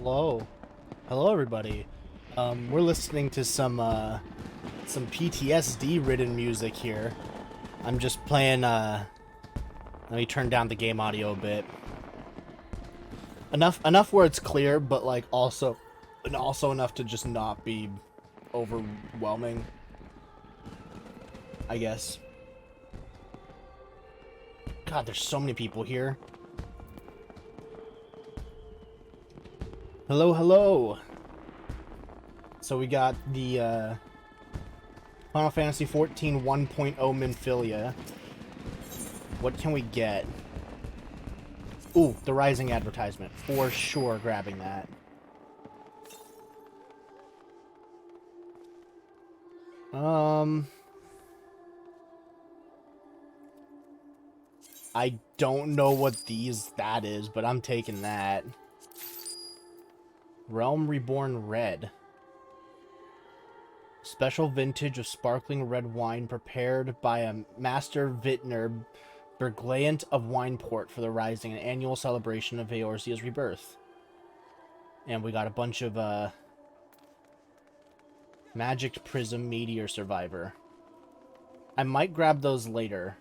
Hello. Hello, everybody. We're listening to some PTSD-ridden music here. I'm just playing, let me turn down the game audio a bit. Enough where it's clear, but, like, also enough to just not be overwhelming, I guess. God, there's so many people here. Hello, hello. So we got the Final Fantasy XIV 1.0 Minfilia. What can we get? Ooh, the Rising advertisement. For sure grabbing that. I don't know what that is, but I'm taking that. Realm Reborn Red. Special vintage of sparkling red wine prepared by a master vintner, Berglayant of Wineport for the Rising, an annual celebration of Eorzea's rebirth. And we got a bunch of, Magic Prism Meteor Survivor. I might grab those later.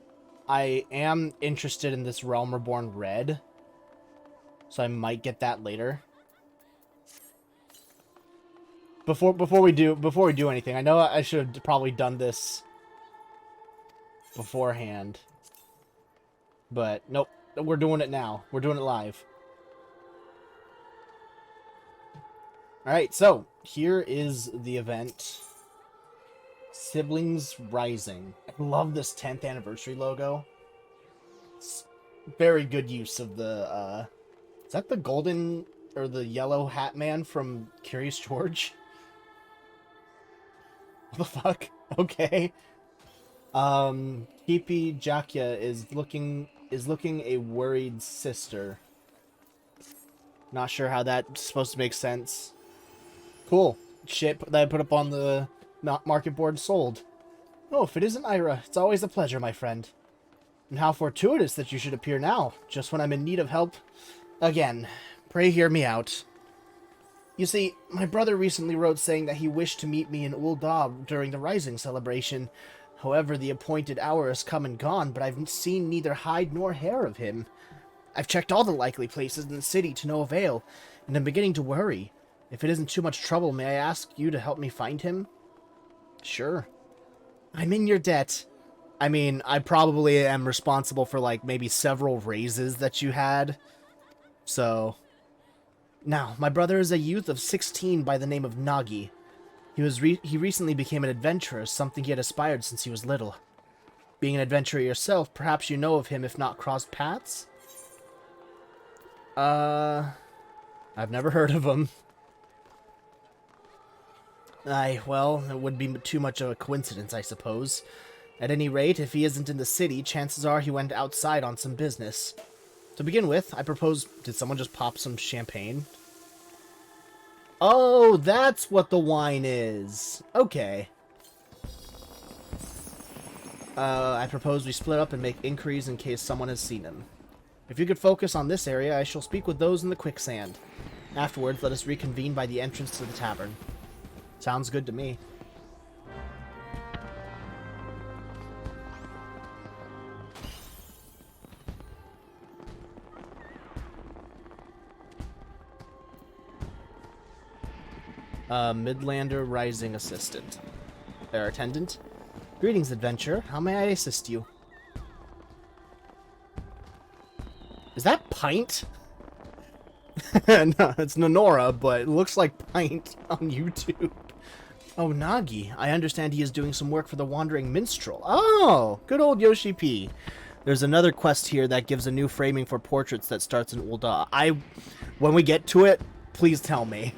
I am interested in this Realm Reborn Red, so I might get that later. Before we do anything, I know I should have probably done this beforehand, but nope, we're doing it now. We're doing it live. All right, so here is the event. Siblings Rising. I love this 10th anniversary logo. It's very good use of the is that the golden or the yellow hat man from Curious George? What the fuck? Okay. Kipi Jakya is looking a worried sister. Not sure how that's supposed to make sense. Cool. Shit that I put up on the market board sold. Oh, if it isn't Ira, it's always a pleasure, my friend. And how fortuitous that you should appear now, just when I'm in need of help. Again, pray hear me out. You see, my brother recently wrote saying that he wished to meet me in Ul'dah during the Rising celebration. However, the appointed hour has come and gone, but I've seen neither hide nor hair of him. I've checked all the likely places in the city to no avail, and I'm beginning to worry. If it isn't too much trouble, may I ask you to help me find him? Sure. I'm in your debt. I mean, I probably am responsible for, like, maybe several raises that you had. So... Now, my brother is a youth of 16 by the name of Nagi. He recently became an adventurer, something he had aspired since he was little. Being an adventurer yourself, perhaps you know of him, if not crossed paths? I've never heard of him. Aye, well, it would be too much of a coincidence, I suppose. At any rate, if he isn't in the city, chances are he went outside on some business. To begin with, I propose... Did someone just pop some champagne? Oh, that's what the wine is. Okay. I propose we split up and make inquiries in case someone has seen him. If you could focus on this area, I shall speak with those in the quicksand. Afterwards, let us reconvene by the entrance to the tavern. Sounds good to me. Midlander Rising Assistant. Their attendant. Greetings, adventurer. How may I assist you? Is that Pint? No, it's Nonora, but it looks like Pint on YouTube. Oh, Nagi. I understand he is doing some work for the Wandering Minstrel. Oh, good old Yoshi P. There's another quest here that gives a new framing for portraits that starts in Ul'dah. When we get to it, please tell me.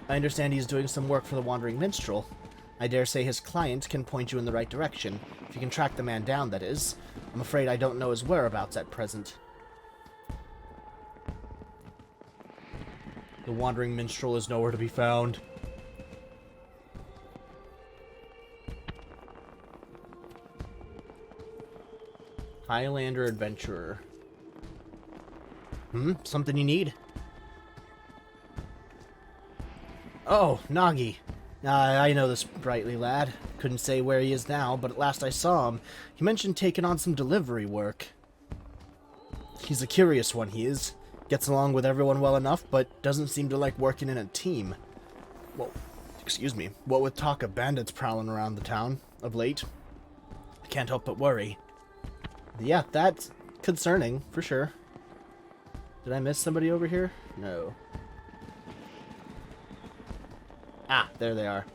I understand he's doing some work for the Wandering Minstrel. I dare say his client can point you in the right direction. If you can track the man down, that is. I'm afraid I don't know his whereabouts at present. The Wandering Minstrel is nowhere to be found. Highlander Adventurer. Something you need? Oh, Nagi. I know this sprightly lad. Couldn't say where he is now, but at last I saw him. He mentioned taking on some delivery work. He's a curious one, he is. Gets along with everyone well enough, but doesn't seem to like working in a team. Well, excuse me. What with talk of bandits prowling around the town of late, I can't help but worry. Yeah, that's concerning, for sure. Did I miss somebody over here? No. Ah, there they are.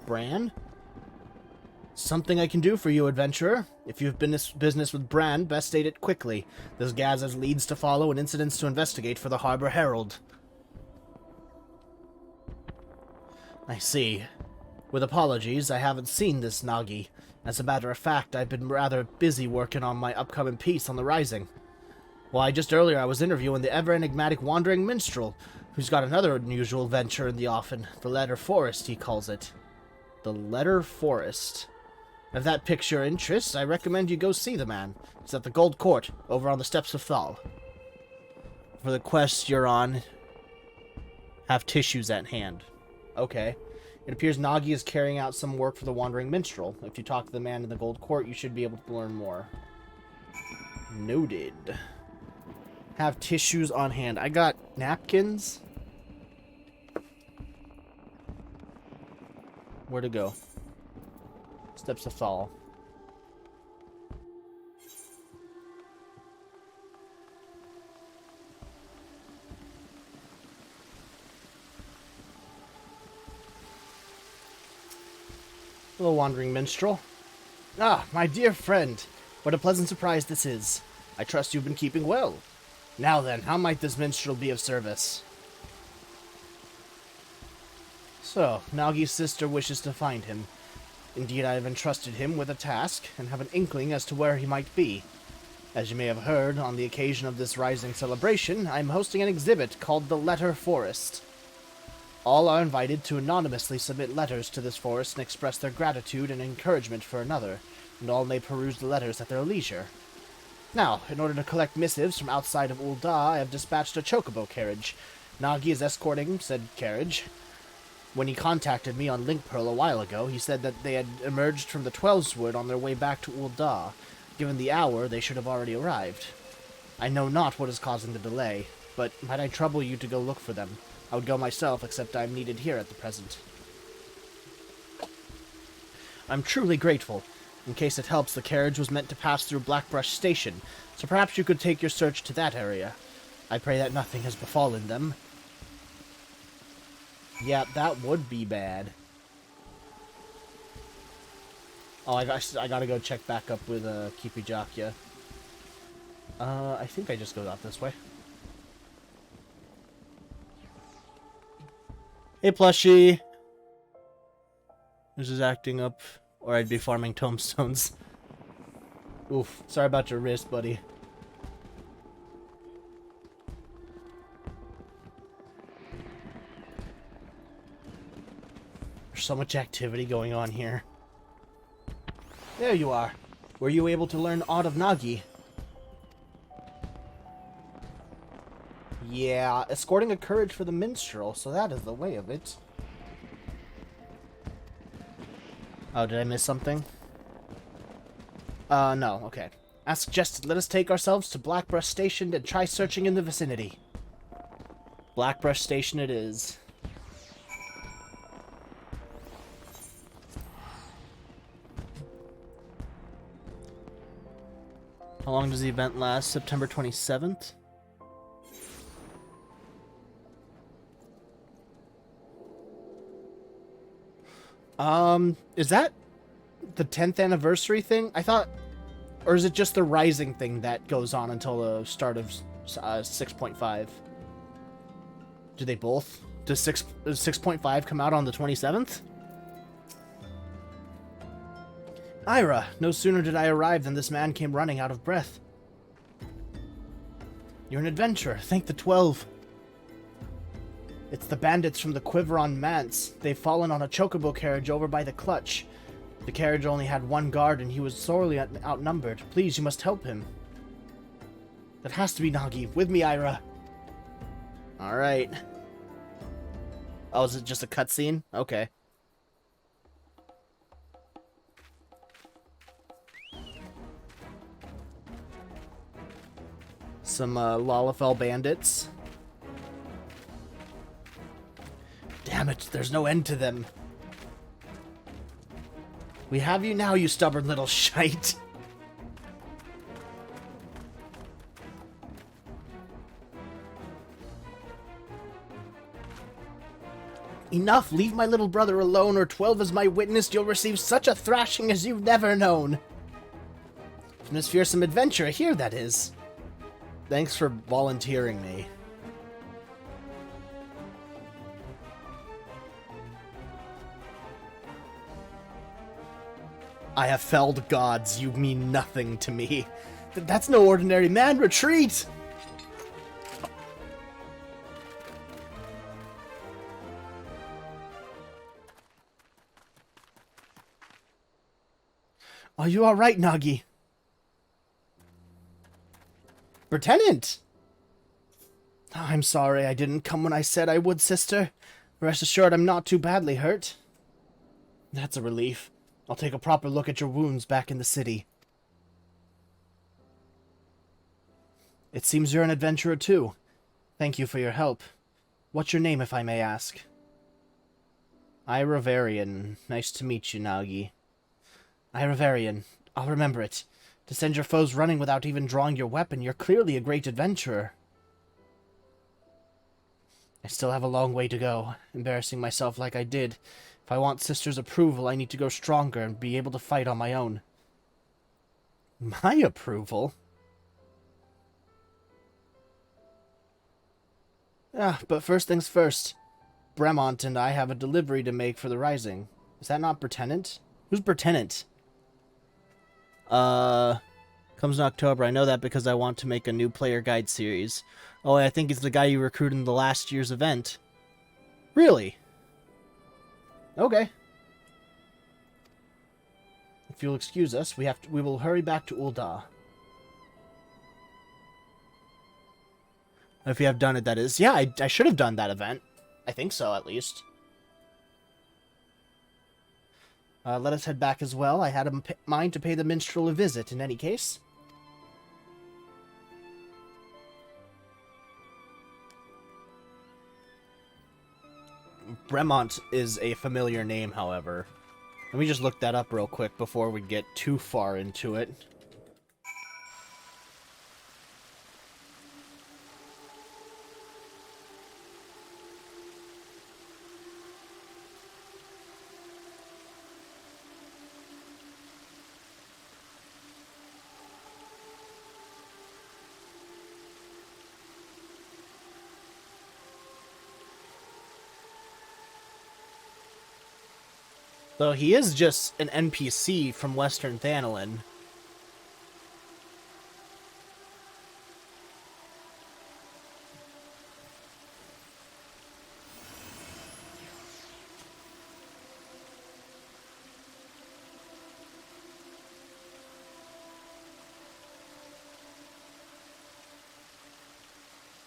Bran? Something I can do for you, adventurer. If you've business with Bran, best state it quickly. This Gaz has leads to follow and incidents to investigate for the Harbor Herald. I see. With apologies, I haven't seen this Nagi. As a matter of fact, I've been rather busy working on my upcoming piece on the Rising. Why, just earlier I was interviewing the ever-enigmatic wandering minstrel, who's got another unusual venture in the offing. The Letter Forest, he calls it. The Letter Forest. If that piques your interest, I recommend you go see the man. He's at the Gold Court, over on the steps of Thal. For the quest you're on, have tissues at hand. Okay. It appears Nagi is carrying out some work for the Wandering Minstrel. If you talk to the man in the Gold Court, you should be able to learn more. Noted. Have tissues on hand. I got napkins. Where to go? Steps of Thal. Hello, Wandering Minstrel. Ah, my dear friend. What a pleasant surprise this is. I trust you've been keeping well. Now then, how might this minstrel be of service? So, Nagi's sister wishes to find him. Indeed, I have entrusted him with a task, and have an inkling as to where he might be. As you may have heard, on the occasion of this Rising celebration, I am hosting an exhibit called the Letter Forest. All are invited to anonymously submit letters to this forest and express their gratitude and encouragement for another, and all may peruse the letters at their leisure. Now, in order to collect missives from outside of Ul'dah, I have dispatched a chocobo carriage. Nagi is escorting said carriage. When he contacted me on Link Pearl a while ago, he said that they had emerged from the Twelveswood on their way back to Ul'dah. Given the hour, they should have already arrived. I know not what is causing the delay, but might I trouble you to go look for them? I would go myself, except I am needed here at the present. I'm truly grateful. In case it helps, the carriage was meant to pass through Blackbrush Station, so perhaps you could take your search to that area. I pray that nothing has befallen them. Yeah, that would be bad. Oh, I gotta go check back up with Kipijakya. I think I just go out this way. Hey, Plushie! This is acting up, or I'd be farming tomestones. Oof, sorry about your wrist, buddy. There's so much activity going on here. There you are. Were you able to learn aught of Nagi? Yeah, escorting a courage for the minstrel, so that is the way of it. Oh, did I miss something? No, okay. As suggested, let us take ourselves to Blackbrush Station and try searching in the vicinity. Blackbrush Station it is. How long does the event last? September 27th? Is that the 10th anniversary thing? I thought, or is it just the Rising thing that goes on until the start of 6.5? Do they both? Does 6.5 come out on the 27th? Ira, no sooner did I arrive than this man came running out of breath. You're an adventurer, thank the 12. It's the bandits from the Quiveron Manse. They've fallen on a chocobo carriage over by the clutch. The carriage only had one guard and he was sorely outnumbered. Please, you must help him. That has to be Nagi. With me, Ira. Alright. Oh, is it just a cutscene? Okay. Some Lalafell bandits. Damn it, there's no end to them. We have you now, you stubborn little shite. Enough! Leave my little brother alone, or 12 is my witness, you'll receive such a thrashing as you've never known. From this fearsome adventure, here that is. Thanks for volunteering me. I have felled gods, you mean nothing to me. That's no ordinary man, retreat! Are you alright, Nagi? Lieutenant! I'm sorry I didn't come when I said I would, sister. Rest assured I'm not too badly hurt. That's a relief. I'll take a proper look at your wounds back in the city. It seems you're an adventurer too. Thank you for your help. What's your name, if I may ask? Iravarian. Nice to meet you, Nagi. Iravarian. I'll remember it. To send your foes running without even drawing your weapon, you're clearly a great adventurer. I still have a long way to go, embarrassing myself like I did. If I want Sister's approval, I need to grow stronger and be able to fight on my own. My approval? But first things first. Bremont and I have a delivery to make for the Rising. Is that not Lieutenant? Who's Lieutenant? Comes in October. I know that because I want to make a new player guide series. Oh, I think it's the guy you recruited in the last year's event. Really? Okay. If you'll excuse us, we will hurry back to Ul'dah. If you have done it, that is. Yeah, I should have done that event. I think so, at least. Let us head back as well. I had in mind to pay the minstrel a visit, in any case. Bremont is a familiar name, however. Let me just look that up real quick before we get too far into it. So he is just an NPC from Western Thanalin.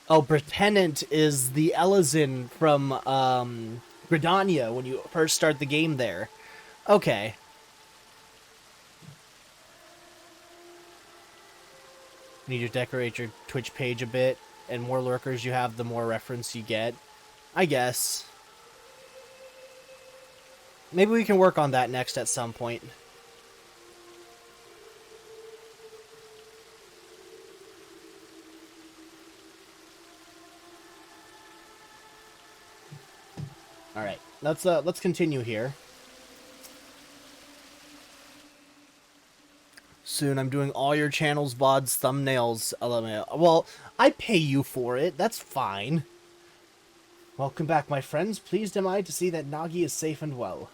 Oh, Lieutenant is the Elazin from Gridania when you first start the game there. Okay. You need to decorate your Twitch page a bit, and more lurkers you have, the more reference you get. I guess. Maybe we can work on that next at some point. Alright, let's continue here. Soon I'm doing all your channels, VODs, thumbnails, LMAO. Well, I pay you for it. That's fine. Welcome back, my friends. Pleased am I to see that Nagi is safe and well.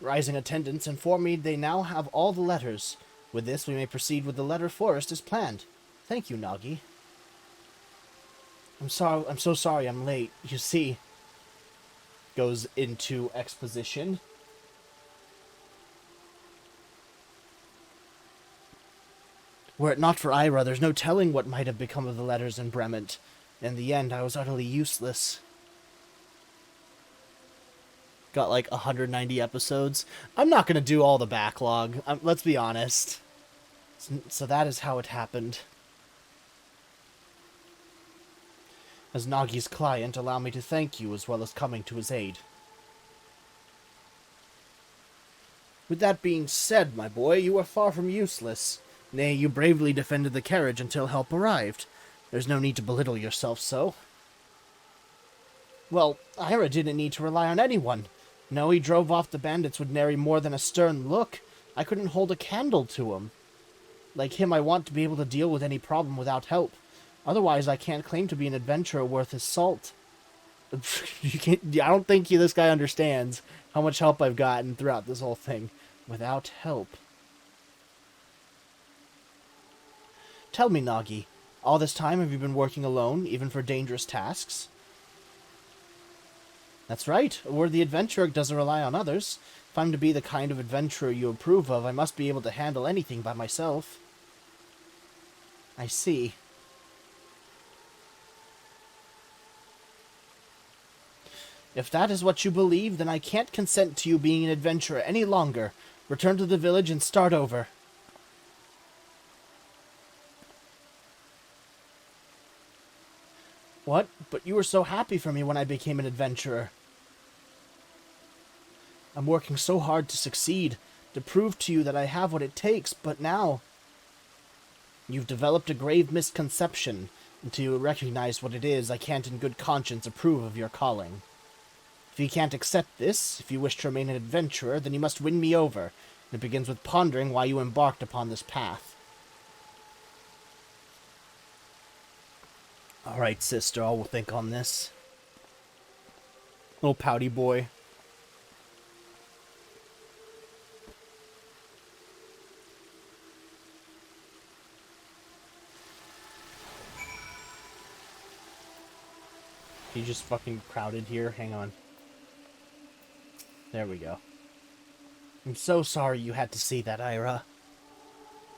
Rising attendants inform me they now have all the letters. With this, we may proceed with the letter forest as planned. Thank you, Nagi. I'm so sorry I'm late. You see, goes into exposition. Were it not for Ira, there's no telling what might have become of the letters in Bremont. In the end, I was utterly useless. Got like 190 episodes. I'm not gonna do all the backlog. Let's be honest. So that is how it happened. As Nagi's client, allow me to thank you as well as coming to his aid. With that being said, my boy, you are far from useless. Nay, you bravely defended the carriage until help arrived. There's no need to belittle yourself so. Well, Ira didn't need to rely on anyone. No, he drove off the bandits with nary more than a stern look. I couldn't hold a candle to him. Like him, I want to be able to deal with any problem without help. Otherwise, I can't claim to be an adventurer worth his salt. I don't think this guy understands how much help I've gotten throughout this whole thing. Without help. Tell me, Nagi, all this time have you been working alone, even for dangerous tasks? That's right. A worthy adventurer doesn't rely on others. If I'm to be the kind of adventurer you approve of, I must be able to handle anything by myself. I see. If that is what you believe, then I can't consent to you being an adventurer any longer. Return to the village and start over. What? But you were so happy for me when I became an adventurer. I'm working so hard to succeed, to prove to you that I have what it takes, but now... You've developed a grave misconception. Until you recognize what it is, I can't in good conscience approve of your calling. If you can't accept this, if you wish to remain an adventurer, then you must win me over. And it begins with pondering why you embarked upon this path. Alright, sister, I'll think on this. Little pouty boy. He just fucking crowded here. Hang on. There we go. I'm so sorry you had to see that, Ira.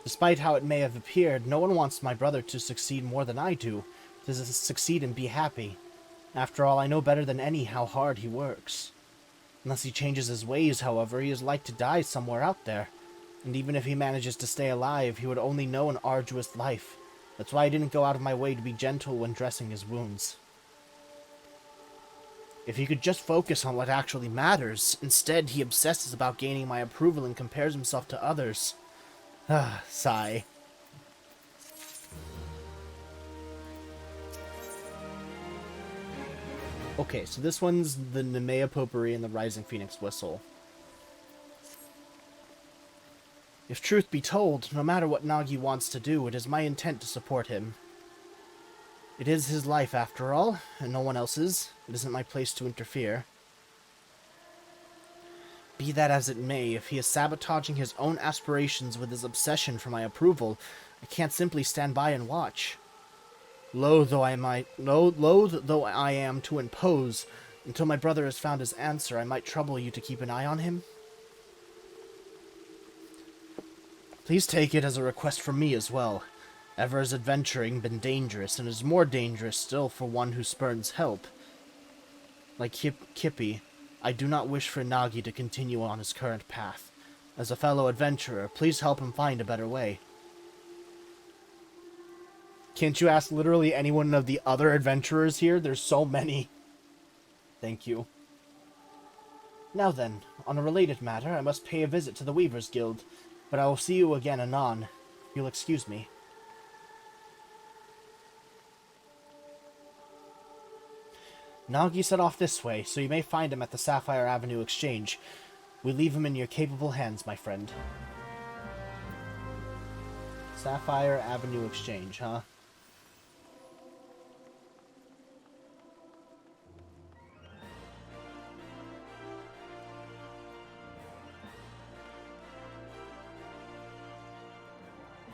Despite how it may have appeared, no one wants my brother to succeed more than I do. To succeed and be happy. After all, I know better than any how hard he works. Unless he changes his ways, however, he is like to die somewhere out there. And even if he manages to stay alive, he would only know an arduous life. That's why I didn't go out of my way to be gentle when dressing his wounds. If he could just focus on what actually matters, instead he obsesses about gaining my approval and compares himself to others. Ah, sigh. Okay, so this one's the Nemea Potpourri and the Rising Phoenix Whistle. If truth be told, no matter what Nagi wants to do, it is my intent to support him. It is his life, after all, and no one else's. It isn't my place to interfere. Be that as it may, if he is sabotaging his own aspirations with his obsession for my approval, I can't simply stand by and watch. Loath though I am to impose, until my brother has found his answer, I might trouble you to keep an eye on him. Please take it as a request from me as well. Ever has adventuring been dangerous, and is more dangerous still for one who spurns help. Like Kippy, I do not wish for Nagi to continue on his current path. As a fellow adventurer, please help him find a better way. Can't you ask literally anyone of the other adventurers here? There's so many. Thank you. Now then, on a related matter, I must pay a visit to the Weavers Guild, but I will see you again anon. You'll excuse me. Nagi set off this way, so you may find him at the Sapphire Avenue Exchange. We leave him in your capable hands, my friend. Sapphire Avenue Exchange, huh?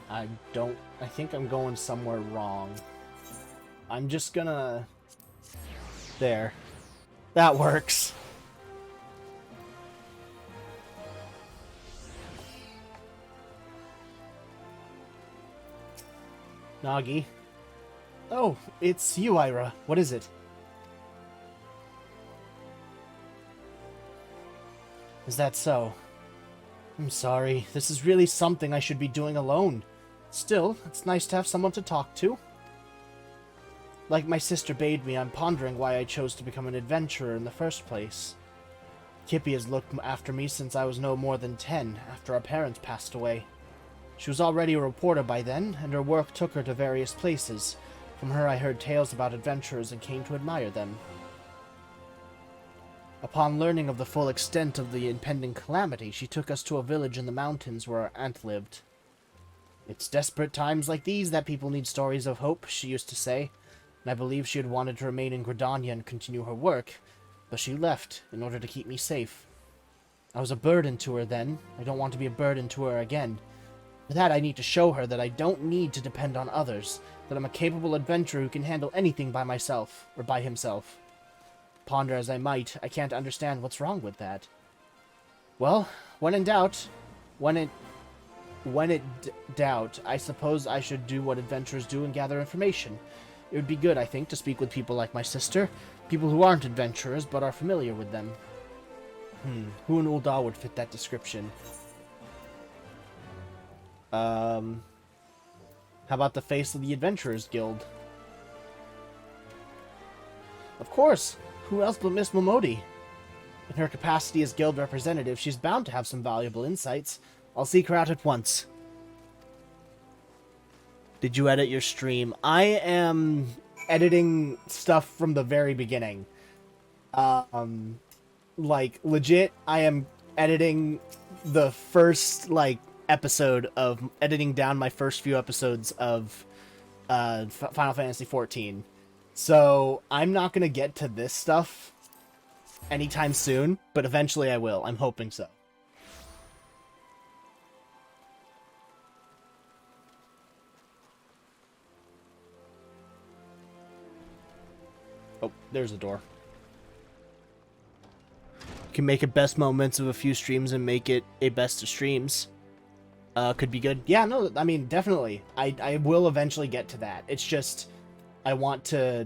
I think I'm going somewhere wrong. I'm just gonna... There. That works. Nagi. Oh, it's you, Ira. What is it? Is that so? I'm sorry. This is really something I should be doing alone. Still, it's nice to have someone to talk to. Like my sister bade me, I'm pondering why I chose to become an adventurer in the first place. Kippy has looked after me since I was no more than 10, after our parents passed away. She was already a reporter by then, and her work took her to various places. From her I heard tales about adventurers and came to admire them. Upon learning of the full extent of the impending calamity, she took us to a village in the mountains where our aunt lived. It's desperate times like these that people need stories of hope, she used to say, and I believe she had wanted to remain in Gridania and continue her work, but she left in order to keep me safe. I was a burden to her then. I don't want to be a burden to her again. For that, I need to show her that I don't need to depend on others, that I'm a capable adventurer who can handle anything by myself, or by himself. Ponder as I might, I can't understand what's wrong with that. Well, when in doubt, doubt, I suppose I should do what adventurers do and gather information. It would be good, I think, to speak with people like my sister, people who aren't adventurers but are familiar with them. Who in Ul'dah would fit that description? How about the face of the Adventurers Guild? Of course! Who else but Miss Momodi? In her capacity as guild representative, she's bound to have some valuable insights. I'll seek her out at once. Did you edit your stream? I am editing stuff from the very beginning. Like, legit, I am editing the first, like, episode of... editing down my first few episodes of Final Fantasy XIV. So, I'm not going to get to this stuff anytime soon, but eventually I will. I'm hoping so. Oh, there's a door. You can make it best moments of a few streams and make it a best of streams. Could be good. Yeah, no, I mean, definitely. I will eventually get to that. It's just... I want to...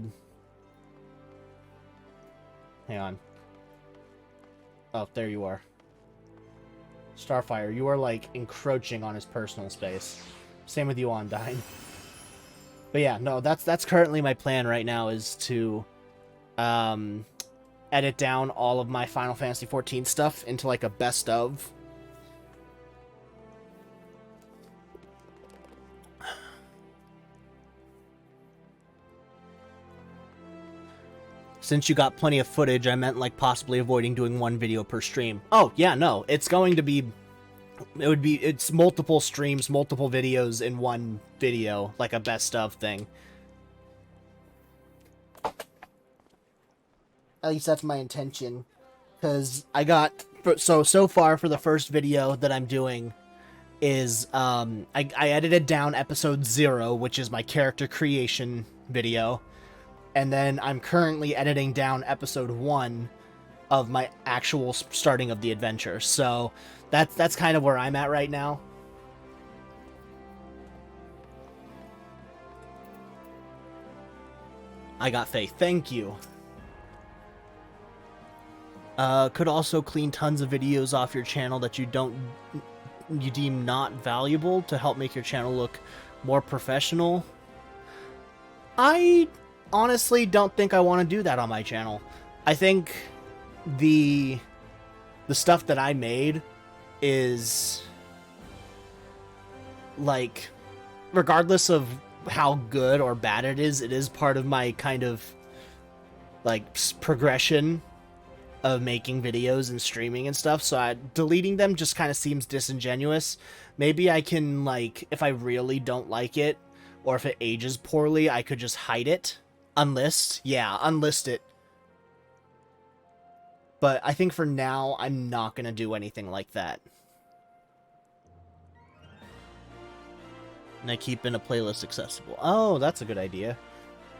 Hang on. Oh, there you are. Starfire, you are, like, encroaching on his personal space. Same with you, Ondine. But yeah, no, that's currently my plan right now, is to edit down all of my Final Fantasy XIV stuff into, like, a best of. Since you got plenty of footage, I meant, like, possibly avoiding doing one video per stream. Oh, yeah, no, it's going to be... It's multiple streams, multiple videos in one video, like a best of thing. At least that's my intention. Because I got... So far, for the first video that I'm doing, is, I edited down episode 0, which is my character creation video. And then I'm currently editing down episode 1 of my actual starting of the adventure. So that's kind of where I'm at right now. I got faith. Thank you. Could also clean tons of videos off your channel that you deem not valuable to help make your channel look more professional. I honestly don't think I want to do that on my channel. I think the stuff that I made is, like, regardless of how good or bad it is part of my kind of, like, progression of making videos and streaming and stuff, so deleting them just kind of seems disingenuous. Maybe I can, like, if I really don't like it, or if it ages poorly, I could just hide it. Unlist? Yeah, unlist it. But I think for now, I'm not going to do anything like that. And I keep in a playlist accessible. Oh, that's a good idea.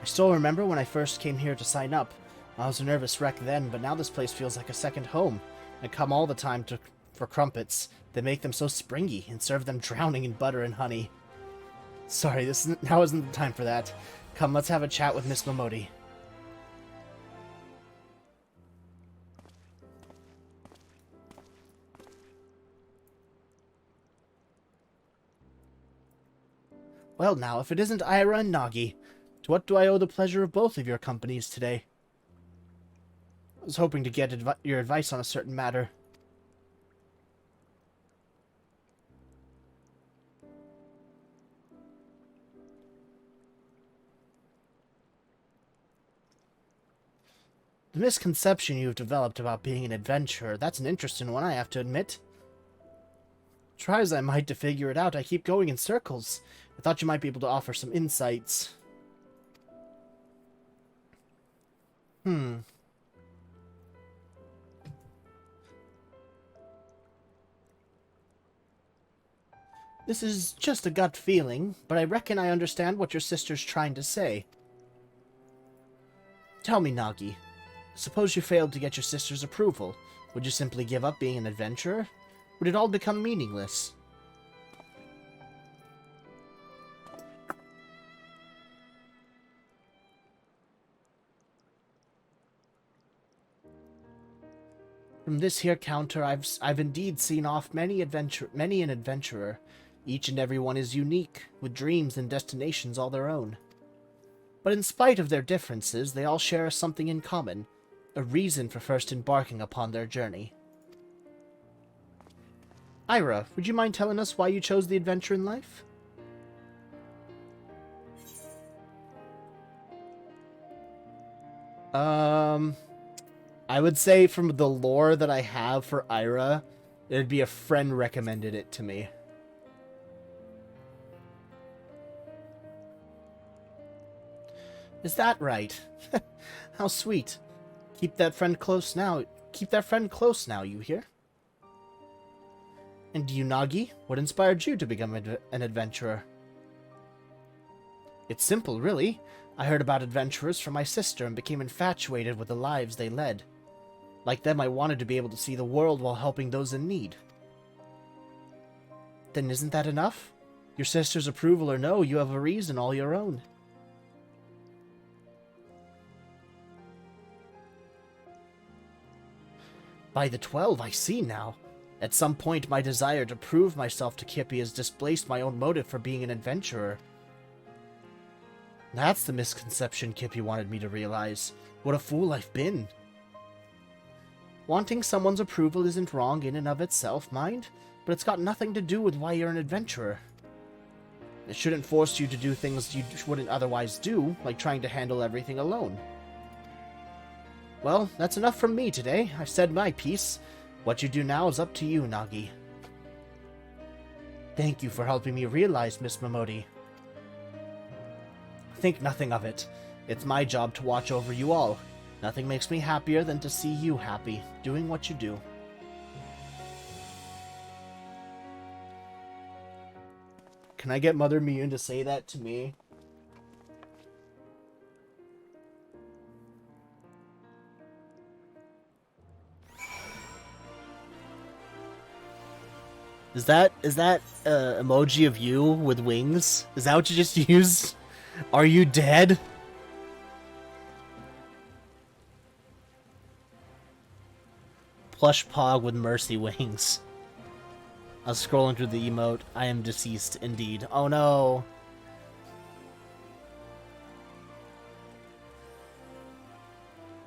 I still remember when I first came here to sign up. I was a nervous wreck then, but now this place feels like a second home. I come all the time for crumpets. They make them so springy and serve them drowning in butter and honey. Sorry, now isn't the time for that. Come, let's have a chat with Miss Momodi. Well now, if it isn't Ira and Nagi, to what do I owe the pleasure of both of your companies today? I was hoping to get your advice on a certain matter. The misconception you've developed about being an adventurer, that's an interesting one, I have to admit. Try as I might to figure it out, I keep going in circles. I thought you might be able to offer some insights. This is just a gut feeling, but I reckon I understand what your sister's trying to say. Tell me, Nagi, suppose you failed to get your sister's approval. Would you simply give up being an adventurer? Would it all become meaningless? From this here counter, I've indeed seen off many an adventurer. Each and every one is unique, with dreams and destinations all their own. But in spite of their differences, they all share something in common, a reason for first embarking upon their journey. Ira, would you mind telling us why you chose the adventure in life? I would say from the lore that I have for Ira, it'd be a friend recommended it to me. Is that right? How sweet. Keep that friend close now. Keep that friend close now, you hear? And you, Nagi, what inspired you to become an adventurer? It's simple, really. I heard about adventurers from my sister and became infatuated with the lives they led. Like them, I wanted to be able to see the world while helping those in need. Then isn't that enough? Your sister's approval or no, you have a reason all your own. By the 12, I see now. At some point, my desire to prove myself to Kippy has displaced my own motive for being an adventurer. That's the misconception Kippy wanted me to realize. What a fool I've been. Wanting someone's approval isn't wrong in and of itself, mind, but it's got nothing to do with why you're an adventurer. It shouldn't force you to do things you wouldn't otherwise do, like trying to handle everything alone. Well, that's enough from me today. I've said my piece. What you do now is up to you, Nagi. Thank you for helping me realize, Miss Momodi. Think nothing of it. It's my job to watch over you all. Nothing makes me happier than to see you happy, doing what you do. Can I get Mother Miyun to say that to me? Is that emoji of you with wings? Is that what you just used? Are you dead? Plush Pog with mercy wings. I was scrolling through the emote. I am deceased indeed. Oh no.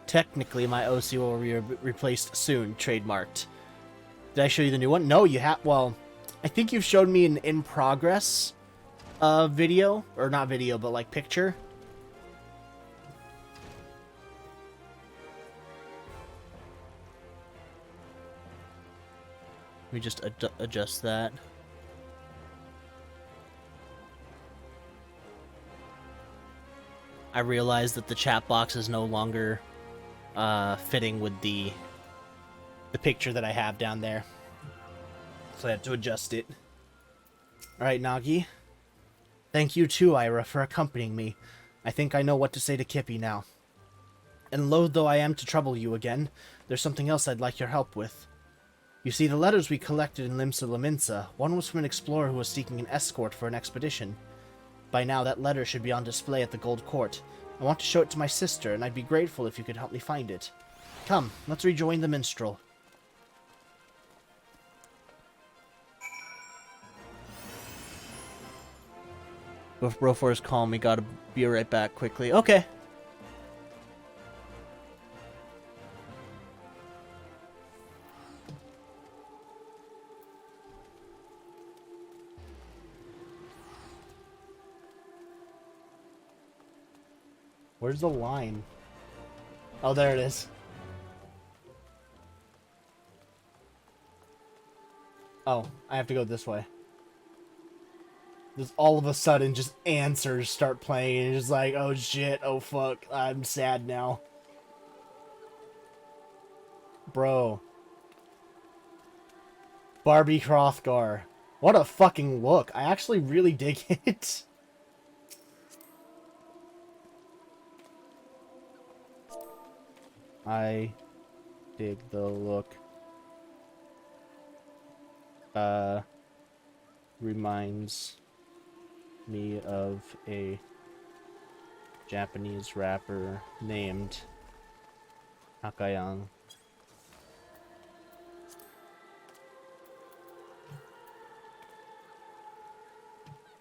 Technically, my OC will be replaced soon. Trademarked. Did I show you the new one? No, you have. Well, I think you've showed me an in progress video, or not video, but like picture. Let me just adjust that. I realized that the chat box is no longer fitting with the picture that I have down there. So I had to adjust it. Alright, Nagi. Thank you too, Ira, for accompanying me. I think I know what to say to Kippy now. And loath though I am to trouble you again, there's something else I'd like your help with. You see, the letters we collected in Limsa Laminsa, one was from an explorer who was seeking an escort for an expedition. By now, that letter should be on display at the Gold Court. I want to show it to my sister, and I'd be grateful if you could help me find it. Come, let's rejoin the minstrel. Before his calm, we gotta be right back quickly. Okay. Where's the line? Oh, there it is. Oh, I have to go this way. Just all of a sudden, just answers start playing, and it's just like, oh shit, oh fuck, I'm sad now. Bro. Barbie Hrothgar. What a fucking look. I actually really dig it. I dig the look. Reminds me of a Japanese rapper named Nakayang.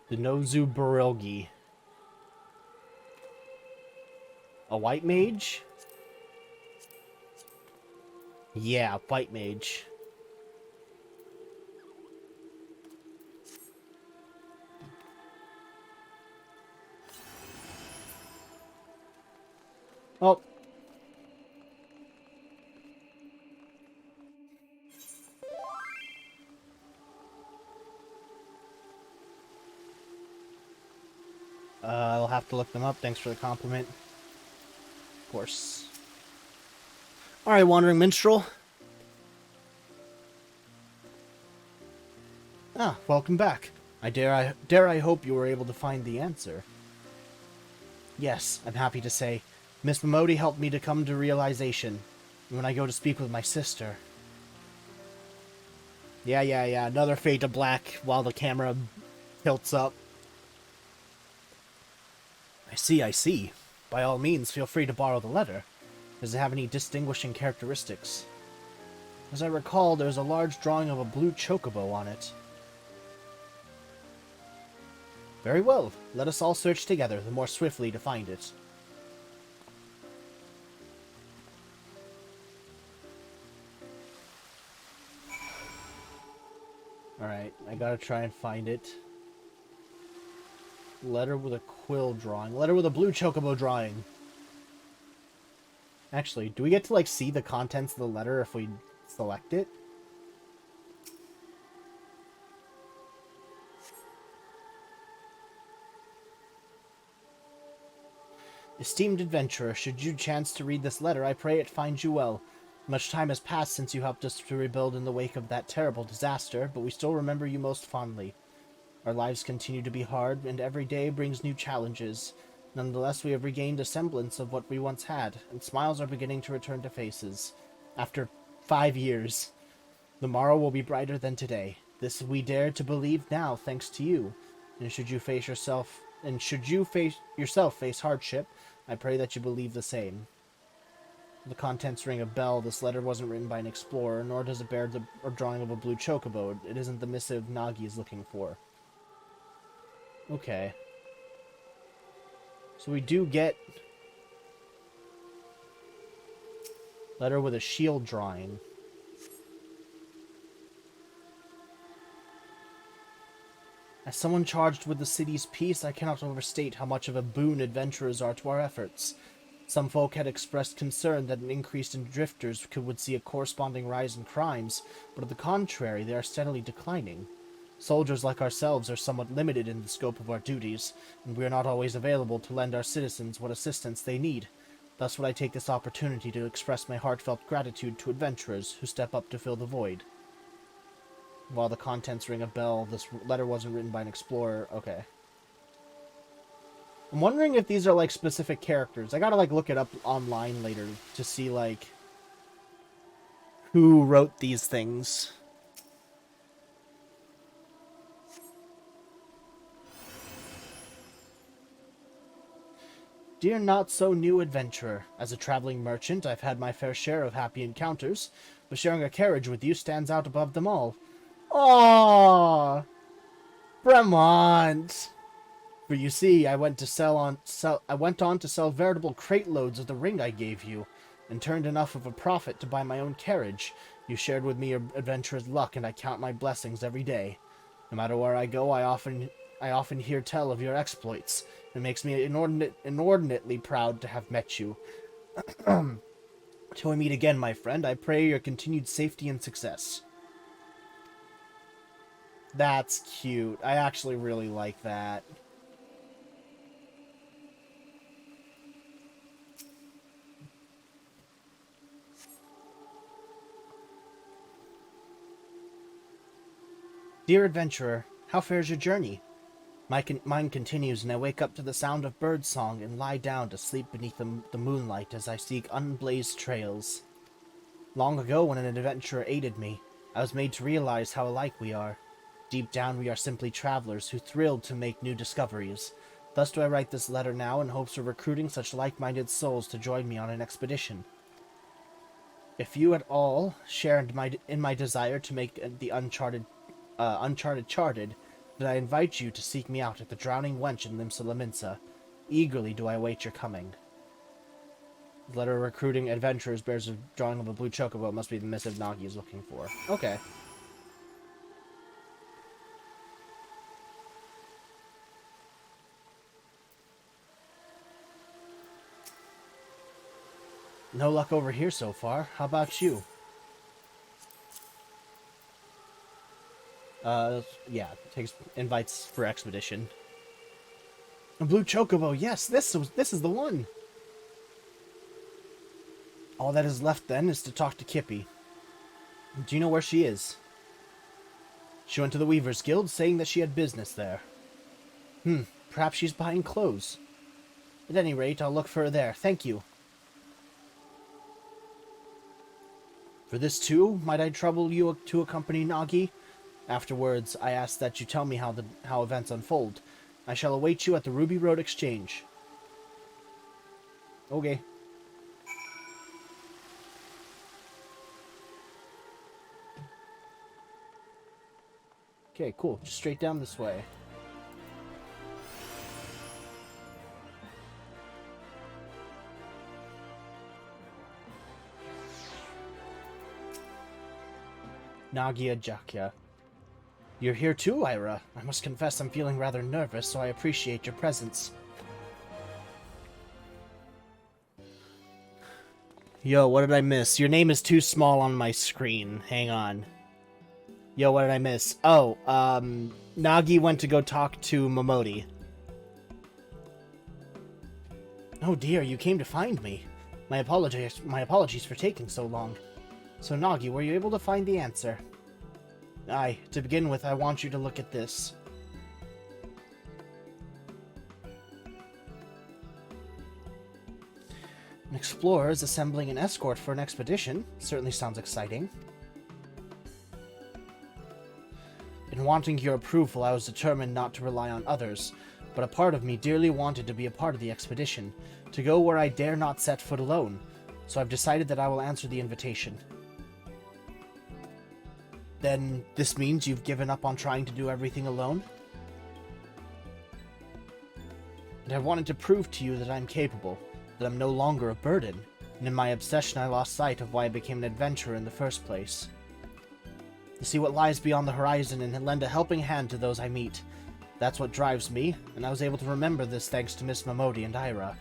The Nozu Barilgi. A white mage? Yeah, white mage. Oh. I'll have to look them up. Thanks for the compliment. Of course. Alright, Wandering Minstrel. Ah, welcome back. I dare I hope you were able to find the answer. Yes, I'm happy to say. Miss Momodi helped me to come to realization. When I go to speak with my sister. Yeah. Another fade to black while the camera tilts up. I see. By all means, feel free to borrow the letter. Does it have any distinguishing characteristics? As I recall, there's a large drawing of a blue chocobo on it. Very well. Let us all search together, the more swiftly to find it. Alright, I gotta try and find it. Letter with a quill drawing. Letter with a blue chocobo drawing. Actually, do we get to, like, see the contents of the letter if we select it? Esteemed adventurer, should you chance to read this letter, I pray it finds you well. Much time has passed since you helped us to rebuild in the wake of that terrible disaster, but we still remember you most fondly. Our lives continue to be hard, and every day brings new challenges. Nonetheless, we have regained a semblance of what we once had, and smiles are beginning to return to faces. After 5 years, the morrow will be brighter than today. This we dare to believe now, thanks to you. And should you yourself face hardship, I pray that you believe the same. The contents ring a bell. This letter wasn't written by an explorer, nor does it bear the drawing of a blue chocobo. It isn't the missive Nagi is looking for. Okay. So we do get letter with a shield drawing. As someone charged with the city's peace, I cannot overstate how much of a boon adventurers are to our efforts. Some folk had expressed concern that an increase in drifters would see a corresponding rise in crimes, but on the contrary, they are steadily declining. Soldiers like ourselves are somewhat limited in the scope of our duties, and we are not always available to lend our citizens what assistance they need. Thus would I take this opportunity to express my heartfelt gratitude to adventurers who step up to fill the void. While the contents ring a bell, this letter wasn't written by an explorer. Okay. I'm wondering if these are, like, specific characters. I gotta, like, look it up online later to see, like, who wrote these things. Dear not-so-new adventurer, as a traveling merchant, I've had my fair share of happy encounters, but sharing a carriage with you stands out above them all. Aww! Bremont! For you see, I went on to sell veritable crate loads of the ring I gave you, and turned enough of a profit to buy my own carriage. You shared with me your adventurer's luck, and I count my blessings every day. No matter where I go, I often hear tell of your exploits. It makes me inordinately proud to have met you. Till we meet again, my friend, I pray your continued safety and success. That's cute. I actually really like that. Dear adventurer, how fares your journey? Mine continues, and I wake up to the sound of bird song and lie down to sleep beneath the moonlight as I seek unblazed trails. Long ago, when an adventurer aided me, I was made to realize how alike we are. Deep down, we are simply travelers who thrilled to make new discoveries. Thus do I write this letter now in hopes of recruiting such like-minded souls to join me on an expedition. If you at all share in my desire to make the uncharted charted, then I invite you to seek me out at the Drowning Wench in Limsa Laminsa. Eagerly do I await your coming. The letter recruiting adventurers bears a drawing of a blue chocobo. It must be the missive Nagi is looking for. Okay. No luck over here so far. How about you? Yeah, takes invites for expedition. A blue chocobo, yes, this is the one. All that is left then is to talk to Kippy. Do you know where she is? She went to the Weavers Guild, saying that she had business there. Perhaps she's buying clothes. At any rate, I'll look for her there. Thank you. For this too, might I trouble you to accompany Nagi? Afterwards, I ask that you tell me how events unfold. I shall await you at the Ruby Road Exchange. Okay. Okay, cool. Just straight down this way. Nagia Jakya. You're here too, Ira. I must confess I'm feeling rather nervous, so I appreciate your presence. Yo, what did I miss? Your name is too small on my screen. Hang on. Yo, what did I miss? Oh, Nagi went to go talk to Momodi. Oh dear, you came to find me. My apologies for taking so long. So Nagi, were you able to find the answer? Aye, to begin with, I want you to look at this. An explorer is assembling an escort for an expedition. Certainly sounds exciting. In wanting your approval, I was determined not to rely on others, but a part of me dearly wanted to be a part of the expedition, to go where I dare not set foot alone, so I've decided that I will answer the invitation. Then this means you've given up on trying to do everything alone? And I wanted to prove to you that I'm capable, that I'm no longer a burden, and in my obsession I lost sight of why I became an adventurer in the first place. To see what lies beyond the horizon and lend a helping hand to those I meet. That's what drives me, and I was able to remember this thanks to Miss Momodi and Ira.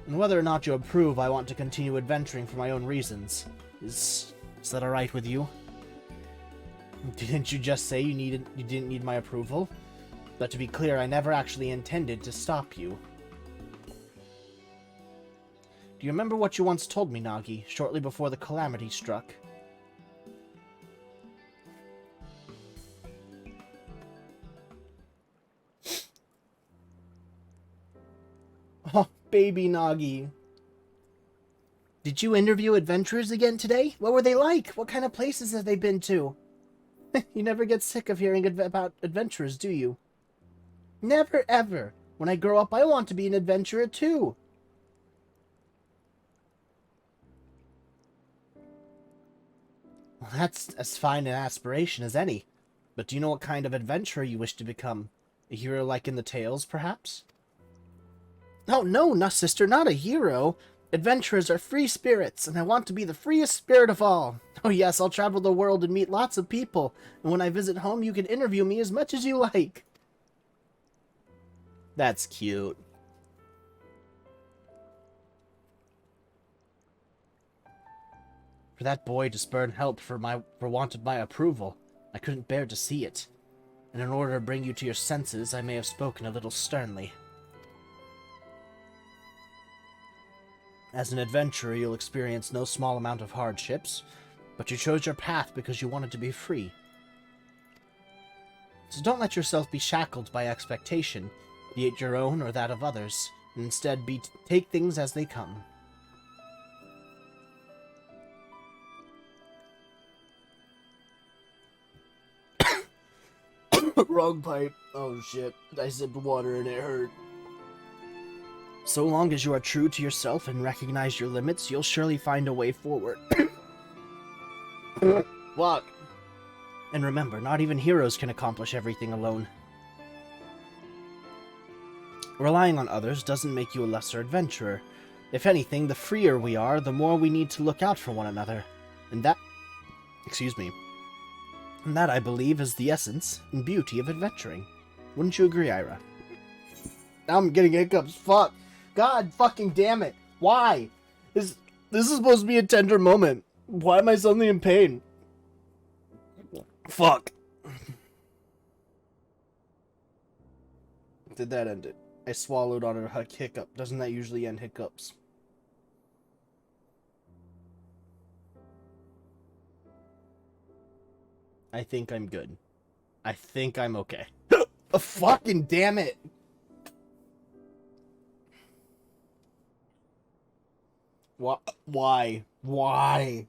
And whether or not you approve, I want to continue adventuring for my own reasons. Is that alright with you? Didn't you just say you didn't need my approval? But to be clear, I never actually intended to stop you. Do you remember what you once told me, Nagi, shortly before the calamity struck? Oh, baby Nagi. Did you interview adventurers again today? What were they like? What kind of places have they been to? You never get sick of hearing about adventurers, do you? Never, ever. When I grow up, I want to be an adventurer too. Well, that's as fine an aspiration as any. But do you know what kind of adventurer you wish to become? A hero like in the tales, perhaps? Oh, no, sister, not a hero. Adventurers are free spirits, and I want to be the freest spirit of all. Oh yes, I'll travel the world and meet lots of people, and when I visit home, you can interview me as much as you like. That's cute. For that boy to spurn help for want of my approval, I couldn't bear to see it. And in order to bring you to your senses, I may have spoken a little sternly. As an adventurer, you'll experience no small amount of hardships, but you chose your path because you wanted to be free. So don't let yourself be shackled by expectation, be it your own or that of others, and instead take things as they come. Wrong pipe. Oh shit. I sipped water and it hurt. So long as you are true to yourself and recognize your limits, you'll surely find a way forward. Fuck. And remember, not even heroes can accomplish everything alone. Relying on others doesn't make you a lesser adventurer. If anything, the freer we are, the more we need to look out for one another. And that... Excuse me. And that, I believe, is the essence and beauty of adventuring. Wouldn't you agree, Ira? Now I'm getting hiccups. Fuck. God fucking damn it. Why? This is supposed to be a tender moment. Why am I suddenly in pain? Fuck. Did that end it? I swallowed on a hiccup. Doesn't that usually end hiccups? I think I'm good. I think I'm okay. Fucking damn it! Why? Why?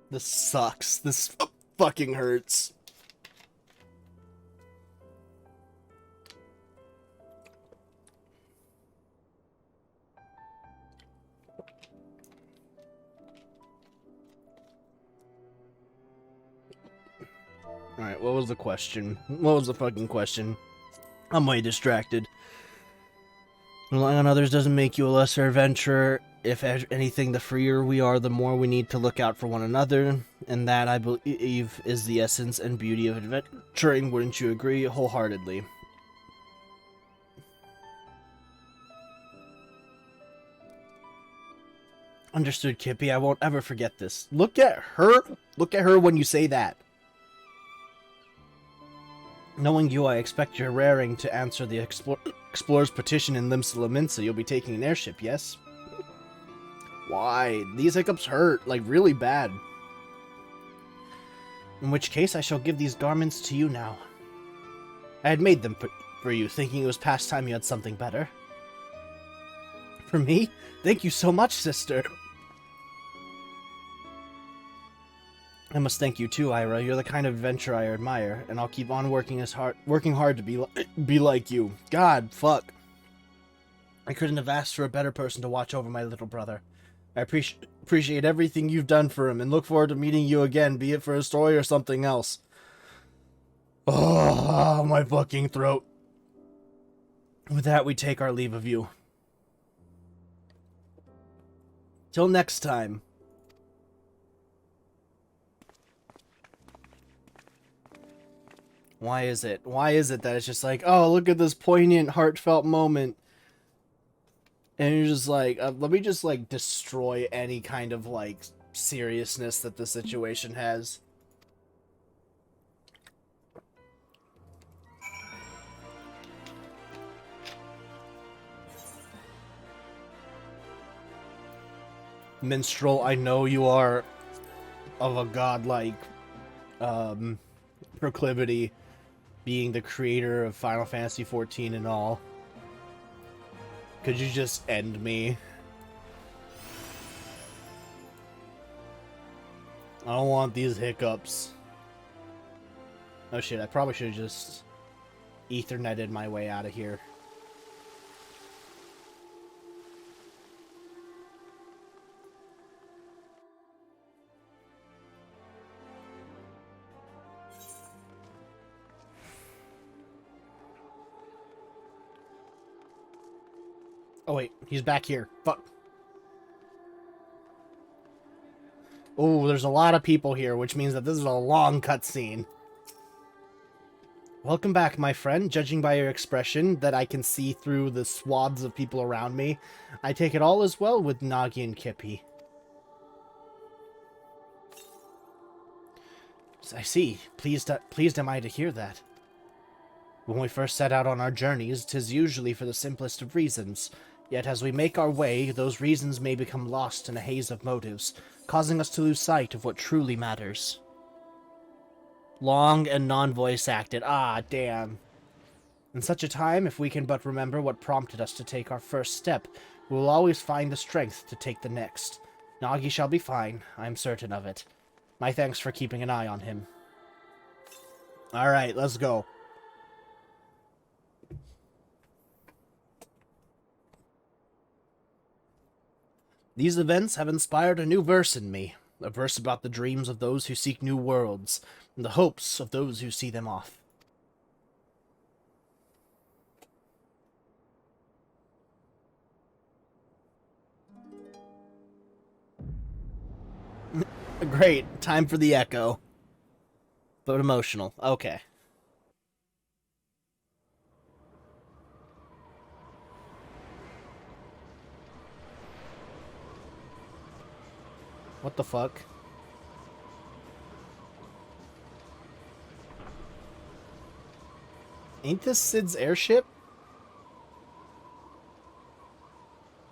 This sucks. This fucking hurts. Alright, what was the question? What was the fucking question? I'm way distracted. Relying on others doesn't make you a lesser adventurer. If anything, the freer we are, the more we need to look out for one another. And that, I believe, is the essence and beauty of adventuring. Wouldn't you agree? Wholeheartedly. Understood, Kippy. I won't ever forget this. Look at her. Look at her when you say that. Knowing you, I expect you're raring to answer the explorer's petition in Limsa. You'll be taking an airship, yes? Why? These hiccups hurt, like, really bad. In which case, I shall give these garments to you now. I had made them for you, thinking it was past time you had something better. For me? Thank you so much, sister. I must thank you too, Ira. You're the kind of adventurer I admire, and I'll keep on working hard to be like you. God, fuck. I couldn't have asked for a better person to watch over my little brother. I appreciate everything you've done for him, and look forward to meeting you again, be it for a story or something else. Oh, my fucking throat. With that, we take our leave of you. Till next time. Why is it that it's just like, oh, look at this poignant, heartfelt moment. And you're just like, let me just, like, destroy any kind of, like, seriousness that the situation has. Minstrel, I know you are of a godlike, proclivity, being the creator of Final Fantasy XIV and all. Could you just end me? I don't want these hiccups. Oh shit, I probably should have just Etherneted my way out of here. Oh wait, he's back here. Fuck. Oh, there's a lot of people here, which means that this is a long cutscene. Welcome back, my friend. Judging by your expression that I can see through the swaths of people around me, I take it all as well with Nagi and Kippy. I see. Pleased am I to hear that. When we first set out on our journeys, 'tis usually for the simplest of reasons. Yet as we make our way, those reasons may become lost in a haze of motives, causing us to lose sight of what truly matters. Long and non-voice acted. Ah, damn. In such a time, if we can but remember what prompted us to take our first step, we will always find the strength to take the next. Nagi shall be fine, I am certain of it. My thanks for keeping an eye on him. Alright, let's go. These events have inspired a new verse in me. A verse about the dreams of those who seek new worlds, and the hopes of those who see them off. Great, time for the echo. But emotional, okay. What the fuck? Ain't this Sid's airship?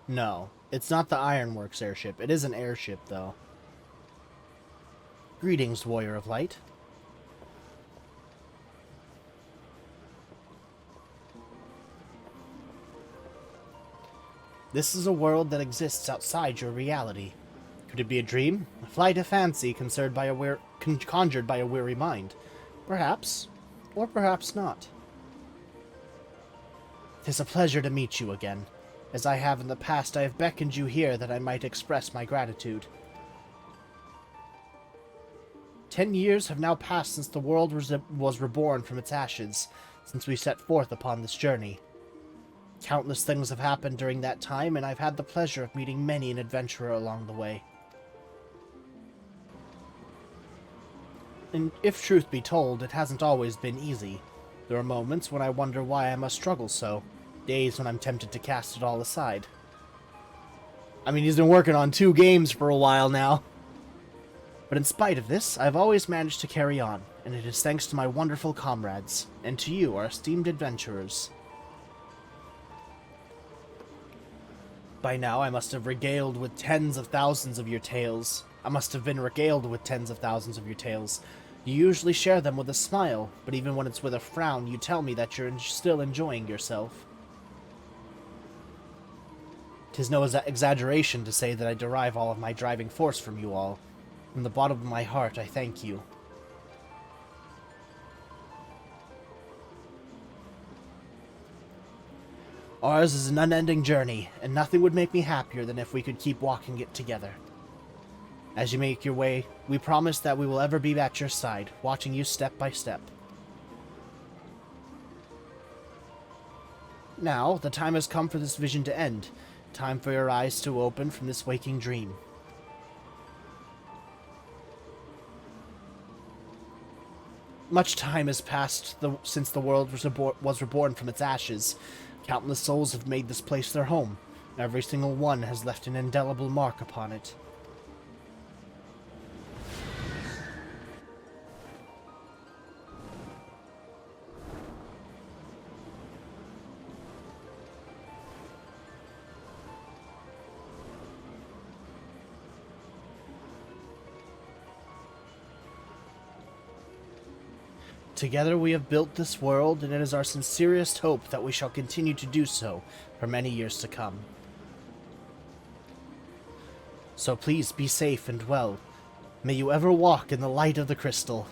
No, it's not the Ironworks airship. It is an airship, though. Greetings, Warrior of Light. This is a world that exists outside your reality. Could it be a dream? A flight of fancy conjured by a weary mind? Perhaps. Or perhaps not. 'Tis a pleasure to meet you again. As I have in the past, I have beckoned you here that I might express my gratitude. 10 years have now passed since the world was reborn from its ashes, since we set forth upon this journey. Countless things have happened during that time, and I've had the pleasure of meeting many an adventurer along the way. And if truth be told, it hasn't always been easy. There are moments when I wonder why I must struggle so, days when I'm tempted to cast it all aside. I mean, he's been working on 2 games for a while now. But in spite of this, I've always managed to carry on, and it is thanks to my wonderful comrades, and to you, our esteemed adventurers. By now, I must have regaled with tens of thousands of your tales. I must have been regaled with tens of thousands of your tales. You usually share them with a smile, but even when it's with a frown, you tell me that you're still enjoying yourself. 'Tis no exaggeration to say that I derive all of my driving force from you all. From the bottom of my heart, I thank you. Ours is an unending journey, and nothing would make me happier than if we could keep walking it together. As you make your way, we promise that we will ever be at your side, watching you step by step. Now, the time has come for this vision to end. Time for your eyes to open from this waking dream. Much time has passed since the world was reborn from its ashes. Countless souls have made this place their home. Every single one has left an indelible mark upon it. Together we have built this world, and it is our sincerest hope that we shall continue to do so for many years to come. So please be safe and well. May you ever walk in the light of the crystal.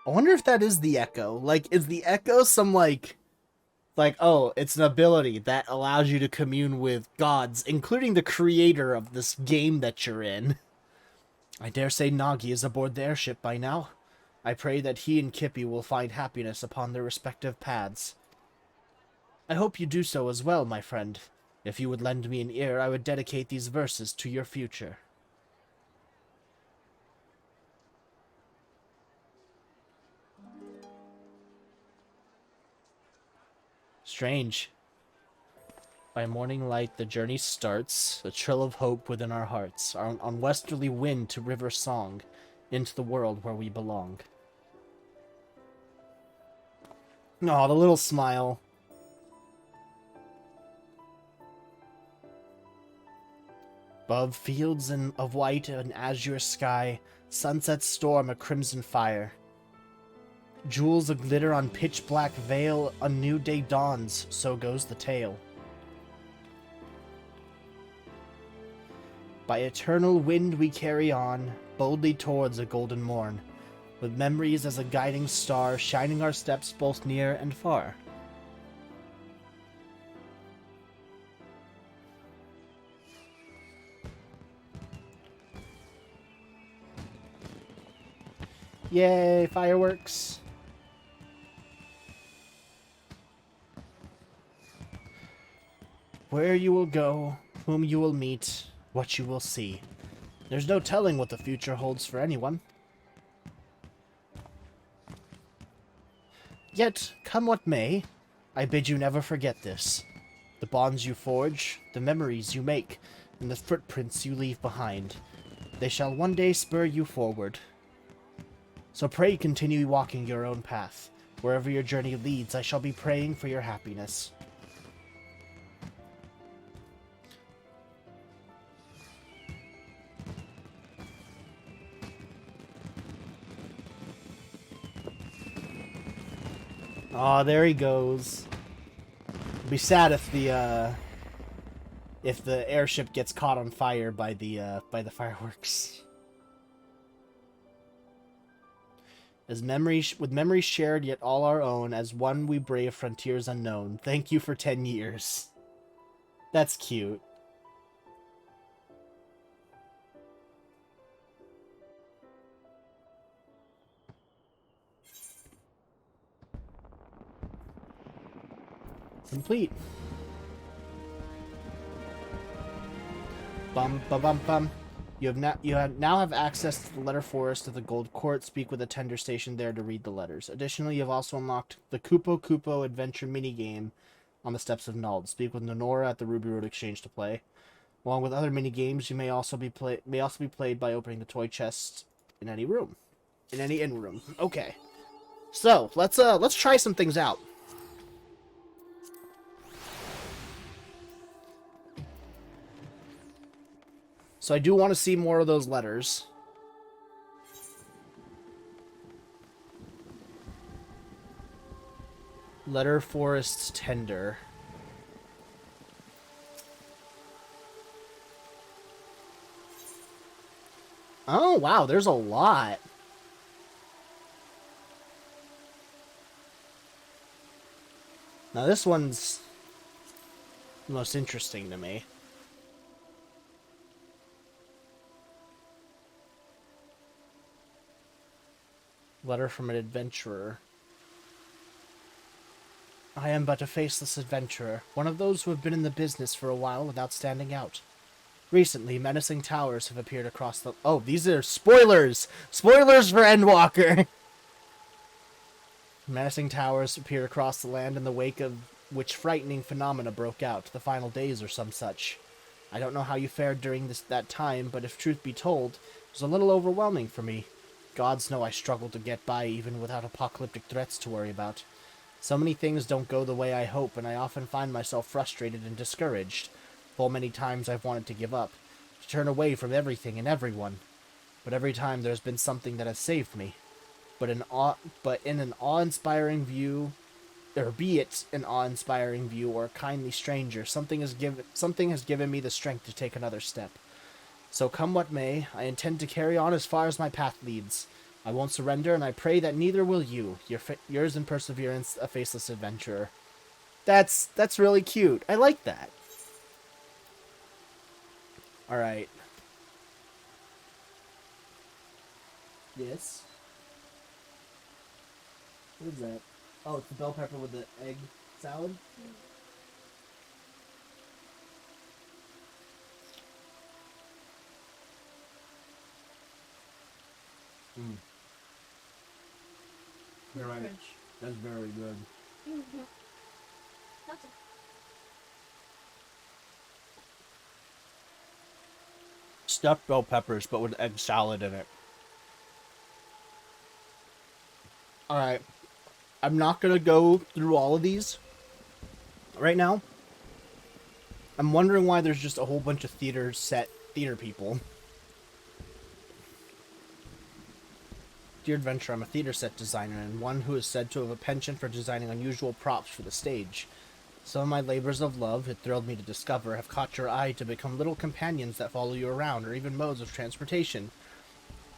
I wonder if that is the echo. Like, is the echo some, like, oh, it's an ability that allows you to commune with gods, including the creator of this game that you're in. I dare say Nagi is aboard the airship by now. I pray that he and Kippy will find happiness upon their respective paths. I hope you do so as well, my friend. If you would lend me an ear, I would dedicate these verses to your future. Strange. By morning light, the journey starts, a trill of hope within our hearts, on westerly wind to river song, into the world where we belong. Aw, the little smile. Above fields of white and azure sky, sunsets storm a crimson fire. Jewels a-glitter on pitch-black veil, a new day dawns, so goes the tale. By eternal wind we carry on, boldly towards a golden morn, with memories as a guiding star, shining our steps both near and far. Yay, fireworks! Where you will go, whom you will meet, what you will see. There's no telling what the future holds for anyone. Yet, come what may, I bid you never forget this. The bonds you forge, the memories you make, and the footprints you leave behind. They shall one day spur you forward. So pray continue walking your own path. Wherever your journey leads, I shall be praying for your happiness. Aw, there he goes. It'd be sad if the airship gets caught on fire by the fireworks. With memories shared yet all our own, as one we brave frontiers unknown. Thank you for 10 years. That's cute. Complete. Bum bum bum bum. You now have access to the letter forest of the Gold Court. Speak with a tender station there to read the letters. Additionally, you have also unlocked the Kupo Kupo Adventure minigame on the steps of Nald. Speak with Nonora at the Ruby Road Exchange to play. Along with other minigames, you may also be played by opening the toy chest in any room, in any inn room. Okay, so let's try some things out. So I do want to see more of those letters. Letter Forest Tender. Oh, wow, there's a lot. Now this one's the most interesting to me. Letter from an adventurer. I am but a faceless adventurer, one of those who have been in the business for a while without standing out. Recently, menacing towers have appeared across the... Oh, these are spoilers! Spoilers for Endwalker! Menacing towers appeared across the land in the wake of which frightening phenomena broke out, the final days or some such. I don't know how you fared during that time, but if truth be told, it was a little overwhelming for me. Gods know I struggle to get by even without apocalyptic threats to worry about. So many things don't go the way I hope, and I often find myself frustrated and discouraged. Full many times I've wanted to give up, to turn away from everything and everyone. but every time there's been something that has saved me. But in an awe-inspiring view, or be it an awe-inspiring view or a kindly stranger, something has given me the strength to take another step. So come what may, I intend to carry on as far as my path leads. I won't surrender, and I pray that neither will you. Yours in perseverance, a faceless adventurer. That's really cute. I like that. All right. Yes. What is that? Oh, it's the bell pepper with the egg salad? Mm. You're right. That's very good. Mm-hmm. Stuffed bell peppers, but with egg salad in it. Alright. I'm not gonna go through all of these right now. I'm wondering why there's just a whole bunch of theater people. Dear Adventure, I'm a theater set designer and one who is said to have a penchant for designing unusual props for the stage. Some of my labors of love, it thrilled me to discover, have caught your eye to become little companions that follow you around, or even modes of transportation.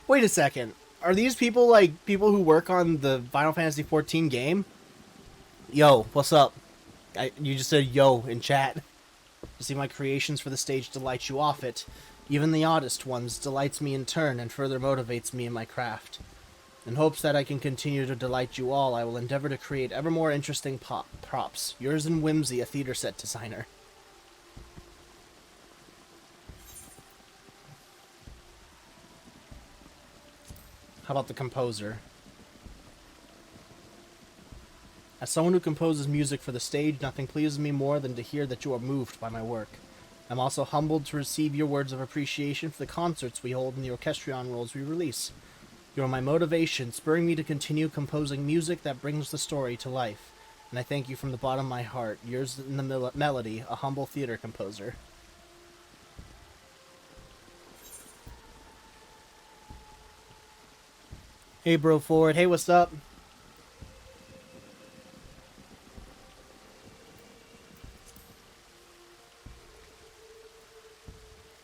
Wait a second. Are these people like people who work on the Final Fantasy XIV game? Yo, what's up? You just said yo in chat. To see my creations for the stage delight you off it. Even the oddest ones delights me in turn and further motivates me in my craft. In hopes that I can continue to delight you all, I will endeavor to create ever more interesting props. Yours in whimsy, a theater set designer. How about the composer? As someone who composes music for the stage, nothing pleases me more than to hear that you are moved by my work. I'm also humbled to receive your words of appreciation for the concerts we hold and the orchestrion rolls we release. You are my motivation, spurring me to continue composing music that brings the story to life. And I thank you from the bottom of my heart. Yours in the melody, a humble theater composer. Hey, Bro Ford. Hey, what's up?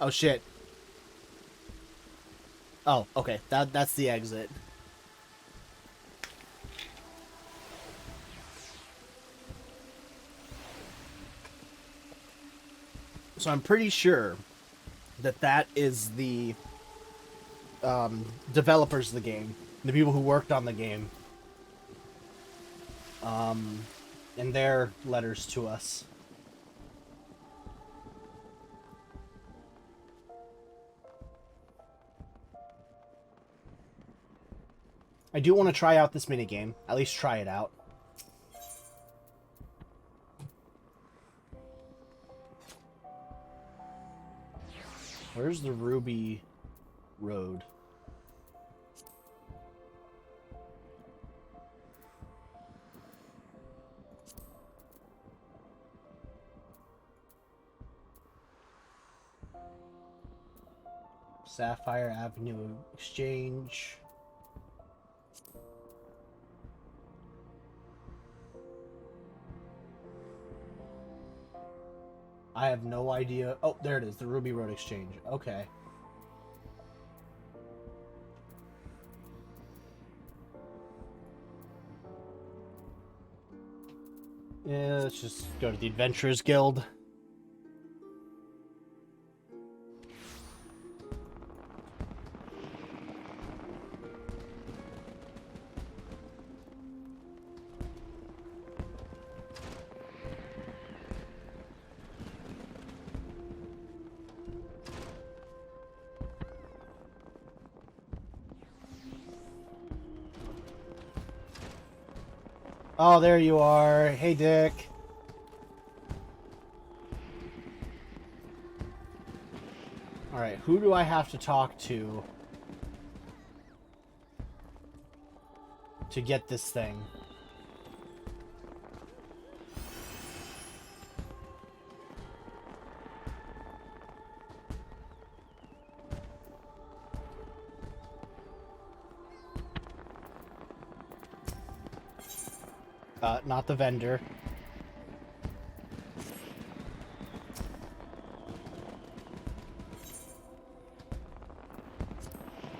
Oh, shit. Oh, okay. That's the exit. So I'm pretty sure that is the developers of the game, the people who worked on the game, and their letters to us. I do want to try out this minigame. At least try it out. Where's the Ruby Road? Sapphire Avenue Exchange. I have no idea. Oh, there it is. The Ruby Road Exchange. Okay. Yeah, let's just go to the Adventurers Guild. Oh, there you are. Hey, Dick. Alright, who do I have to talk to get this thing? Not the vendor.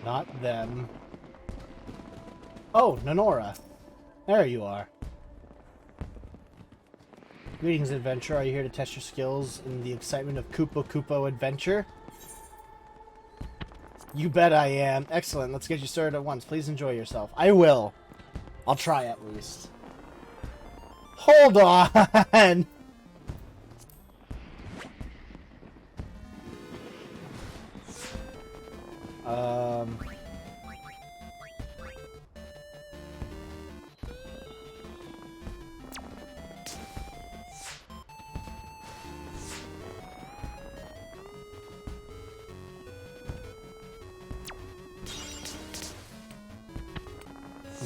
Not them. Oh, Nonora. There you are. Greetings, adventurer. Are you here to test your skills in the excitement of Koopa Koopa adventure? You bet I am. Excellent. Let's get you started at once. Please enjoy yourself. I will. I'll try at least. Hold on!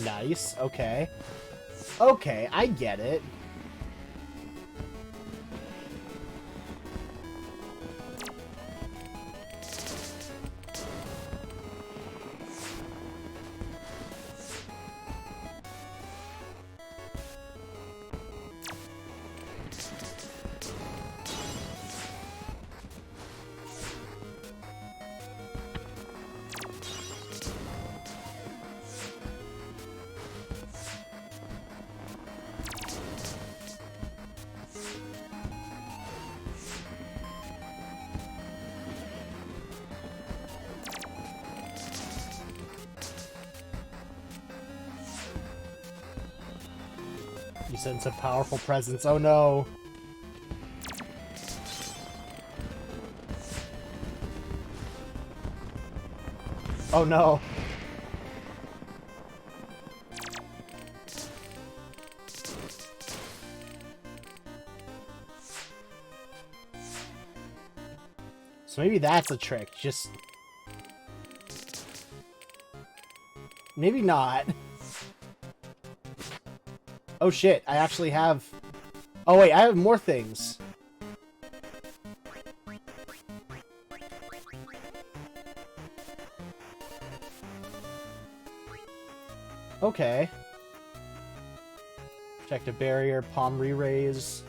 Nice. Okay. Okay, I get it. You sense a powerful presence. Oh no. Oh no. So maybe that's a trick. Just... maybe not. Oh shit, I actually have... oh wait, I have more things. Okay. Check the barrier, palm re-raise.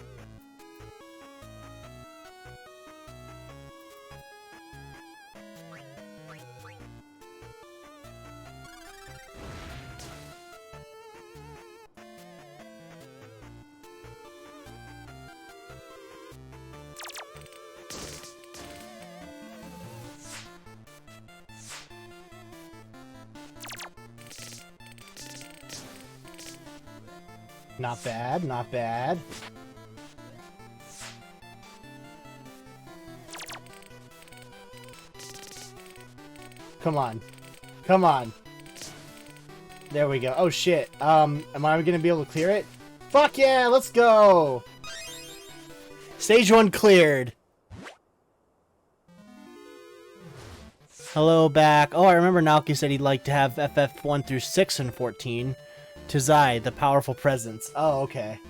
Not bad, not bad. Come on. Come on. There we go. Oh shit. Am I gonna be able to clear it? Fuck yeah, let's go! Stage 1 cleared. Hello, back. Oh, I remember Naoki said he'd like to have FF1 through 6 and 14. To Zai, the powerful presence. Oh, okay.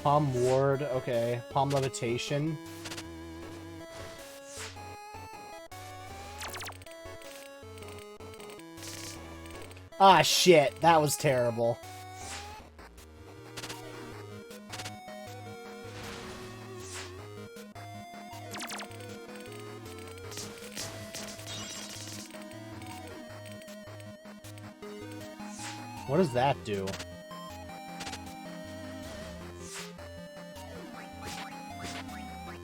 Palm ward, okay. Palm levitation. Ah, shit. That was terrible. What does that do?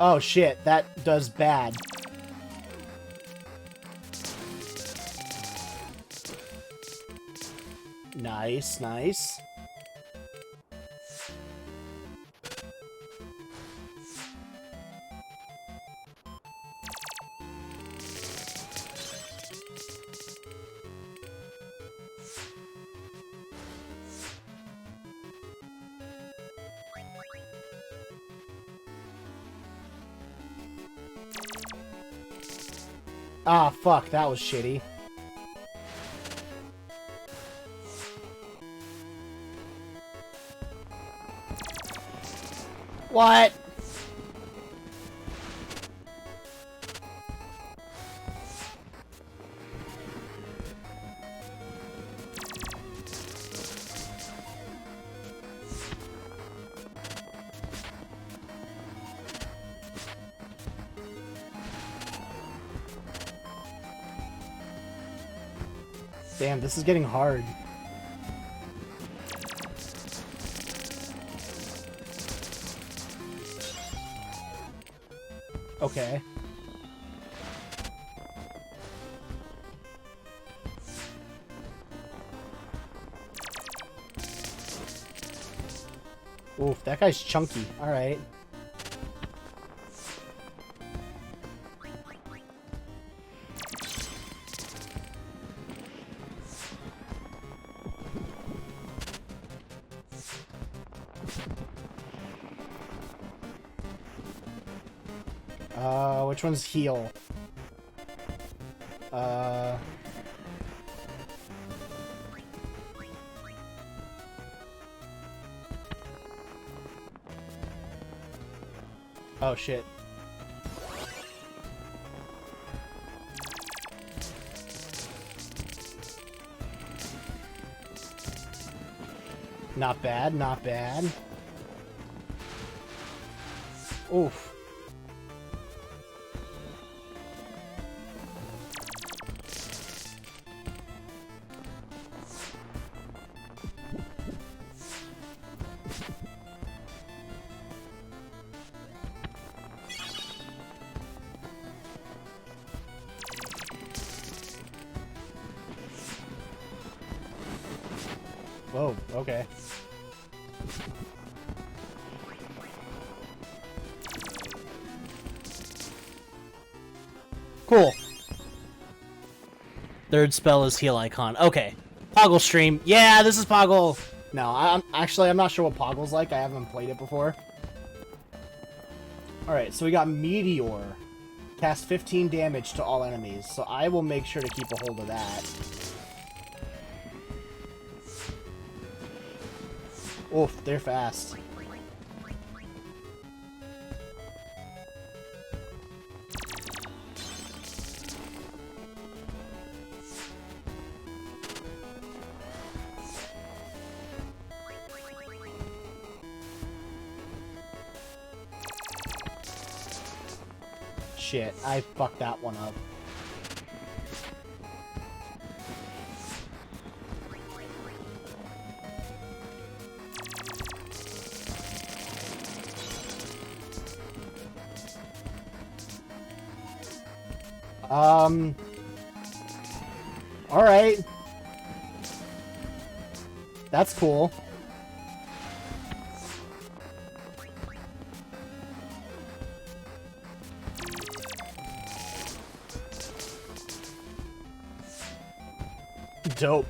Oh, shit. That does bad. Nice, nice. Ah, fuck, that was shitty. What? Damn, this is getting hard. Okay. Oof, that guy's chunky. Alright. Which one's heal? Oh, shit. Not bad, not bad. Oof. Whoa, okay. Cool. Third spell is heal icon. Okay. Poggle stream. Yeah, this is Poggle. No, I'm not sure what Poggle's like. I haven't played it before. Alright, so we got Meteor. Cast 15 damage to all enemies. So I will make sure to keep a hold of that. Oof, they're fast. Shit, I fucked that one up. Alright. That's cool. Dope.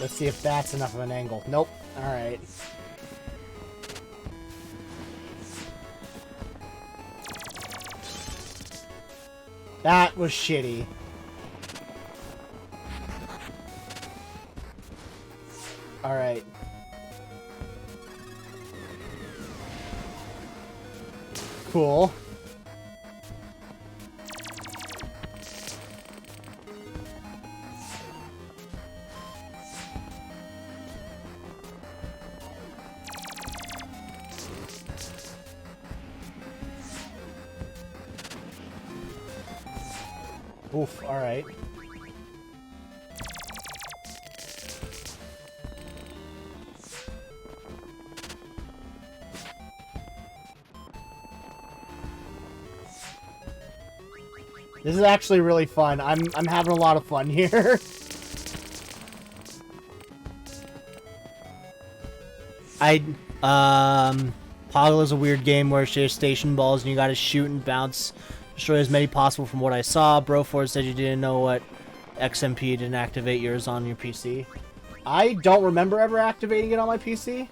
Let's see if that's enough of an angle. Nope. Alright. That was shitty. Alright. Cool. Oof, alright. This is actually really fun. I'm having a lot of fun here. Poggle is a weird game where there's station balls and you gotta shoot and bounce. Destroy as many possible from what I saw. Broforce said you didn't know what XMP didn't activate yours on your PC. I don't remember ever activating it on my PC.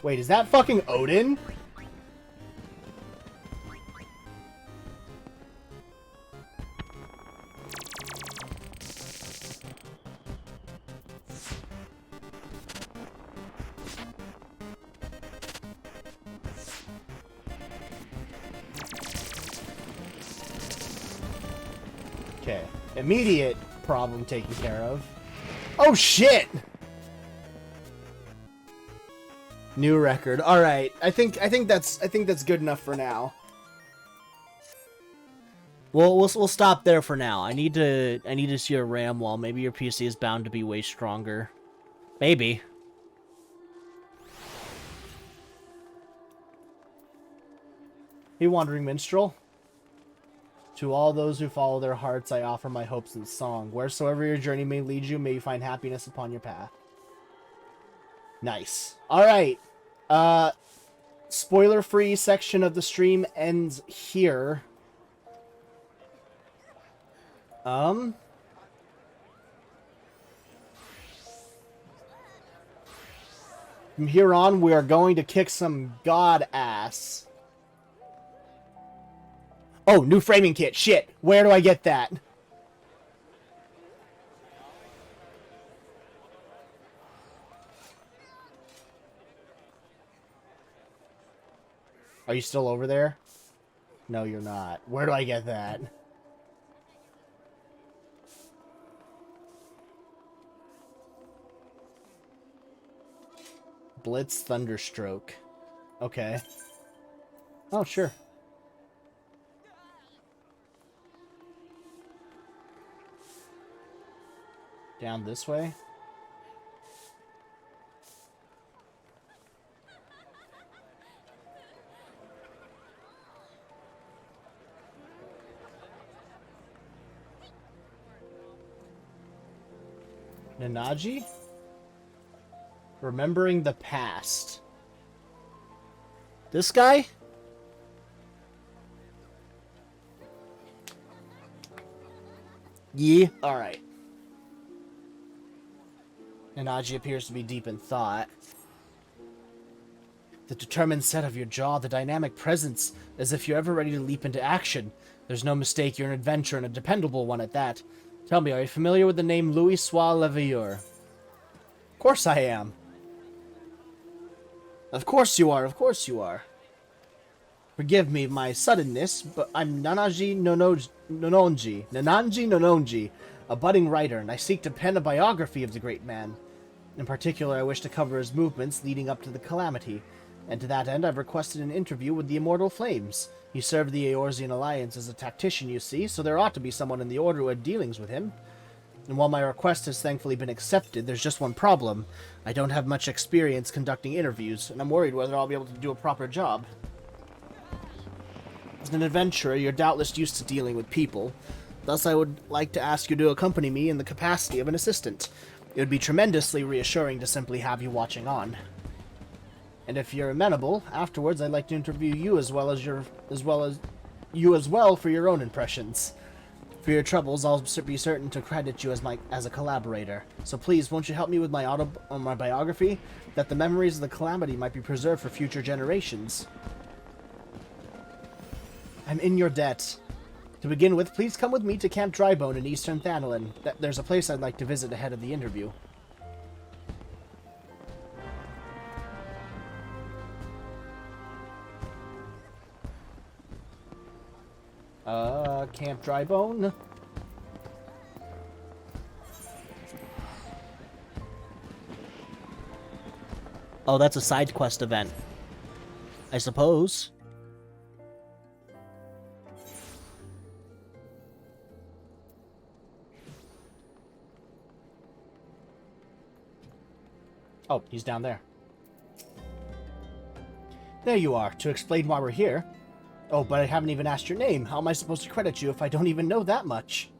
Wait, is that fucking Odin? Okay, immediate problem taken care of. Oh shit! New record. All right, I think that's good enough for now. We'll stop there for now. I need to see a RAM wall. Maybe your PC is bound to be way stronger. Maybe. Hey, Wandering Minstrel. To all those who follow their hearts, I offer my hopes in song. Wheresoever your journey may lead you, may you find happiness upon your path. Nice. Alright. Spoiler-free section of the stream ends here. From here on, we are going to kick some god ass. Oh, new framing kit. Shit. Where do I get that? Are you still over there? No, you're not. Where do I get that? Blitz Thunderstroke. Okay. Oh, sure. Down this way? Nanaji? Remembering the past. This guy? Yeah. Alright. Nanaji appears to be deep in thought. The determined set of your jaw, the dynamic presence, as if you're ever ready to leap into action. There's no mistake, you're an adventurer and a dependable one at that. Tell me, are you familiar with the name Louisoix Leveilleur? Of course I am. Of course you are, of course you are. Forgive me my suddenness, but I'm Nananji Nononji, a budding writer, and I seek to pen a biography of the great man. In particular, I wish to cover his movements leading up to the calamity, and to that end I've requested an interview with the Immortal Flames. He served the Eorzean Alliance as a tactician, you see, so there ought to be someone in the Order who had dealings with him. And while my request has thankfully been accepted, there's just one problem. I don't have much experience conducting interviews, and I'm worried whether I'll be able to do a proper job. As an adventurer, you're doubtless used to dealing with people. Thus, I would like to ask you to accompany me in the capacity of an assistant. It would be tremendously reassuring to simply have you watching on. And if you're amenable, afterwards I'd like to interview you as well for your own impressions. For your troubles, I'll be certain to credit you as a collaborator. So please, won't you help me with my biography, that the memories of the calamity might be preserved for future generations? I'm in your debt. To begin with, please come with me to Camp Drybone in Eastern Thanalin. There's a place I'd like to visit ahead of the interview. Camp Drybone? Oh, that's a side quest event. I suppose. Oh, he's down there. There you are, to explain why we're here. Oh, but I haven't even asked your name. How am I supposed to credit you if I don't even know that much?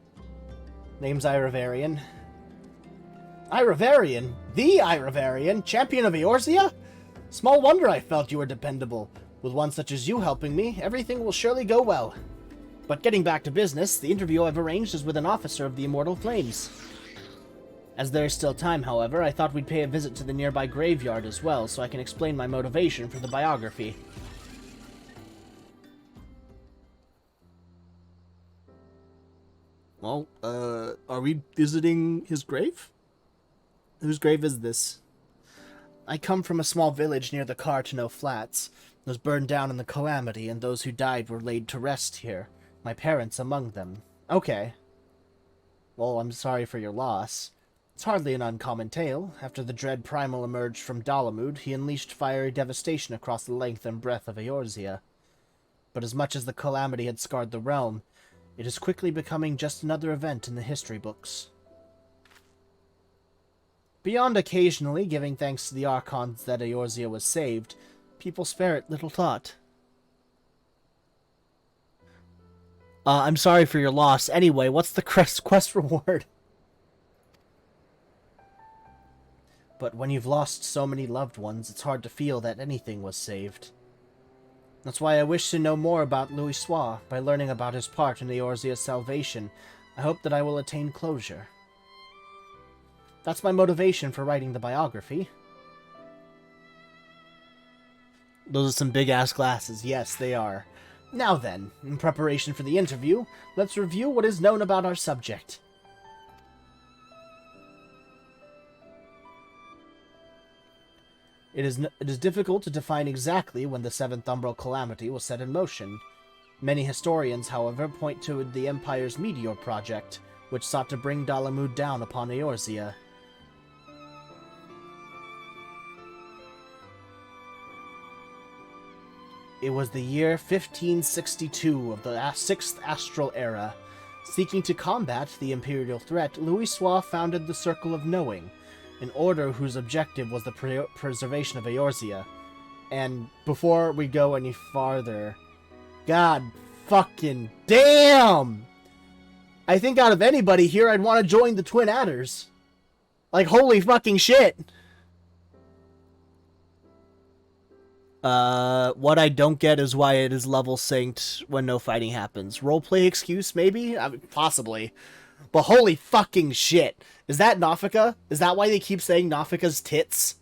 Name's Iravarian. Iravarian? The Iravarian? Champion of Eorzea? Small wonder I felt you were dependable. With one such as you helping me, everything will surely go well. But getting back to business, the interview I've arranged is with an officer of the Immortal Flames. As there is still time, however, I thought we'd pay a visit to the nearby graveyard as well, so I can explain my motivation for the biography. Well, are we visiting his grave? Whose grave is this? I come from a small village near the Cartano Flats. It was burned down in the calamity, and those who died were laid to rest here. My parents among them. Okay. Well, I'm sorry for your loss. It's hardly an uncommon tale. After the dread primal emerged from Dalamud, he unleashed fiery devastation across the length and breadth of Eorzea. But as much as the calamity had scarred the realm, it is quickly becoming just another event in the history books. Beyond occasionally giving thanks to the Archons that Eorzea was saved, people spare it little thought. I'm sorry for your loss. Anyway, what's the quest reward? But when you've lost so many loved ones, it's hard to feel that anything was saved. That's why I wish to know more about Louisoix. By learning about his part in Eorzea's salvation, I hope that I will attain closure. That's my motivation for writing the biography. Those are some big-ass glasses. Yes, they are. Now then, in preparation for the interview, let's review what is known about our subject. It is difficult to define exactly when the Seventh Umbral Calamity was set in motion. Many historians, however, point to the Empire's Meteor Project, which sought to bring Dalamud down upon Eorzea. It was the year 1562 of the 6th Astral Era. Seeking to combat the Imperial threat, Louisoix founded the Circle of Knowing, an order whose objective was the preservation of Eorzea. And before we go any farther, god fucking damn! I think out of anybody here, I'd want to join the Twin Adders. Like, holy fucking shit! What I don't get is why it is level synced when no fighting happens. Roleplay excuse, maybe? I mean, possibly. But holy fucking shit. Is that Nafika? Is that why they keep saying Nafika's tits?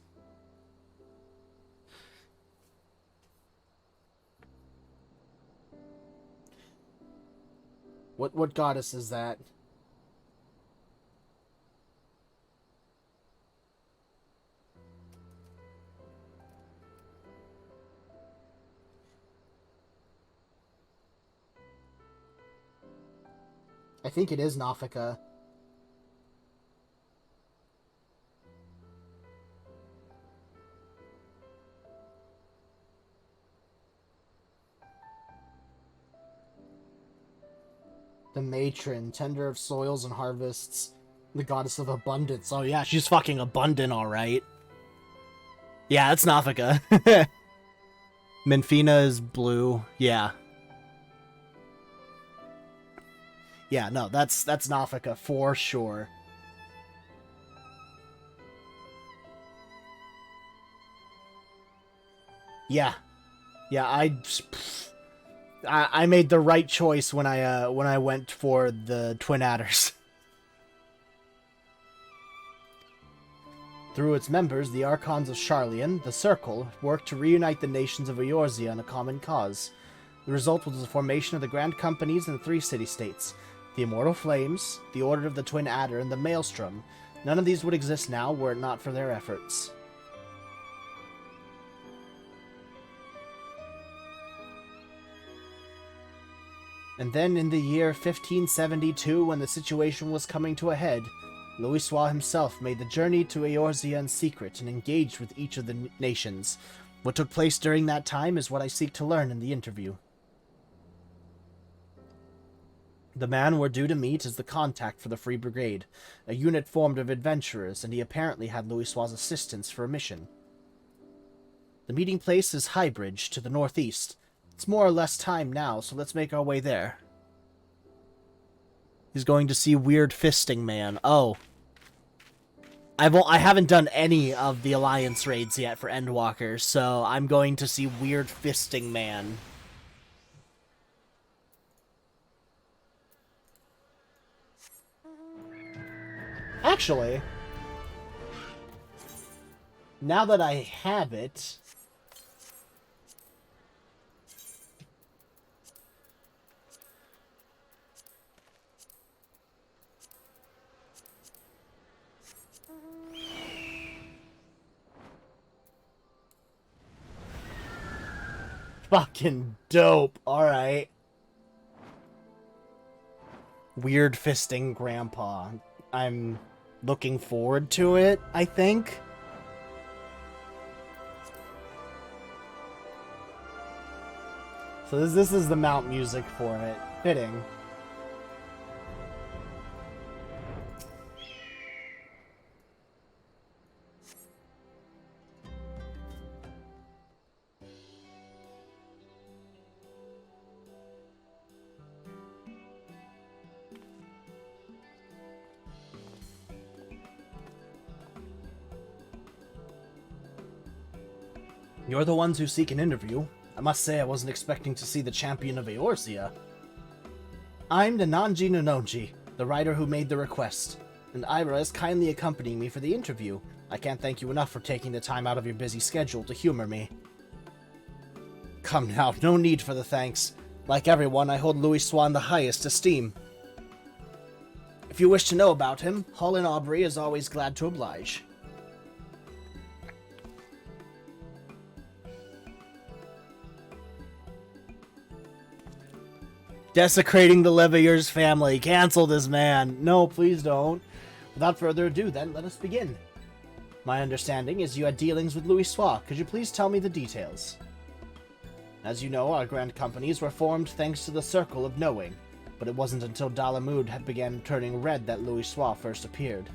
What goddess is that? I think it is Nafika. The matron, tender of soils and harvests, the goddess of abundance. Oh yeah, she's fucking abundant, alright. Yeah, that's Nafika. Menfina is blue. Yeah. Yeah, no, that's Nafika for sure. Yeah. Yeah, I made the right choice when I went for the Twin Adders. Through its members, the Archons of Sharlayan, the Circle, worked to reunite the nations of Eorzea in a common cause. The result was the formation of the Grand Companies in the 3 city-states: the Immortal Flames, the Order of the Twin Adder, and the Maelstrom. None of these would exist now were it not for their efforts. And then in the year 1572, when the situation was coming to a head, Louisoix himself made the journey to Eorzea in secret and engaged with each of the nations. What took place during that time is what I seek to learn in the interview. The man we're due to meet is the contact for the Free Brigade, a unit formed of adventurers, and he apparently had Louisoix's assistance for a mission. The meeting place is Highbridge, to the northeast. It's more or less time now, so let's make our way there. He's going to see Weird Fisting Man. Oh. I haven't done any of the Alliance raids yet for Endwalker, so I'm going to see Weird Fisting Man. Actually, now that I have it... Fucking dope. Alright. Weird Fisting Grandpa. I'm looking forward to it, I think. So this is the mount music for it. Fitting. You're the ones who seek an interview. I must say I wasn't expecting to see the champion of Eorzea. I'm the Nanji Nonoji, the writer who made the request, and Ira is kindly accompanying me for the interview. I can't thank you enough for taking the time out of your busy schedule to humor me. Come now, no need for the thanks. Like everyone, I hold Louisoix in the highest esteem. If you wish to know about him, Holland Aubrey is always glad to oblige. Desecrating the Leviers family. Cancel this man. No, please don't. Without further ado, then, let us begin. My understanding is you had dealings with Louisoix. Could you please tell me the details? As you know, our grand companies were formed thanks to the Circle of Knowing, but it wasn't until Dalamud had began turning red that Louisoix first appeared.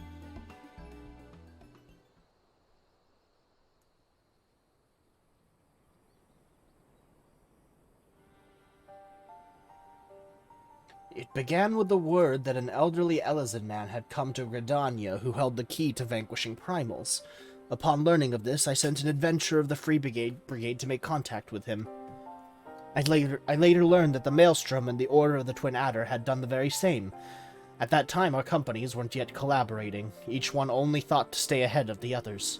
It began with the word that an elderly Elizan man had come to Gridania who held the key to vanquishing primals. Upon learning of this, I sent an adventurer of the Free Brigade to make contact with him. I later learned that the Maelstrom and the Order of the Twin Adder had done the very same. At that time, our companies weren't yet collaborating. Each one only thought to stay ahead of the others.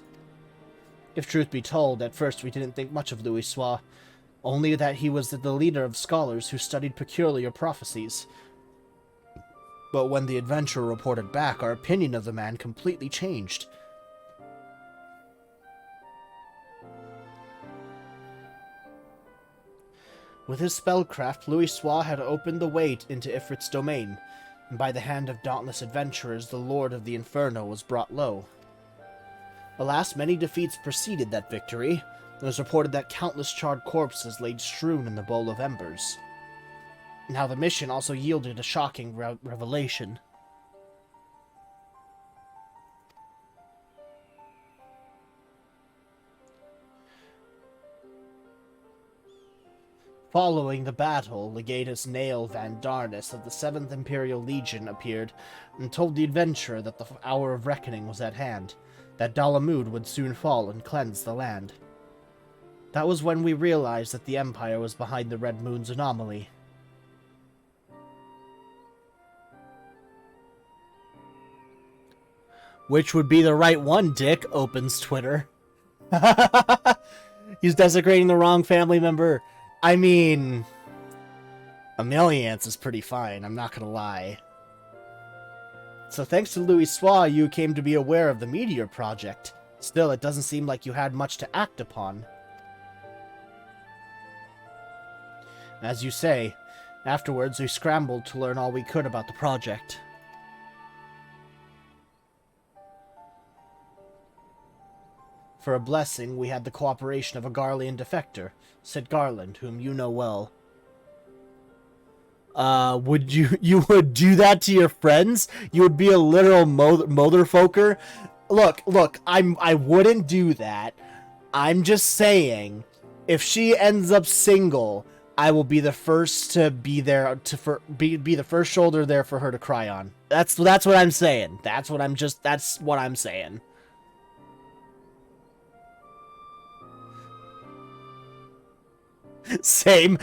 If truth be told, at first we didn't think much of Louisoix, only that he was the leader of scholars who studied peculiar prophecies. But when the adventurer reported back, our opinion of the man completely changed. With his spellcraft, Louisoix had opened the way into Ifrit's domain, and by the hand of dauntless adventurers, the Lord of the Inferno was brought low. Alas, many defeats preceded that victory. It was reported that countless charred corpses laid strewn in the bowl of embers. Now the mission also yielded a shocking revelation. Following the battle, Legatus Nael Van Darnus of the 7th Imperial Legion appeared and told the adventurer that the hour of reckoning was at hand, that Dalamud would soon fall and cleanse the land. That was when we realized that the Empire was behind the Red Moon's anomaly. Which would be the right one, Dick, opens Twitter. He's desecrating the wrong family member. I mean, Ameliance is pretty fine, I'm not gonna lie. So thanks to Louisoix, you came to be aware of the Meteor Project. Still, it doesn't seem like you had much to act upon. As you say, afterwards we scrambled to learn all we could about the project. For a blessing, we had the cooperation of a Garlean defector, Sid Garland, whom you know well. Would you would do that to your friends? You would be a literal motherfucker? Look, I wouldn't do that. I'm just saying, if she ends up single, I will be the first to be there be the first shoulder there for her to cry on. That's what I'm saying. That's what I'm saying. Same.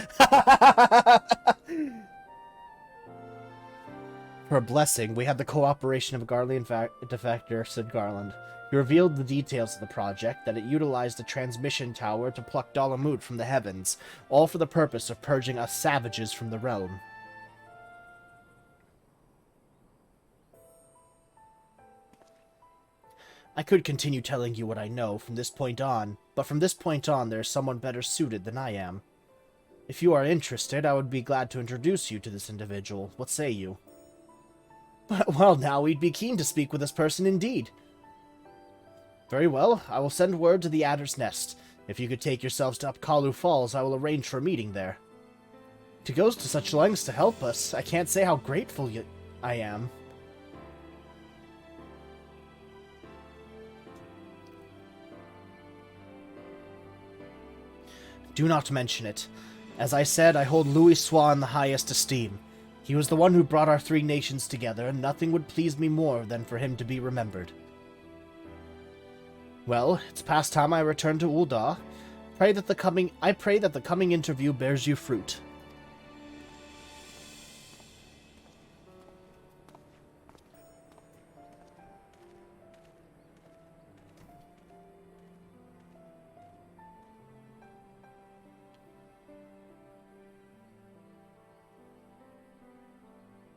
For a blessing, we had the cooperation of a Garlean defector, said Garland. He revealed the details of the project, that it utilized a transmission tower to pluck Dalamut from the heavens, all for the purpose of purging us savages from the realm. I could continue telling you what I know from this point on, but from this point on there is someone better suited than I am. If you are interested, I would be glad to introduce you to this individual. What say you? Well, now, we'd be keen to speak with this person indeed. Very well, I will send word to the Adder's Nest. If you could take yourselves to Upkalu Falls, I will arrange for a meeting there. To go to such lengths to help us, I can't say how grateful I am. Do not mention it. As I said, I hold Louisoix in the highest esteem. He was the one who brought our three nations together, and nothing would please me more than for him to be remembered. Well, it's past time I return to Ul'dah. I pray that the coming interview bears you fruit.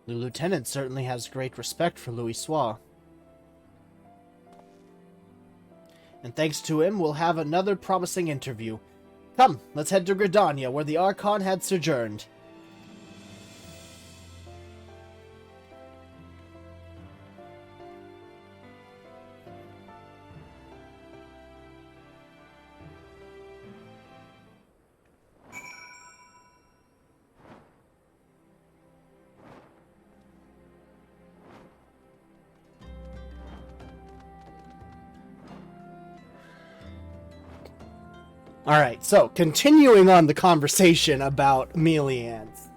The lieutenant certainly has great respect for Louisoix. And thanks to him, we'll have another promising interview. Come, let's head to Gridania, where the Archon had sojourned. Alright, so, continuing on the conversation about Melians.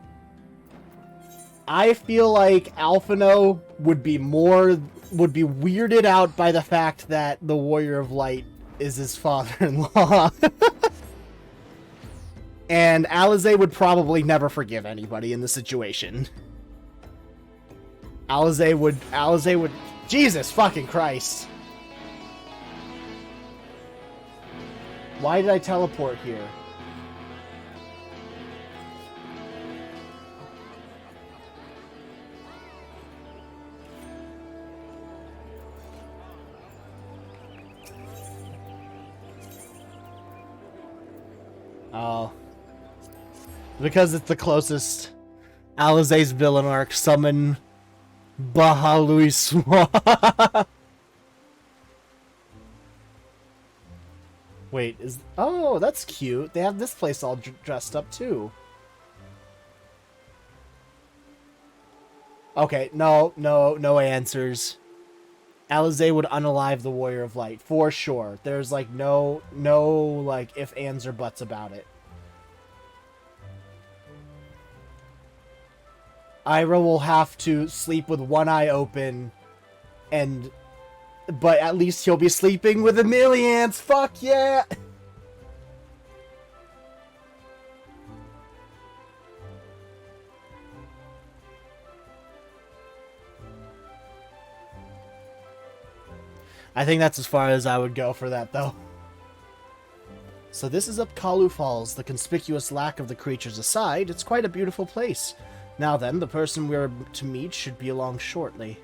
I feel like Alphino would be weirded out by the fact that the Warrior of Light is his father-in-law. And Alisaie would probably never forgive anybody in the situation. Alisaie would... Jesus fucking Christ. Why did I teleport here? Oh. Because it's the closest. Alisaie's villain arc, summon Baha Louisoix. Wait, oh, that's cute. They have this place all dressed up, too. Okay, no answers. Alisaie would unalive the Warrior of Light, for sure. There's, like, no, like, ifs, ands, or buts about it. Ira will have to sleep with one eye open, but at least he'll be sleeping with Emilians. Fuck yeah! I think that's as far as I would go for that, though. So this is Upkalu Falls. The conspicuous lack of the creatures aside, it's quite a beautiful place. Now then, the person we're to meet should be along shortly.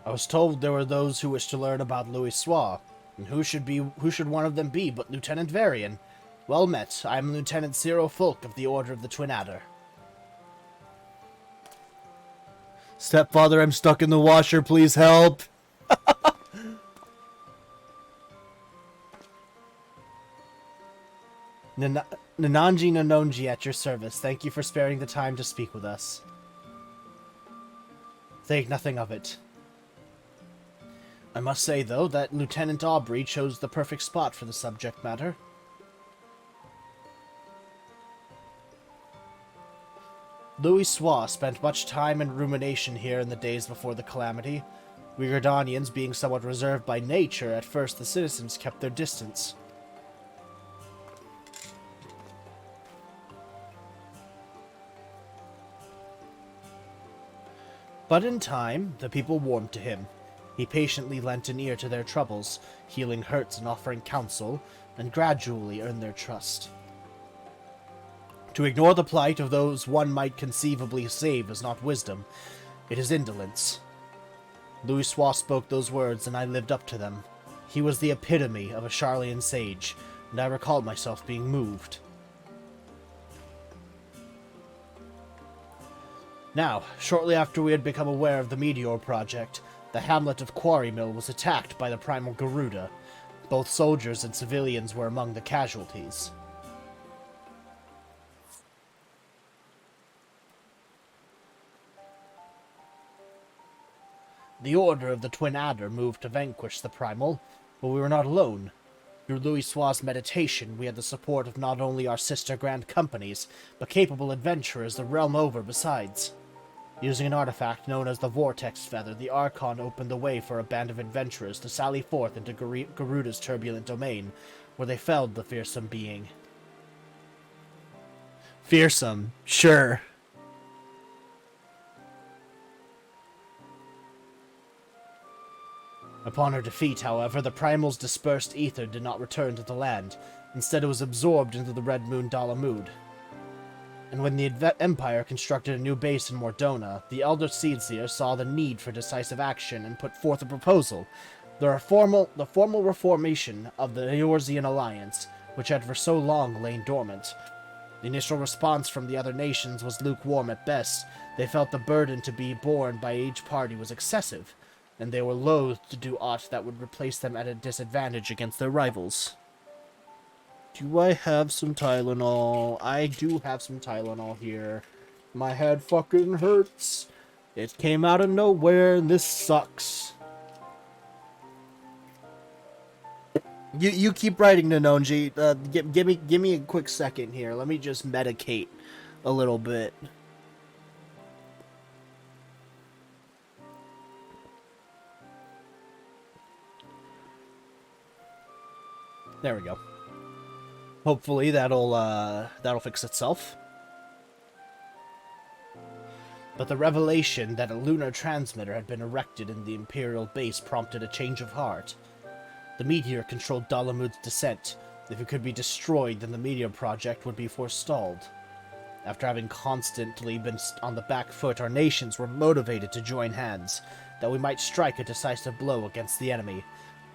I was told there were those who wish to learn about Louisoix, and who should one of them be but Lieutenant Varian? Well met. I am Lieutenant Cyril Fulk of the Order of the Twin Adder. Stepfather, I'm stuck in the washer. Please help. Nananji Nanonji at your service. Thank you for sparing the time to speak with us. Think nothing of it. I must say, though, that Lieutenant Aubrey chose the perfect spot for the subject matter. Louisoix spent much time and rumination here in the days before the calamity. We Gordanians being somewhat reserved by nature, at first the citizens kept their distance. But in time, the people warmed to him. He patiently lent an ear to their troubles, healing hurts and offering counsel, and gradually earned their trust. To ignore the plight of those one might conceivably save is not wisdom, it is indolence. Louisoix spoke those words, and I lived up to them. He was the epitome of a Charlian sage, and I recalled myself being moved. Now, shortly after we had become aware of the Meteor Project, the hamlet of Quarry Mill was attacked by the primal Garuda. Both soldiers and civilians were among the casualties. The Order of the Twin Adder moved to vanquish the primal, but we were not alone. Through Louisoix's meditation, we had the support of not only our sister Grand Companies, but capable adventurers the realm over besides. Using an artifact known as the Vortex Feather, the Archon opened the way for a band of adventurers to sally forth into Garuda's turbulent domain, where they felled the fearsome being. Fearsome, sure. Upon her defeat, however, the primal's dispersed ether did not return to the land. Instead, it was absorbed into the Red Moon Dalamud. And when the Empire constructed a new base in Mordona, the Elder Seedseer saw the need for decisive action and put forth a proposal, the formal reformation of the Eorzean Alliance, which had for so long lain dormant. The initial response from the other nations was lukewarm at best. They felt the burden to be borne by each party was excessive, and they were loath to do aught that would replace them at a disadvantage against their rivals. Do I have some Tylenol? I do have some Tylenol here. My head fucking hurts. It came out of nowhere, and this sucks. You keep writing, Nononji. Give me a quick second here. Let me just medicate a little bit. There we go. Hopefully that'll fix itself. But the revelation that a lunar transmitter had been erected in the Imperial base prompted a change of heart. The meteor controlled Dalamud's descent. If it could be destroyed, then the Meteor Project would be forestalled. After having constantly been on the back foot, our nations were motivated to join hands, that we might strike a decisive blow against the enemy.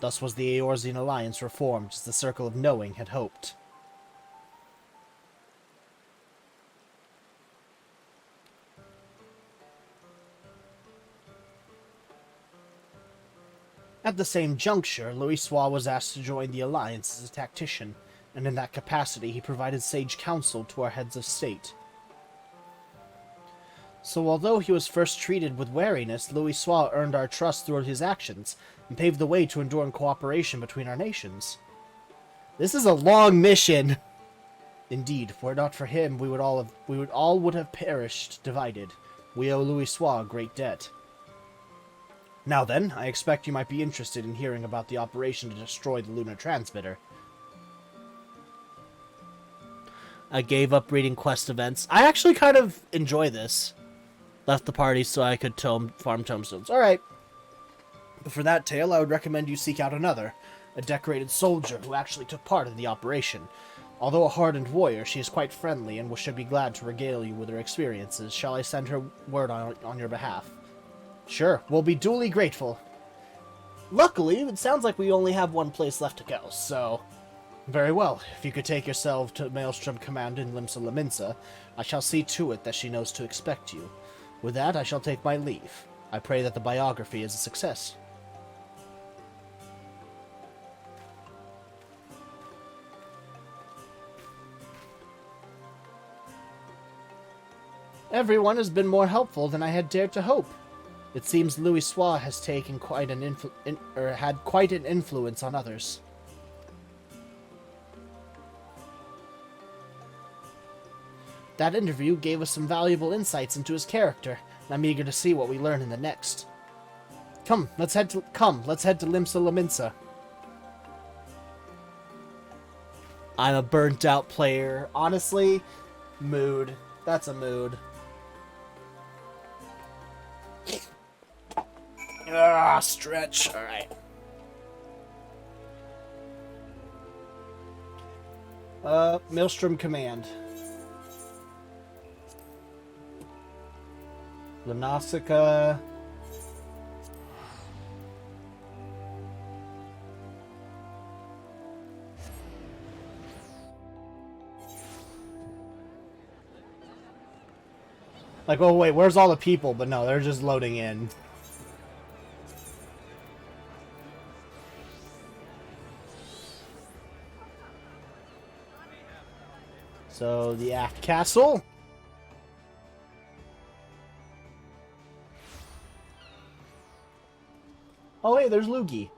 Thus was the Eorzean Alliance reformed, as the Circle of Knowing had hoped. At the same juncture, Louisoix was asked to join the Alliance as a tactician, and in that capacity he provided sage counsel to our heads of state. So although he was first treated with wariness, Louisoix earned our trust through his actions, and paved the way to enduring cooperation between our nations. This is a long mission! Indeed, were it not for him, we would all have perished divided. We owe Louisoix a great debt. Now then, I expect you might be interested in hearing about the operation to destroy the lunar transmitter. I gave up reading quest events. I actually kind of enjoy this. Left the party so I could farm tomestones. Alright. But for that tale, I would recommend you seek out another, a decorated soldier who actually took part in the operation. Although a hardened warrior, she is quite friendly and should be glad to regale you with her experiences. Shall I send her word on your behalf? Sure, we'll be duly grateful. Luckily, it sounds like we only have one place left to go, so... Very well. If you could take yourself to Maelstrom Command in Limsa Laminsa, I shall see to it that she knows to expect you. With that, I shall take my leave. I pray that the biography is a success. Everyone has been more helpful than I had dared to hope. It seems Louisoix has taken had quite an influence on others. That interview gave us some valuable insights into his character, and I'm eager to see what we learn in the next. Come, let's head to Limsa Laminsa. I'm a burnt out player. Honestly, mood. That's a mood. Ah, stretch. Alright. Maelstrom Command. Lunasica. Like, oh wait, where's all the people? But no, they're just loading in. So, the Aft Castle. Oh hey, there's Lugi.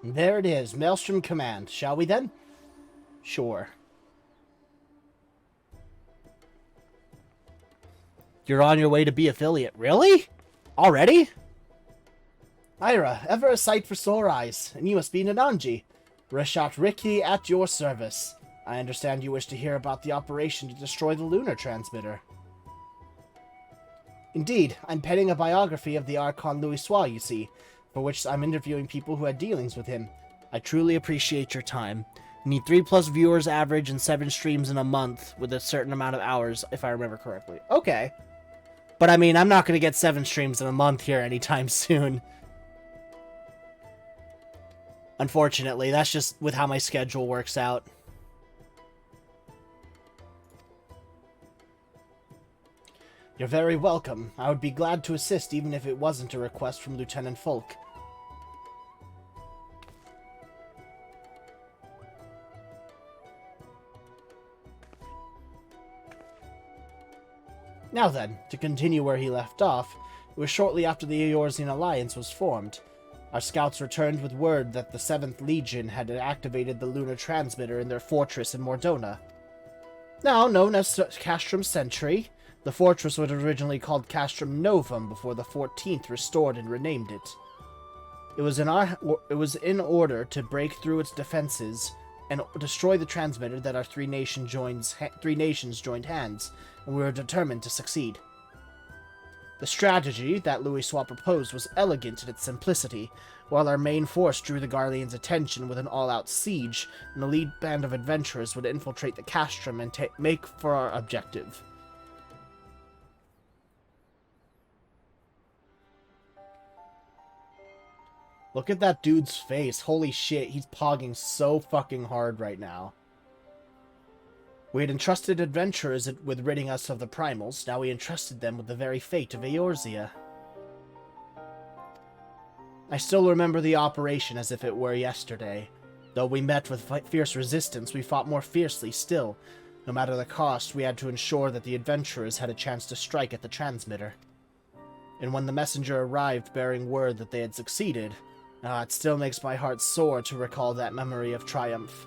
There it is, Maelstrom Command. Shall we then? Sure. You're on your way to be affiliate. Really? Already? Ira, ever a sight for sore eyes, and you must be Nananji. Rishat Riki at your service. I understand you wish to hear about the operation to destroy the lunar transmitter. Indeed, I'm penning a biography of the Archon Louisoix, you see, for which I'm interviewing people who had dealings with him. I truly appreciate your time. You need 3+ viewers average and 7 streams in a month with a certain amount of hours, if I remember correctly. Okay. But I mean, I'm not going to get 7 streams in a month here anytime soon. Unfortunately, that's just with how my schedule works out. You're very welcome. I would be glad to assist even if it wasn't a request from Lieutenant Folk. Now then, to continue where he left off, it was shortly after the Eorzean Alliance was formed. Our scouts returned with word that the 7th Legion had activated the lunar transmitter in their fortress in Mordona. Now known as Castrum Sentry, the fortress was originally called Castrum Novum before the 14th restored and renamed it. It was in order to break through its defenses and destroy the transmitter that our three nations joined hands, and we were determined to succeed. The strategy that Louisoix proposed was elegant in its simplicity. While our main force drew the Garleans' attention with an all-out siege, an elite band of adventurers would infiltrate the castrum and make for our objective. Look at that dude's face. Holy shit, he's pogging so fucking hard right now. We had entrusted adventurers with ridding us of the primals, now we entrusted them with the very fate of Eorzea. I still remember the operation as if it were yesterday. Though we met with fierce resistance, we fought more fiercely still. No matter the cost, we had to ensure that the adventurers had a chance to strike at the transmitter. And when the messenger arrived bearing word that they had succeeded, it still makes my heart sore to recall that memory of triumph.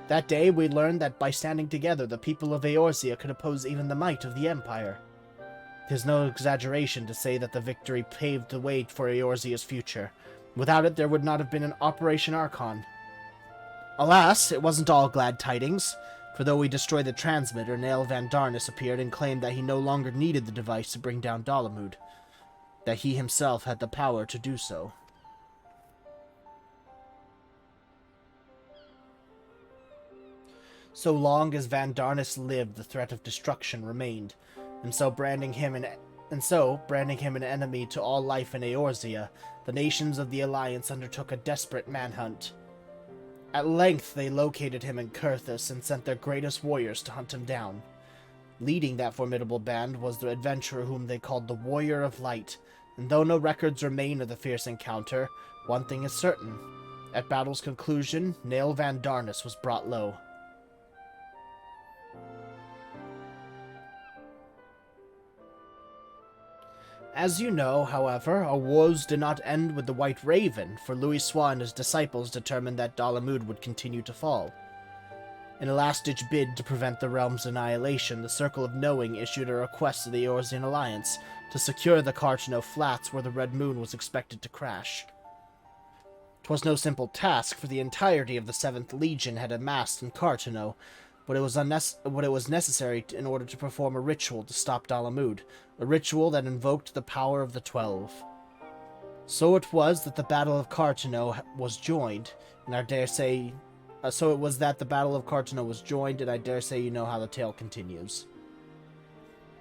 That day, we learned that by standing together, the people of Eorzea could oppose even the might of the Empire. It is no exaggeration to say that the victory paved the way for Eorzea's future. Without it, there would not have been an Operation Archon. Alas, it wasn't all glad tidings, for though we destroyed the transmitter, Nael Van Darnus appeared and claimed that he no longer needed the device to bring down Dalamud, that he himself had the power to do so. So long as Van Darnus lived, the threat of destruction remained, and so branding him an enemy to all life in Eorzea, the nations of the Alliance undertook a desperate manhunt. At length they located him in Kurthus and sent their greatest warriors to hunt him down. Leading that formidable band was the adventurer whom they called the Warrior of Light, and though no records remain of the fierce encounter, one thing is certain. At battle's conclusion, Nael Van Darnus was brought low. As you know, however, our wars did not end with the White Raven, for Louisoix and his disciples determined that Dalamud would continue to fall. In a last-ditch bid to prevent the realm's annihilation, the Circle of Knowing issued a request to the Eorzean Alliance to secure the Cartano Flats where the Red Moon was expected to crash. 'Twas no simple task, for the entirety of the 7th Legion had amassed in Cartano, but it was necessary in order to perform a ritual to stop Dalamud, a ritual that invoked the power of the 12. So it was that the Battle of Cartano was joined, and I dare say you know how the tale continues.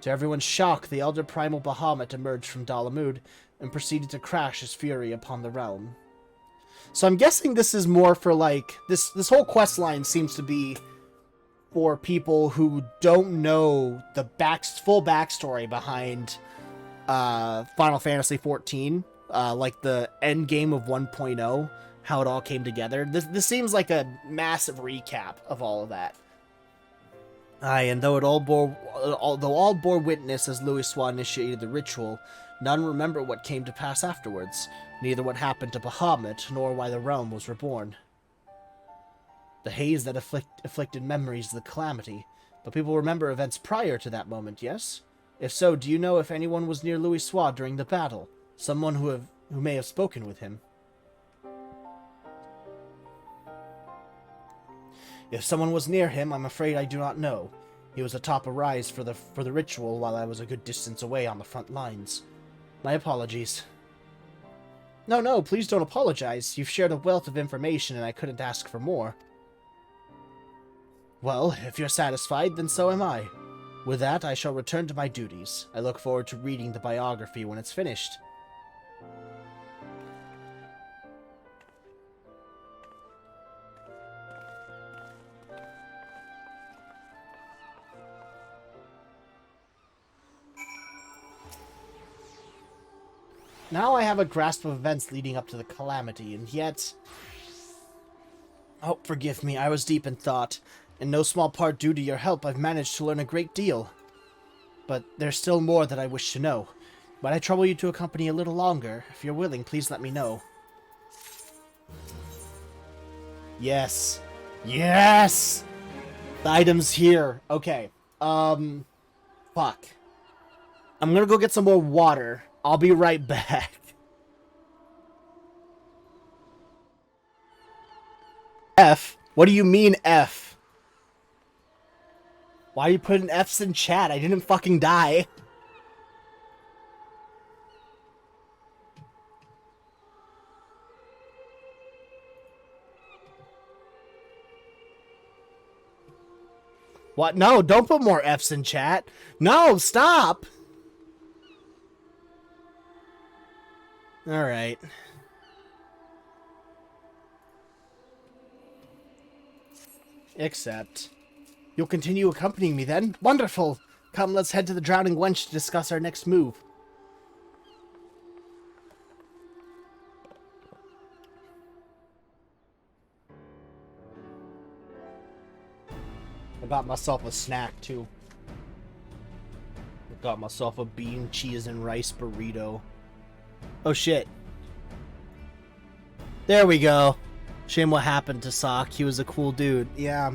To everyone's shock, the Elder Primal Bahamut emerged from Dalamud and proceeded to crash his fury upon the realm. So I'm guessing this is more for, like, this whole quest line seems to be for people who don't know the full backstory behind Final Fantasy XIV, like the end game of 1.0, how it all came together. This seems like a massive recap of all of that. Aye, and though all bore witness as Louisoix initiated the ritual, none remember what came to pass afterwards, neither what happened to Bahamut, nor why the realm was reborn. The haze that afflicted memories of the calamity, but people remember events prior to that moment, yes? If so, do you know if anyone was near Louisoix during the battle? Someone who may have spoken with him? If someone was near him, I'm afraid I do not know. He was atop a rise for the ritual while I was a good distance away on the front lines. My apologies. No, please don't apologize. You've shared a wealth of information and I couldn't ask for more. Well, if you're satisfied, then so am I. With that, I shall return to my duties. I look forward to reading the biography when it's finished. Now I have a grasp of events leading up to the calamity, and yet... Oh, forgive me, I was deep in thought. In no small part due to your help, I've managed to learn a great deal. But there's still more that I wish to know. Might I trouble you to accompany a little longer? If you're willing, please let me know. Yes. Yes! The item's here. Okay. Fuck. I'm gonna go get some more water. I'll be right back. F? What do you mean F? Why are you putting F's in chat? I didn't fucking die. What? No, don't put more F's in chat. No, stop! Alright. Except... You'll continue accompanying me then? Wonderful! Come, let's head to the Drowning Wench to discuss our next move. I got myself a snack, too. I got myself a bean, cheese, and rice burrito. Oh, shit. There we go. Shame what happened to Sock. He was a cool dude. Yeah.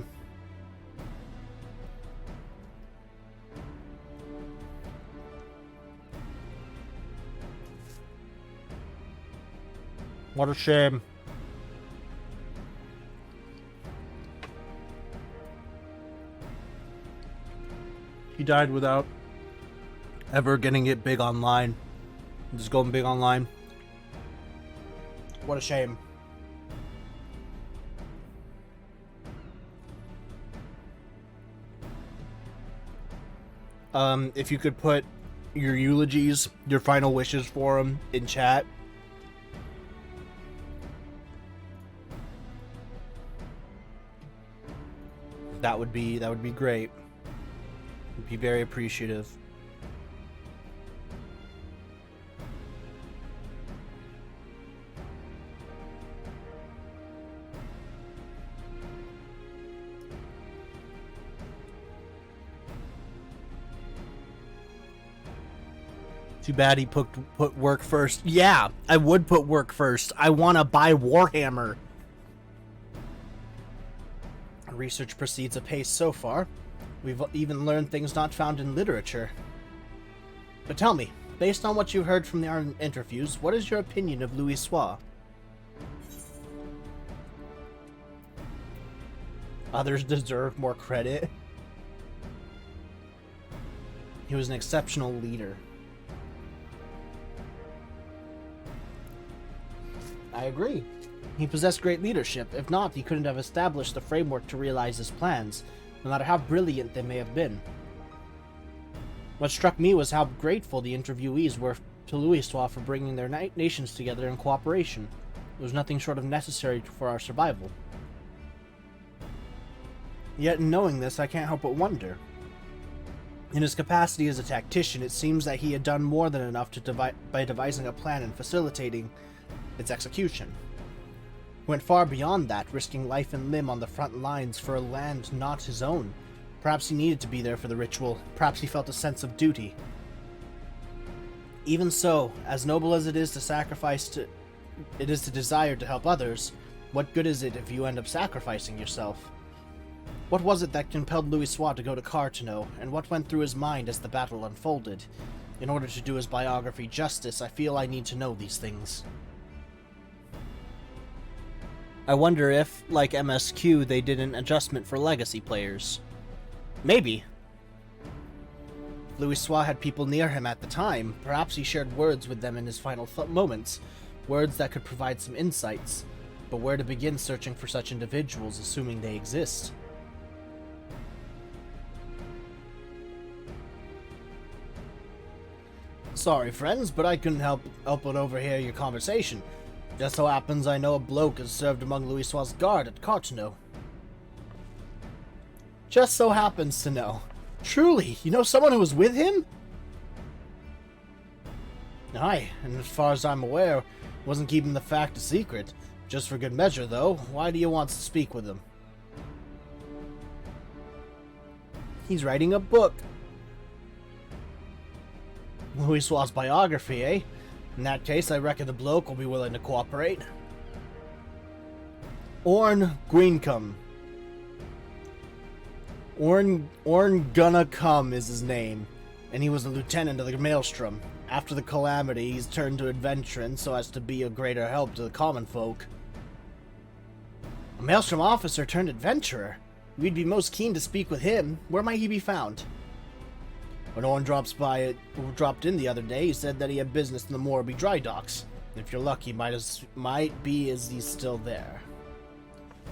What a shame. He died without ever getting it big online. Just going big online. What a shame. If you could put your eulogies, your final wishes for him in chat. That would be great. I'd be very appreciative. Too bad he put work first. Yeah, I would put work first. I want to buy Warhammer. Research proceeds apace so far. We've even learned things not found in literature. But tell me, based on what you heard from our interviews, what is your opinion of Louisoix? Others deserve more credit. He was an exceptional leader. I agree. He possessed great leadership. If not, he couldn't have established the framework to realize his plans, no matter how brilliant they may have been. What struck me was how grateful the interviewees were to Louisoix for bringing their nations together in cooperation. It was nothing short of necessary for our survival. Yet in knowing this, I can't help but wonder. In his capacity as a tactician, it seems that he had done more than enough by devising a plan and facilitating its execution. He went far beyond that, risking life and limb on the front lines for a land not his own. Perhaps he needed to be there for the ritual. Perhaps he felt a sense of duty. Even so, as noble as it is to desire to help others, what good is it if you end up sacrificing yourself? What was it that compelled Louisoix to go to Cartano, and what went through his mind as the battle unfolded? In order to do his biography justice, I feel I need to know these things. I wonder if, like MSQ, they did an adjustment for legacy players. Maybe. Louisoix had people near him at the time. Perhaps he shared words with them in his final moments, words that could provide some insights. But where to begin searching for such individuals, assuming they exist? Sorry, friends, but I couldn't help but overhear your conversation. Just so happens I know a bloke has served among Louisoix's guard at Cartano. Just so happens to know. Truly, you know someone who was with him? Aye, and as far as I'm aware, wasn't keeping the fact a secret. Just for good measure, though. Why do you want to speak with him? He's writing a book. Louisoix's biography, eh? In that case, I reckon the bloke will be willing to cooperate. Orn Greencombe. Orn Gonna Come is his name, and he was a lieutenant of the Maelstrom. After the calamity, he's turned to adventuring so as to be a greater help to the common folk. A Maelstrom officer turned adventurer? We'd be most keen to speak with him. Where might he be found? When Orn dropped in the other day, he said that he had business in the Morby dry docks. If you're lucky, might be as he's still there.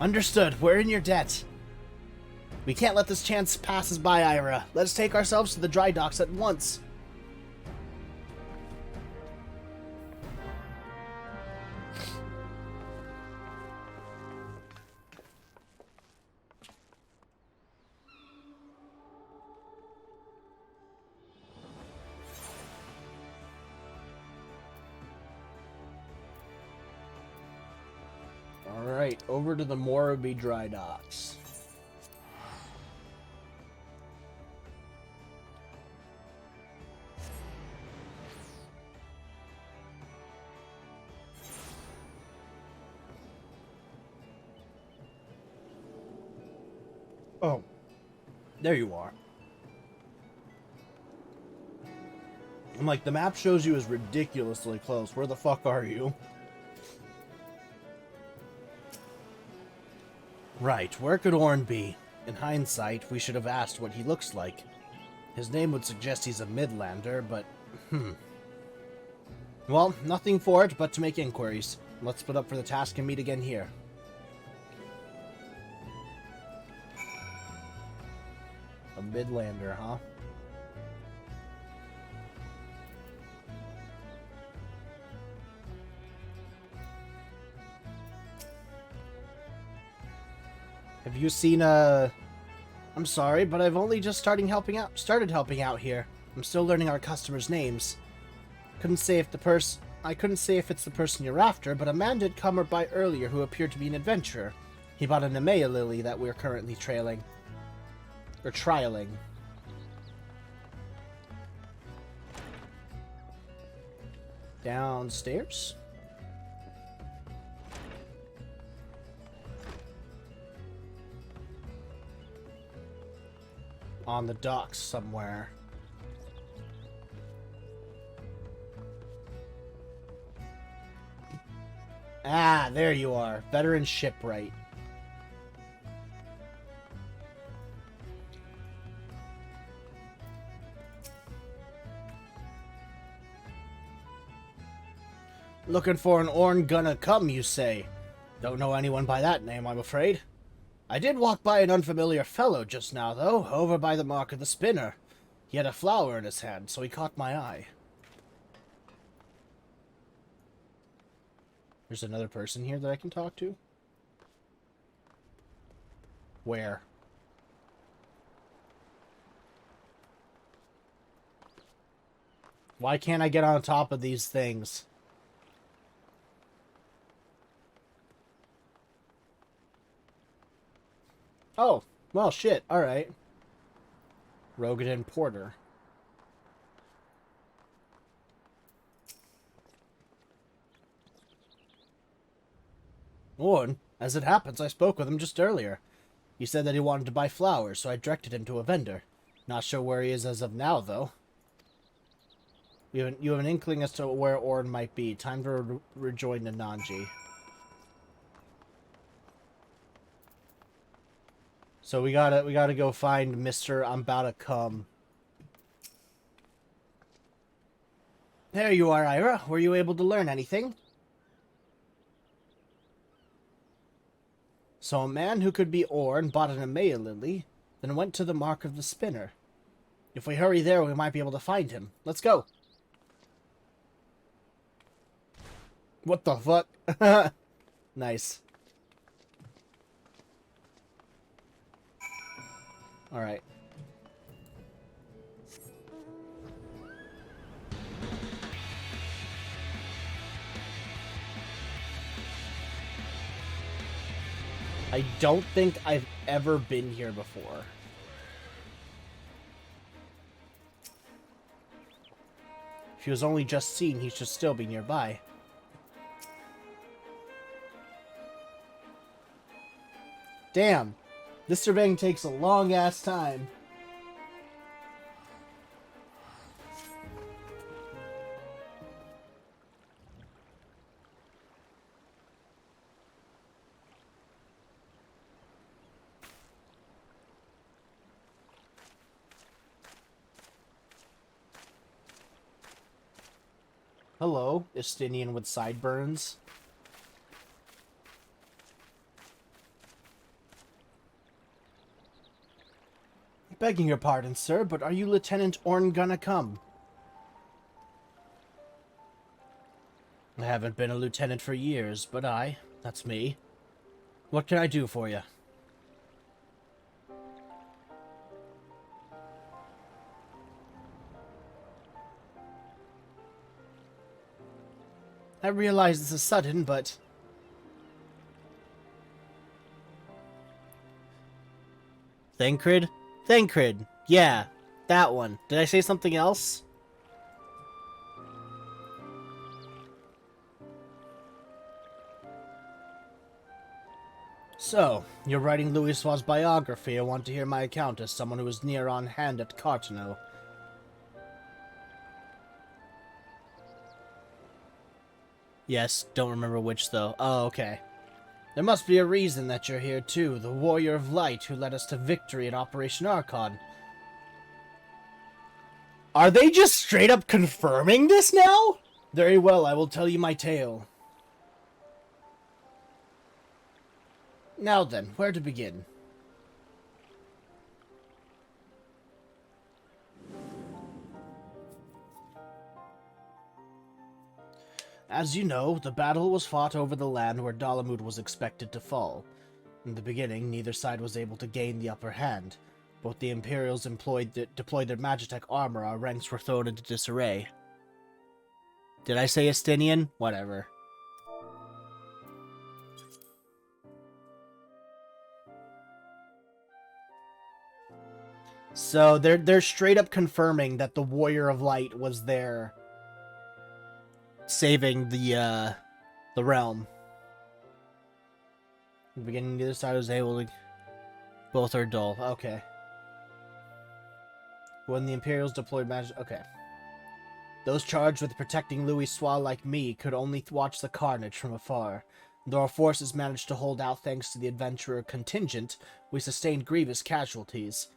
Understood. We're in your debt. We can't let this chance pass us by, Ira. Let's take ourselves to the dry docks at once. Alright, over to the Morby dry docks. Oh, there you are. I'm like, the map shows you as ridiculously close. Where the fuck are you? Right, where could Orn be? In hindsight, we should have asked what he looks like. His name would suggest he's a Midlander, but... Well, nothing for it but to make inquiries. Let's split up for the task and meet again here. A Midlander, huh? Have you seen I'm sorry, but I've only just started helping out here. I'm still learning our customers' names. I couldn't say if it's the person you're after, but a man did come by earlier who appeared to be an adventurer. He bought an Nemea lily that we're currently trailing. Or trialing. Downstairs? On the docks somewhere. Ah, there you are. Veteran shipwright. Looking for an Orn gonna come, you say? Don't know anyone by that name, I'm afraid. I did walk by an unfamiliar fellow just now, though, over by the mark of the spinner. He had a flower in his hand, so he caught my eye. There's another person here that I can talk to? Where? Why can't I get on top of these things? Oh, well, shit. Alright. Rogadin Porter. Orn, as it happens, I spoke with him just earlier. He said that he wanted to buy flowers, so I directed him to a vendor. Not sure where he is as of now, though. You have an inkling as to where Orn might be. Time to rejoin Nananji. So we gotta go find Mr. I'm about to come. There you are, Ira. Were you able to learn anything? So a man who could be Orn bought an Amaya lily, then went to the mark of the spinner. If we hurry there, we might be able to find him. Let's go. What the fuck? Nice. Alright. I don't think I've ever been here before. If he was only just seen, he should still be nearby. Damn. This surveying takes a long-ass time. Hello, Estinian with sideburns. Begging your pardon, sir, but are you Lieutenant Orn gonna come? I haven't been a lieutenant for years, but that's me. What can I do for you? I realize this is sudden, but... Thancred? Thancred. Yeah, that one. Did I say something else? So, you're writing Louisoix's biography and want to hear my account as someone who was near on hand at Cartano. Yes, don't remember which though. Oh, okay. There must be a reason that you're here too, the Warrior of Light who led us to victory in Operation Archon. Are they just straight up confirming this now? Very well, I will tell you my tale. Now then, where to begin? As you know, the battle was fought over the land where Dalamud was expected to fall. In the beginning, neither side was able to gain the upper hand. Both the Imperials deployed their Magitech armor, our ranks were thrown into disarray. Did I say Estinian? Whatever. So they're straight up confirming that the Warrior of Light was there. saving the realm. The beginning of the other side was able to... Both are dull. Okay. When the Imperials deployed magic... Okay. Those charged with protecting Louisoix like me could only watch the carnage from afar. Though our forces managed to hold out thanks to the adventurer contingent, we sustained grievous casualties.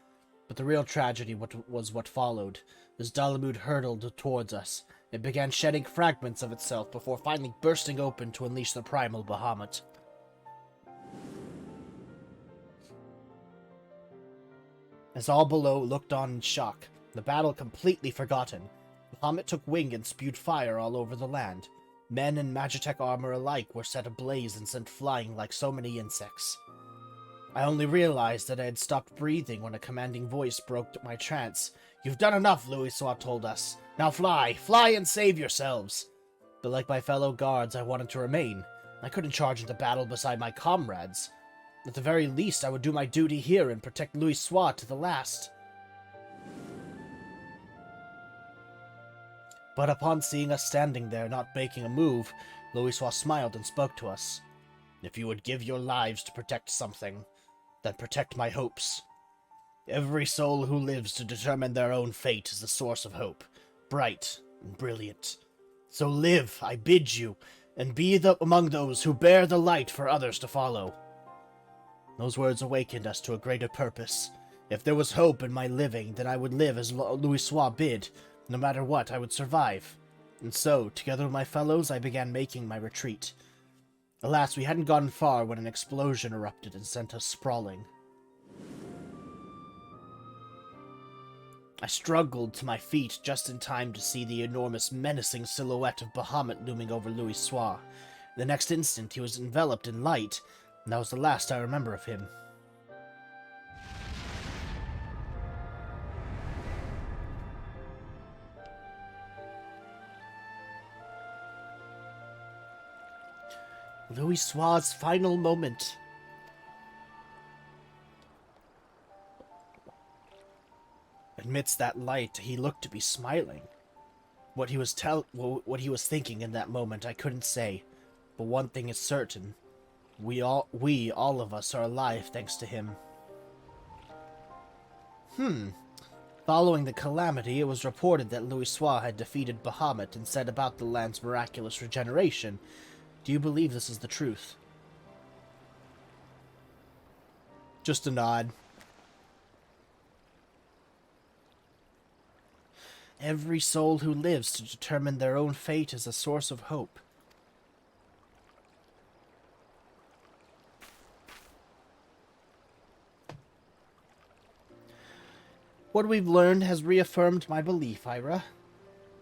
But the real tragedy was what followed. As Dalamud hurtled towards us, it began shedding fragments of itself before finally bursting open to unleash the primal Bahamut. As all below looked on in shock, the battle completely forgotten, Bahamut took wing and spewed fire all over the land. Men in Magitech armor alike were set ablaze and sent flying like so many insects. I only realized that I had stopped breathing when a commanding voice broke my trance. "You've done enough," Louisoix told us. "Now fly! Fly and save yourselves!" But like my fellow guards, I wanted to remain. I couldn't charge into battle beside my comrades. At the very least, I would do my duty here and protect Louisoix to the last. But upon seeing us standing there, not making a move, Louisoix smiled and spoke to us. "If you would give your lives to protect something, then protect my hopes. Every soul who lives to determine their own fate is a source of hope, bright and brilliant. So live, I bid you, and be among those who bear the light for others to follow." Those words awakened us to a greater purpose. If there was hope in my living, then I would live as Louisoix bid. No matter what, I would survive. And so, together with my fellows, I began making my retreat. Alas, we hadn't gone far when an explosion erupted and sent us sprawling. I struggled to my feet just in time to see the enormous, menacing silhouette of Bahamut looming over Louisoix. The next instant, he was enveloped in light, and that was the last I remember of him. Louisoix's final moment. Amidst that light, he looked to be smiling. What he was thinking in that moment, I couldn't say. But one thing is certain: we all of us, are alive thanks to him. Following the calamity, it was reported that Louisoix had defeated Bahamut and set about the land's miraculous regeneration. Do you believe this is the truth? Just a nod. Every soul who lives to determine their own fate is a source of hope. What we've learned has reaffirmed my belief, Ira.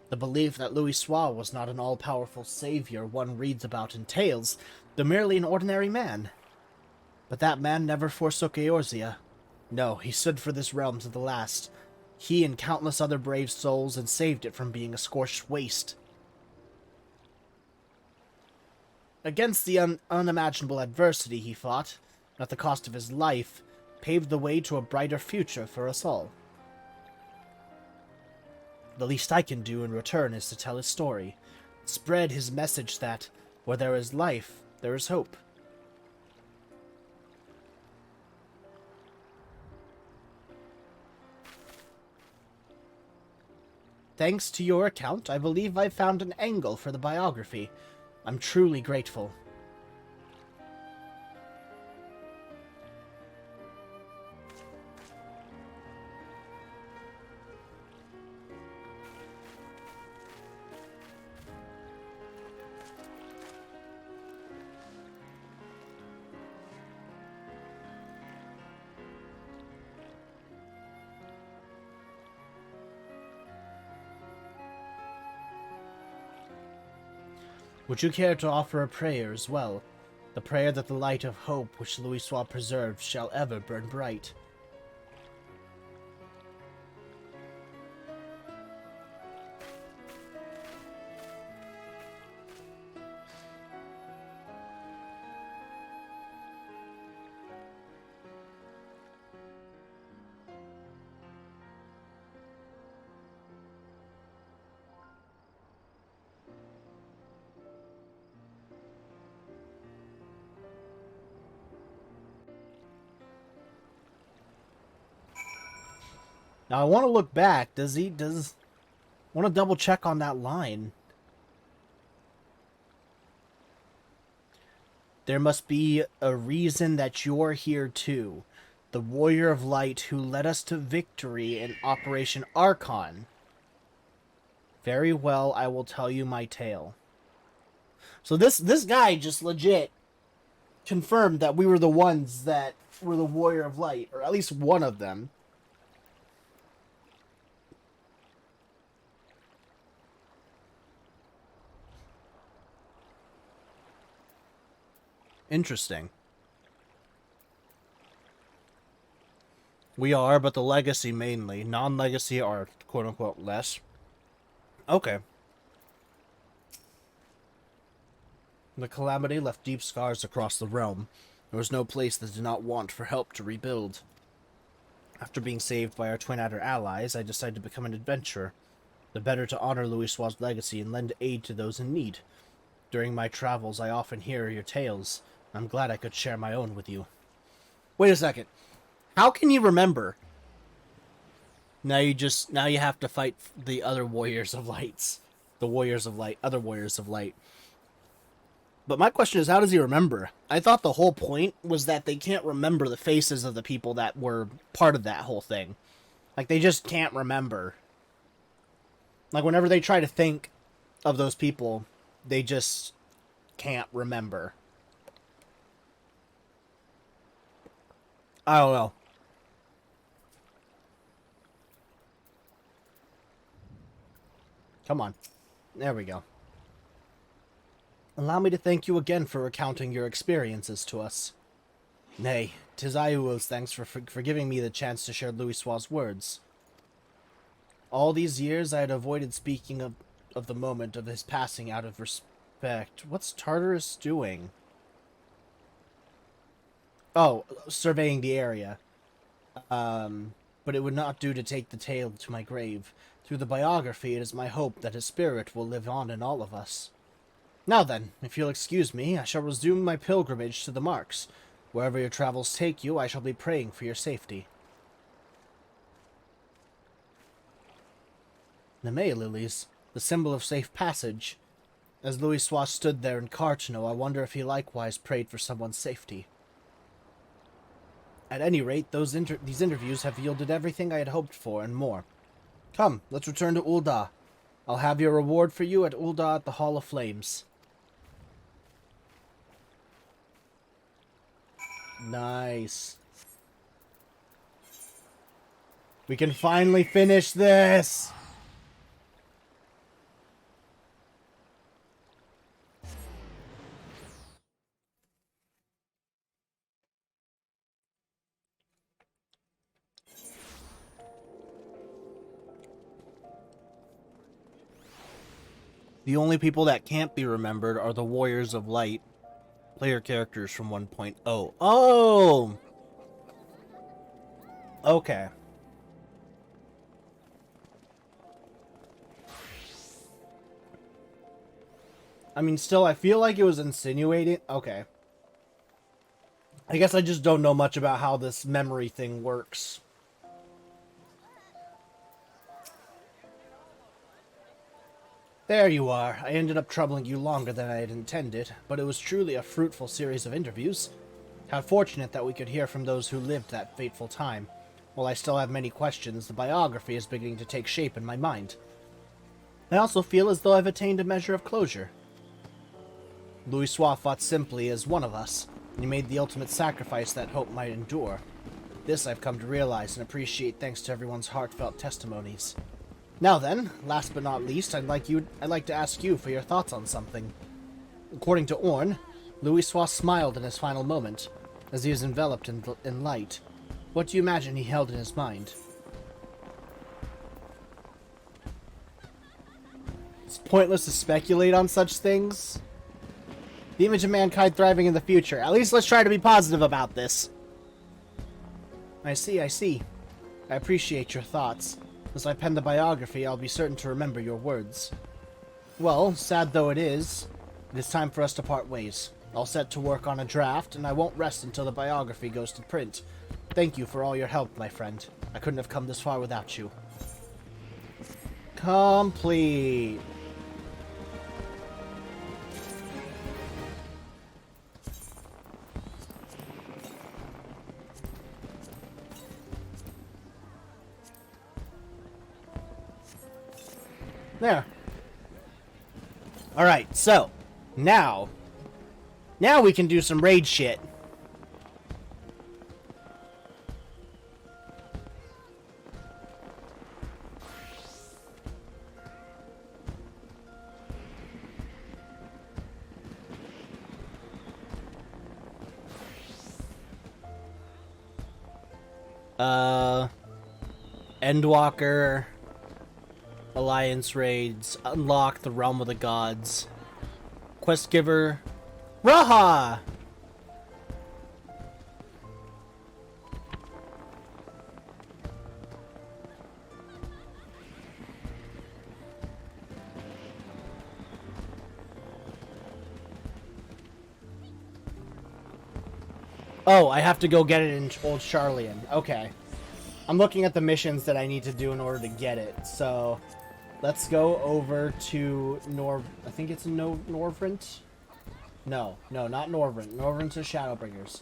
The belief that Louisoix was not an all-powerful savior one reads about in tales, but merely an ordinary man. But that man never forsook Eorzea. No, he stood for this realm to the last. He and countless other brave souls and saved it from being a scorched waste. Against the unimaginable adversity he fought, at the cost of his life, paved the way to a brighter future for us all. The least I can do in return is to tell his story, spread his message that, where there is life, there is hope. Thanks to your account, I believe I've found an angle for the biography. I'm truly grateful. Would you care to offer a prayer as well? The prayer that the light of hope which Louisoix preserved shall ever burn bright. Now I want to look back. Want to double check on that line. There must be a reason that you're here too. The warrior of light who led us to victory in Operation Archon. Very well, I will tell you my tale. So this guy just legit confirmed that we were the ones that were the warrior of light, or at least one of them. Interesting. We are, but the legacy mainly. Non-legacy are quote-unquote less. Okay. The calamity left deep scars across the realm. There was no place that did not want for help to rebuild. After being saved by our Twin Adder allies, I decided to become an adventurer. The better to honor Louisoix's legacy and lend aid to those in need. During my travels, I often hear your tales. I'm glad I could share my own with you. Wait a second. How can you remember? Now you have to fight the other warriors of lights. The warriors of light, other warriors of light. But my question is, how does he remember? I thought the whole point was that they can't remember the faces of the people that were part of that whole thing. Like, they just can't remember. Like, whenever they try to think of those people, they just can't remember. I don't know. Come on. There we go. Allow me to thank you again for recounting your experiences to us. Nay, 'tis I who owes thanks for giving me the chance to share Louisoix's words. All these years I had avoided speaking of the moment of his passing out of respect. What's Tartarus doing? Oh, surveying the area. But it would not do to take the tale to my grave. Through the biography, it is my hope that his spirit will live on in all of us. Now then, if you'll excuse me, I shall resume my pilgrimage to the marks. Wherever your travels take you, I shall be praying for your safety. The May lilies, the symbol of safe passage. As Louisoix stood there in Cartano, I wonder if he likewise prayed for someone's safety. At any rate, these interviews have yielded everything I had hoped for and more. Come, let's return to Ul'dah. I'll have your reward for you at Ul'dah at the Hall of Flames. Nice. We can finally finish this! The only people that can't be remembered are the Warriors of Light. Player characters from 1.0. Oh! Okay. I mean, still, I feel like it was insinuating. Okay. I guess I just don't know much about how this memory thing works. There you are. I ended up troubling you longer than I had intended, but it was truly a fruitful series of interviews. How fortunate that we could hear from those who lived that fateful time. While I still have many questions, the biography is beginning to take shape in my mind. I also feel as though I've attained a measure of closure. Louisoix fought simply as one of us, and he made the ultimate sacrifice that hope might endure. This I've come to realize and appreciate thanks to everyone's heartfelt testimonies. Now then, last but not least, I'd like to ask you for your thoughts on something. According to Orn, Louisoix smiled in his final moment, as he was enveloped in light. What do you imagine he held in his mind? It's pointless to speculate on such things. The image of mankind thriving in the future. At least let's try to be positive about this. I see. I appreciate your thoughts. As I pen the biography, I'll be certain to remember your words. Well, sad though it is time for us to part ways. I'll set to work on a draft, and I won't rest until the biography goes to print. Thank you for all your help, my friend. I couldn't have come this far without you. Complete. There. Alright, so, now we can do some raid shit. Endwalker, Alliance raids, unlock the Realm of the Gods, Quest Giver, Raha! Oh, I have to go get it in Old Charlian. Okay. I'm looking at the missions that I need to do in order to get it. So, let's go over to I think it's Norvrent? No, not Norvrent. Norvrent is Shadowbringers.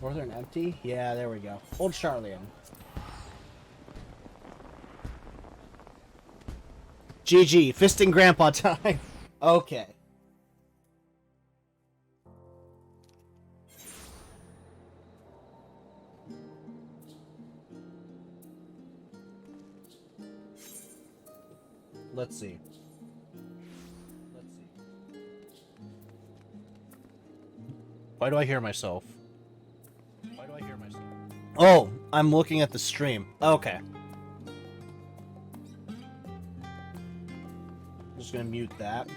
Northern Empty? Yeah, there we go. Old Charlian. GG. Fisting Grandpa time. Okay. Let's see. Why do I hear myself? Oh, I'm looking at the stream. Okay. Just gonna mute that.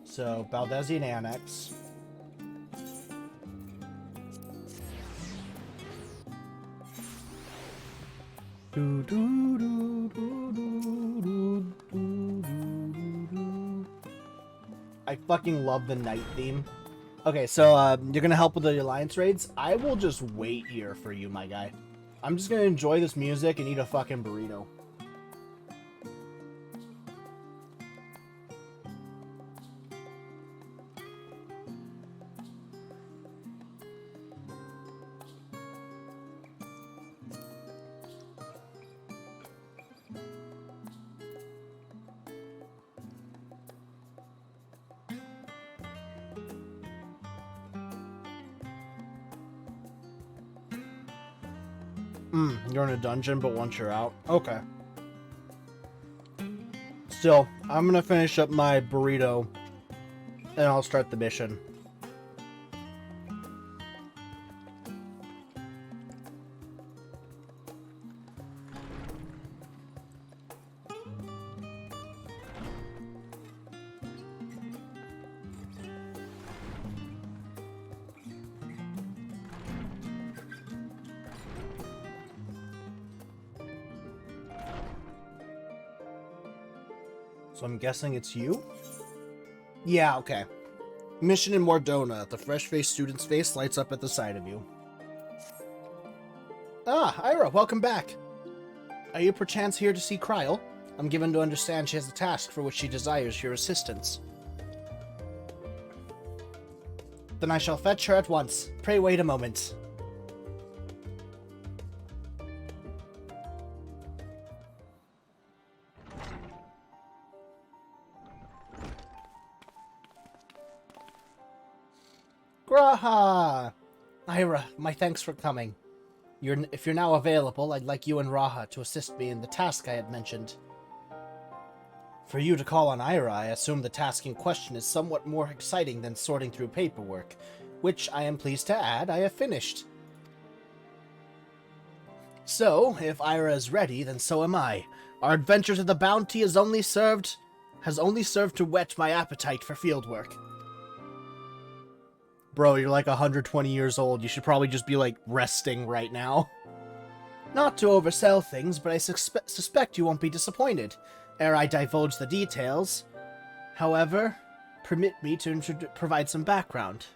So, Baldezian Annex. I fucking love the night theme. Okay, so you're gonna help with the Alliance raids? I will just wait here for you, my guy. I'm just gonna enjoy this music and eat a fucking burrito. You're in a dungeon, but once you're out. Okay. Still, I'm gonna finish up my burrito, and I'll start the mission. So I'm guessing it's you? Yeah, okay. Mission in Mordona. The fresh-faced student's face lights up at the sight of you. Ah, Ira, welcome back. Are you perchance here to see Kryl? I'm given to understand she has a task for which she desires your assistance. Then I shall fetch her at once. Pray wait a moment. Raha! Ira, my thanks for coming. If you're now available, I'd like you and Raha to assist me in the task I had mentioned. For you to call on Ira, I assume the task in question is somewhat more exciting than sorting through paperwork, which I am pleased to add I have finished. So, if Ira is ready, then so am I. Our adventure to the bounty has only served to whet my appetite for fieldwork. Bro, you're like 120 years old. You should probably just be, like, resting right now. Not to oversell things, but I suspect you won't be disappointed, ere I divulge the details. However, permit me to provide some background.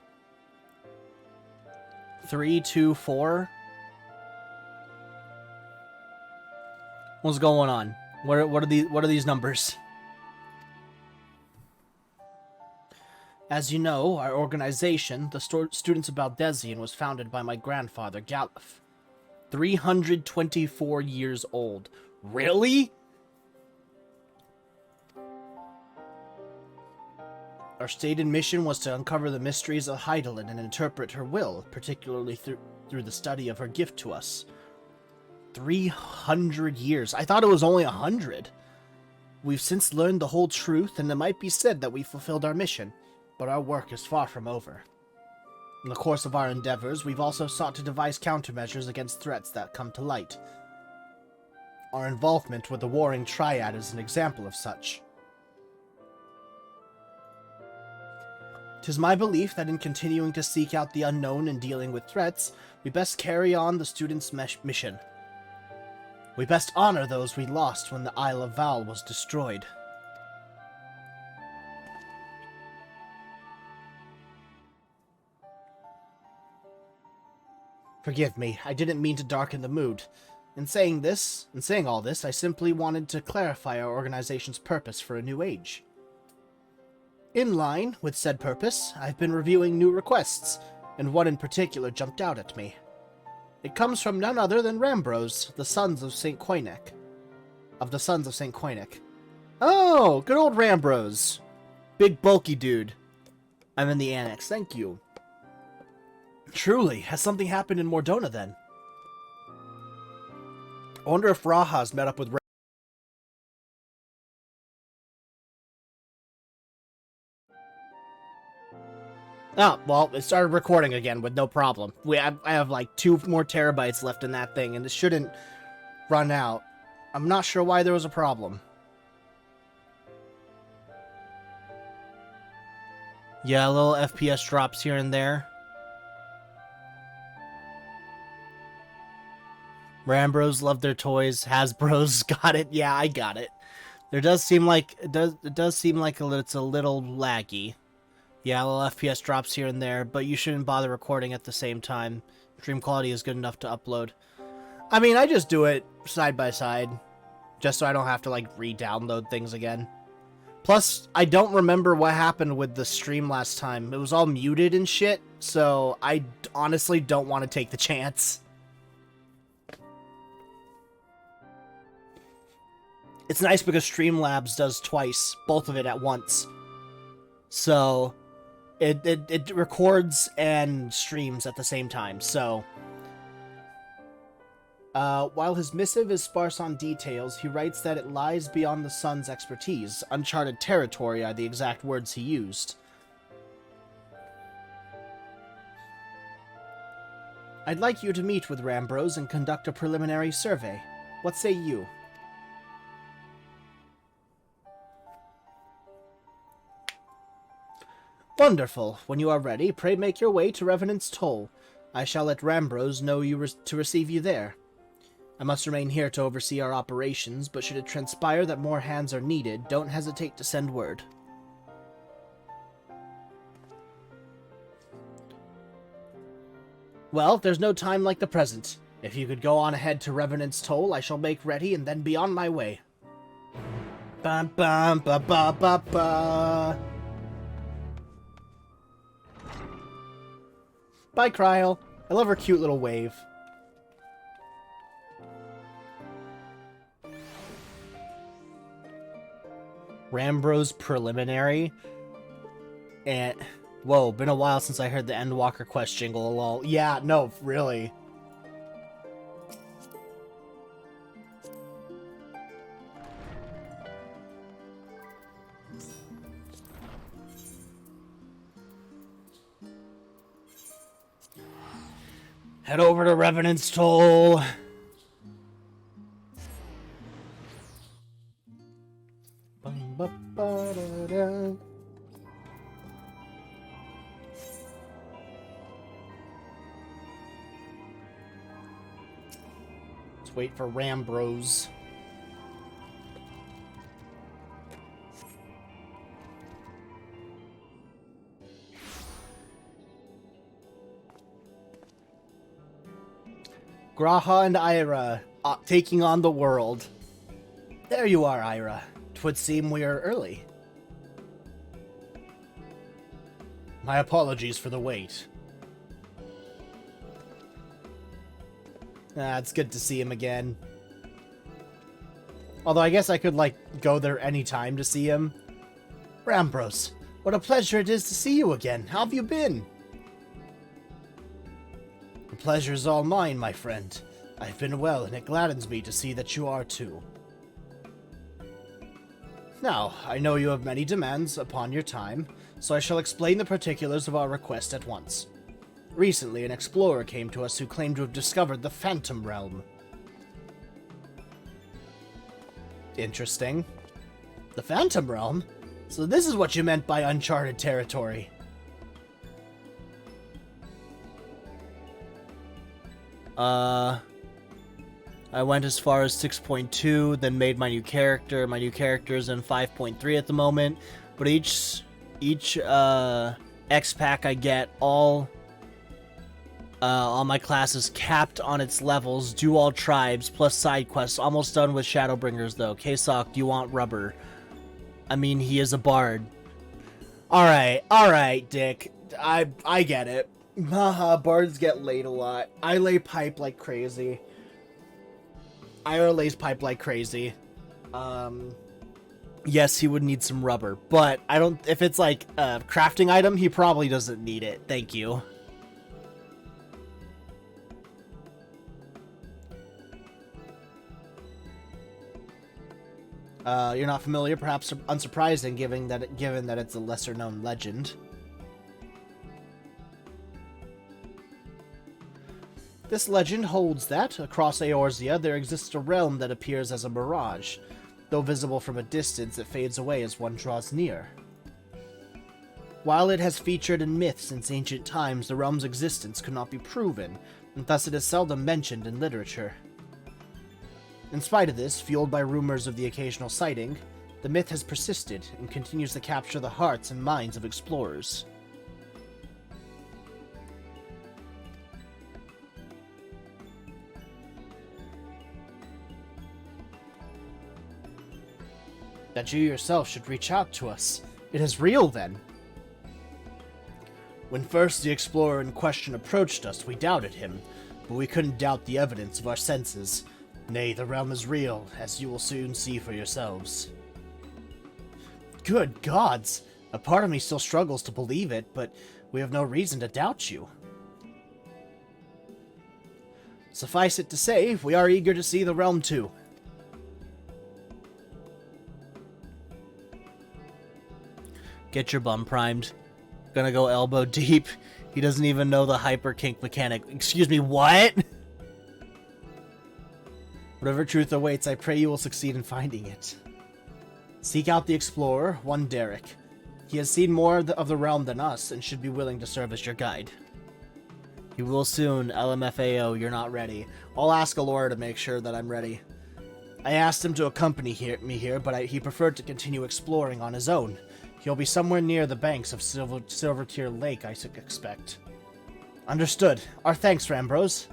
3, 2, 4. What's going on? What are these numbers? As you know, our organization, the Students of Baldesion, was founded by my grandfather, Galif. 324 years old. Really? Our stated mission was to uncover the mysteries of Heidelin and interpret her will, particularly through the study of her gift to us. 300 years. I thought it was only 100. We've since learned the whole truth, and it might be said that we fulfilled our mission, but our work is far from over. In the course of our endeavors, we've also sought to devise countermeasures against threats that come to light. Our involvement with the Warring Triad is an example of such. 'Tis my belief that in continuing to seek out the unknown and dealing with threats, we best carry on the students' mission. We best honor those we lost when the Isle of Val was destroyed. Forgive me, I didn't mean to darken the mood. In saying all this, I simply wanted to clarify our organization's purpose for a new age. In line with said purpose, I've been reviewing new requests, and one in particular jumped out at me. It comes from none other than Rambros, the Sons of St. Koinek. Oh, good old Rambros. Big bulky dude. I'm in the annex, thank you. Truly, has something happened in Mordona then? I wonder if Raha's met up with Oh, well, it started recording again with no problem. I have like 2 more terabytes left in that thing, and it shouldn't run out. I'm not sure why there was a problem. Yeah, little FPS drops here and there. Rambros love their toys. Hasbro's got it. Yeah, I got it. There does seem like it's a little laggy. Yeah, a little FPS drops here and there, but you shouldn't bother recording at the same time. Stream quality is good enough to upload. I mean, I just do it side by side, just so I don't have to, like, re-download things again. Plus, I don't remember what happened with the stream last time. It was all muted and shit, so I honestly don't want to take the chance. It's nice because Streamlabs does twice, both of it at once. So it records and streams at the same time, so... while his missive is sparse on details, he writes that it lies beyond the Sun's expertise. Uncharted territory are the exact words he used. I'd like you to meet with Rambros and conduct a preliminary survey. What say you? Wonderful. When you are ready, pray make your way to Revenant's Toll. I shall let Rambros know to receive you there. I must remain here to oversee our operations, but should it transpire that more hands are needed, don't hesitate to send word. Well, there's no time like the present. If you could go on ahead to Revenant's Toll, I shall make ready and then be on my way. Bum bum ba ba ba ba. Bye, Kryl. I love her cute little wave. Rambros preliminary. And... whoa, been a while since I heard the Endwalker quest jingle, lol. Yeah, no, really. Head over to Revenant's Toll. Let's wait for Rambros. Graha and Ira taking on the world. There you are, Ira. 'Twould seem we are early. My apologies for the wait. It's good to see him again. Although I guess I could, like, go there anytime to see him. Rambros, what a pleasure it is to see you again. How have you been? The pleasure's all mine, my friend. I've been well, and it gladdens me to see that you are too. Now, I know you have many demands upon your time, so I shall explain the particulars of our request at once. Recently, an explorer came to us who claimed to have discovered the Phantom Realm. Interesting. The Phantom Realm? So this is what you meant by uncharted territory. I went as far as 6.2, then made my new character. My new character is in 5.3 at the moment, but each X pack I get, all my classes capped on its levels, do all tribes, plus side quests. Almost done with Shadowbringers, though. K-Sawk, do you want rubber? I mean, he is a bard. Alright, Dick. I get it. Haha, bards get laid a lot. I lay pipe like crazy. Ira lays pipe like crazy. Yes, he would need some rubber, but I don't... If it's like a crafting item, he probably doesn't need it. Thank you. You're not familiar, perhaps unsurprising, given that it's a lesser-known legend. This legend holds that, across Eorzea, there exists a realm that appears as a mirage. Though visible from a distance, it fades away as one draws near. While it has featured in myth since ancient times, the realm's existence could not be proven, and thus it is seldom mentioned in literature. In spite of this, fueled by rumors of the occasional sighting, the myth has persisted and continues to capture the hearts and minds of explorers. That you yourself should reach out to us. It is real, then. When first the explorer in question approached us, we doubted him, but we couldn't doubt the evidence of our senses. Nay, the realm is real, as you will soon see for yourselves. Good gods! A part of me still struggles to believe it, but we have no reason to doubt you. Suffice it to say, we are eager to see the realm too. Get your bum primed. Gonna go elbow deep. He doesn't even know the hyper kink mechanic. Excuse me, what? Whatever truth awaits, I pray you will succeed in finding it. Seek out the explorer, one Derek. He has seen more of the realm than us, and should be willing to serve as your guide. He will soon, LMFAO, you're not ready. I'll ask Alora to make sure that I'm ready. I asked him to accompany me here, but he preferred to continue exploring on his own. He'll be somewhere near the banks of Silvertear Lake, I expect. Understood. Our thanks, Rambros.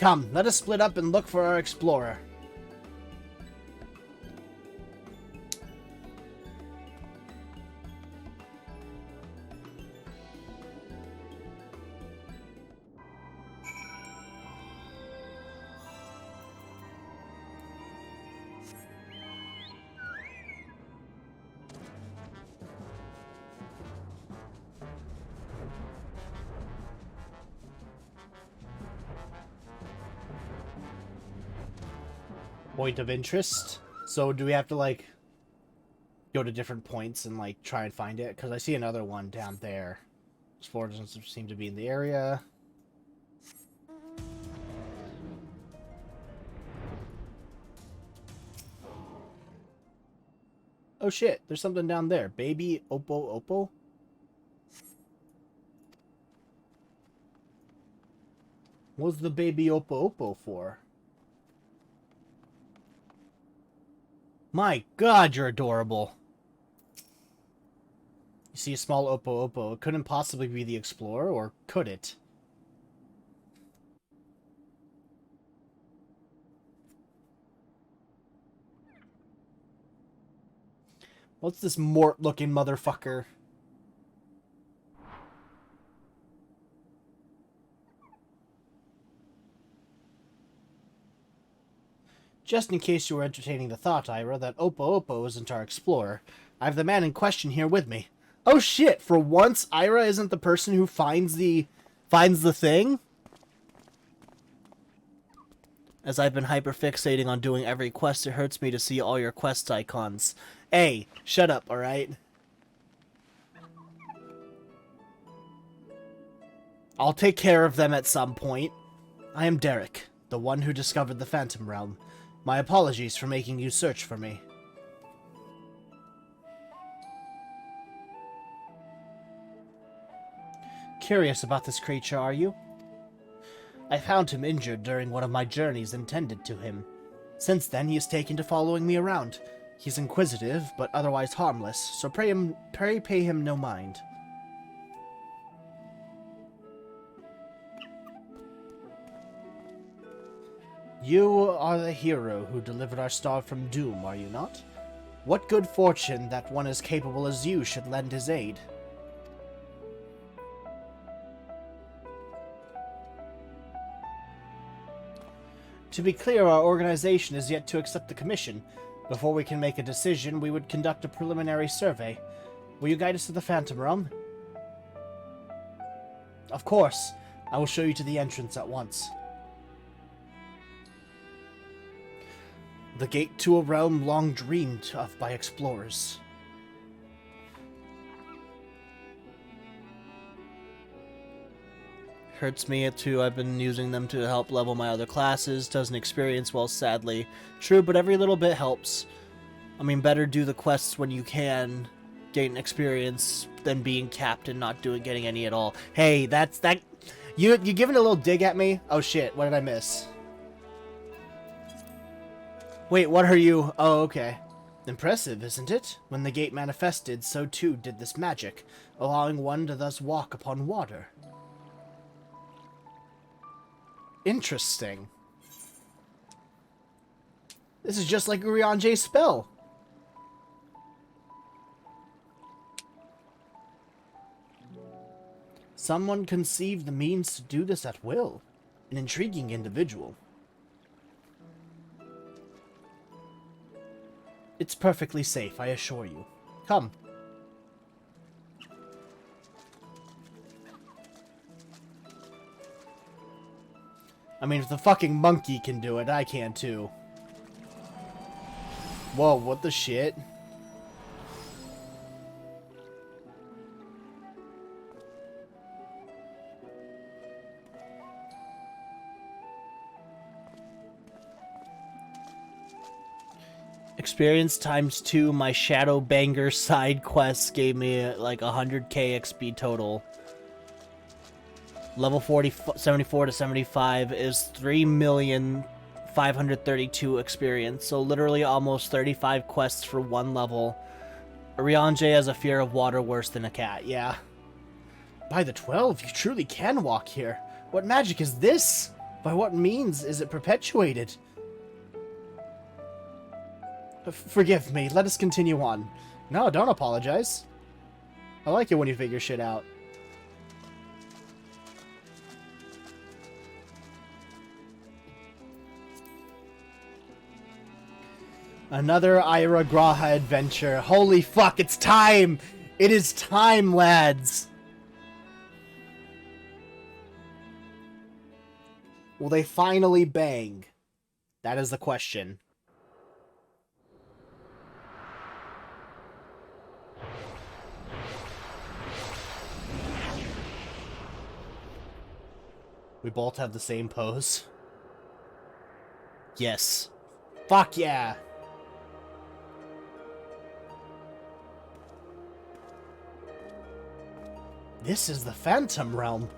Come, let us split up and look for our explorer. Point of interest. So do we have to, like, go to different points and, like, try and find it? Because I see another one down there. Explorer doesn't seem to be in the area. Oh shit, there's something down there. Baby Oppo. What's the baby Oppo for? My god, you're adorable. see a small Oppo. It couldn't possibly be the Explorer, or could it? What's this Mort-looking motherfucker? Just in case you were entertaining the thought, Ira, that Oppo isn't our Explorer, I have the man in question here with me. Oh shit, for once Ira isn't the person who finds the thing? As I've been hyperfixating on doing every quest, it hurts me to see all your quest icons. Hey, shut up, alright? I'll take care of them at some point. I am Derek, the one who discovered the Phantom Realm. My apologies for making you search for me. Curious about this creature, are you? I found him injured during one of my journeys and tended to him. Since then, he has taken to following me around. He's inquisitive, but otherwise harmless, so pray pay him no mind. You are the hero who delivered our star from doom, are you not? What good fortune that one as capable as you should lend his aid. To be clear, our organization is yet to accept the commission. Before we can make a decision, we would conduct a preliminary survey. Will you guide us to the Phantom Realm? Of course. I will show you to the entrance at once. The gate to a realm long dreamed of by explorers. Hurts me too. I've been using them to help level my other classes. Doesn't experience well, sadly. True, but every little bit helps. I mean, better do the quests when you can gain experience than being capped and not getting any at all. Hey, that's that. You giving a little dig at me? Oh shit! What did I miss? Wait, what are you? Oh, okay. Impressive, isn't it? When the gate manifested, so too did this magic, allowing one to thus walk upon water. Interesting. This is just like Urianje's spell. Someone conceived the means to do this at will. An intriguing individual. It's perfectly safe, I assure you. Come. I mean, if the fucking monkey can do it, I can too. Whoa, what the shit? Experience ×2, my Shadow Banger side quests gave me like 100k XP total. Level 74 to 75 is 3,532,000 experience, so literally almost 35 quests for one level. Urianje has a fear of water worse than a cat, yeah. By the 12, you truly can walk here. What magic is this? By what means is it perpetuated? Forgive me, let us continue on. No, don't apologize. I like it when you figure shit out. Another Ira Graha adventure. Holy fuck, it's time! It is time, lads! Will they finally bang? That is the question. We both have the same pose. Yes. Fuck yeah! This is the Phantom Realm.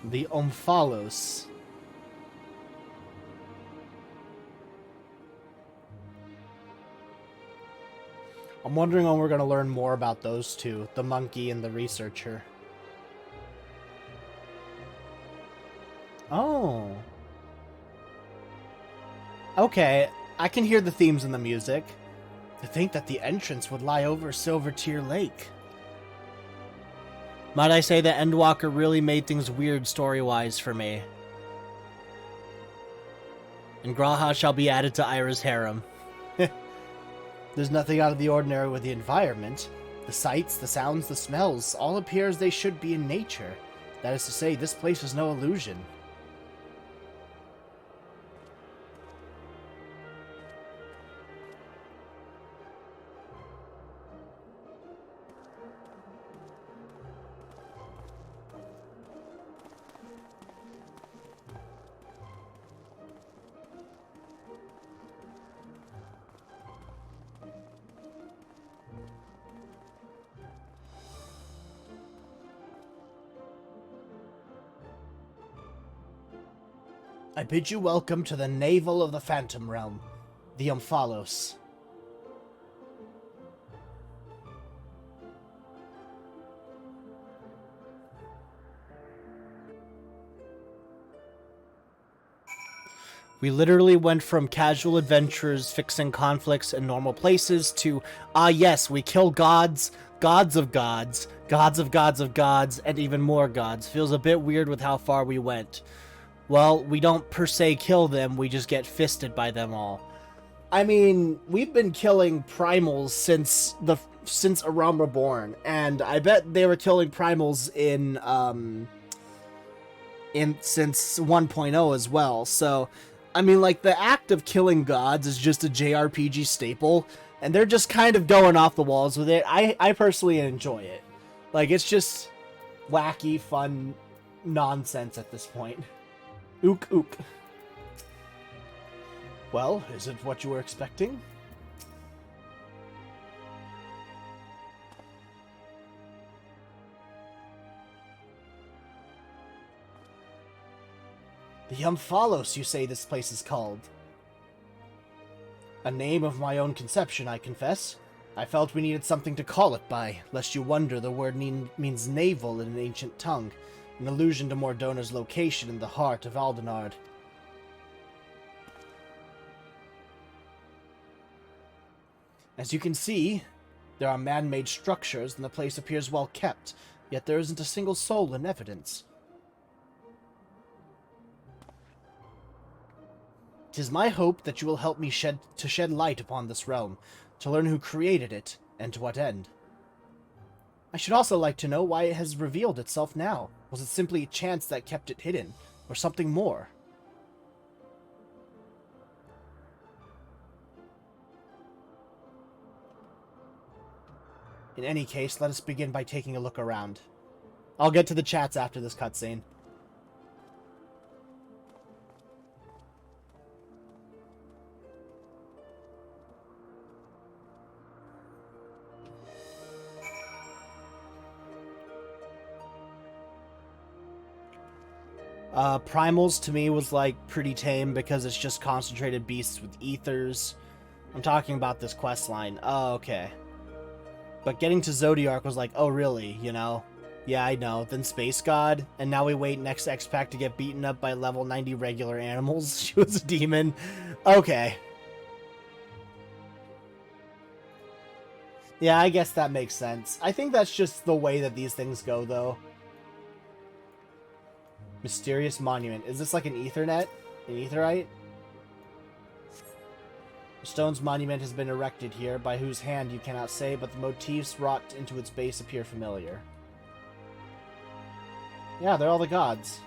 The Omphalos. I'm wondering when we're going to learn more about those two, the monkey and the researcher. Oh. Okay, I can hear the themes in the music. To think that the entrance would lie over Silvertear Lake. Might I say that Endwalker really made things weird story-wise for me. And Graha shall be added to Ira's harem. There's nothing out of the ordinary with the environment. The sights, the sounds, the smells, all appear as they should be in nature. That is to say, this place is no illusion. I bid you welcome to the navel of the Phantom Realm, the Omphalos. We literally went from casual adventures fixing conflicts in normal places to, yes, we kill gods, gods of gods, gods of gods of gods, and even more gods. Feels a bit weird with how far we went. Well, we don't per se kill them, we just get fisted by them all. I mean, we've been killing primals since A Realm Reborn, and I bet they were killing primals in since 1.0 as well. So, I mean, like, the act of killing gods is just a JRPG staple, and they're just kind of going off the walls with it. I personally enjoy it. Like, it's just wacky, fun nonsense at this point. Ook, ook. Well, is it what you were expecting? The Omphalos, you say this place is called. A name of my own conception, I confess. I felt we needed something to call it by, lest you wonder the word means navel in an ancient tongue. An allusion to Mordona's location in the heart of Aldenard. As you can see, there are man-made structures and the place appears well kept, yet there isn't a single soul in evidence. 'Tis my hope that you will help me shed light upon this realm, to learn who created it, and to what end. I should also like to know why it has revealed itself now. Was it simply chance that kept it hidden, or something more? In any case, let us begin by taking a look around. I'll get to the chats after this cutscene. Primals to me was like pretty tame because it's just concentrated beasts with ethers. I'm talking about this quest line. Oh, okay. But getting to Zodiark was like, oh really, you know? Yeah, I know. Then Space God, and now we wait next X-Pack to get beaten up by level 90 regular animals. She was a demon. Okay. Yeah, I guess that makes sense. I think that's just the way that these things go, though. Mysterious monument. Is this like an Ethernet? An Etherite? A stone's monument has been erected here, by whose hand you cannot say, but the motifs wrought into its base appear familiar. Yeah, they're all the gods.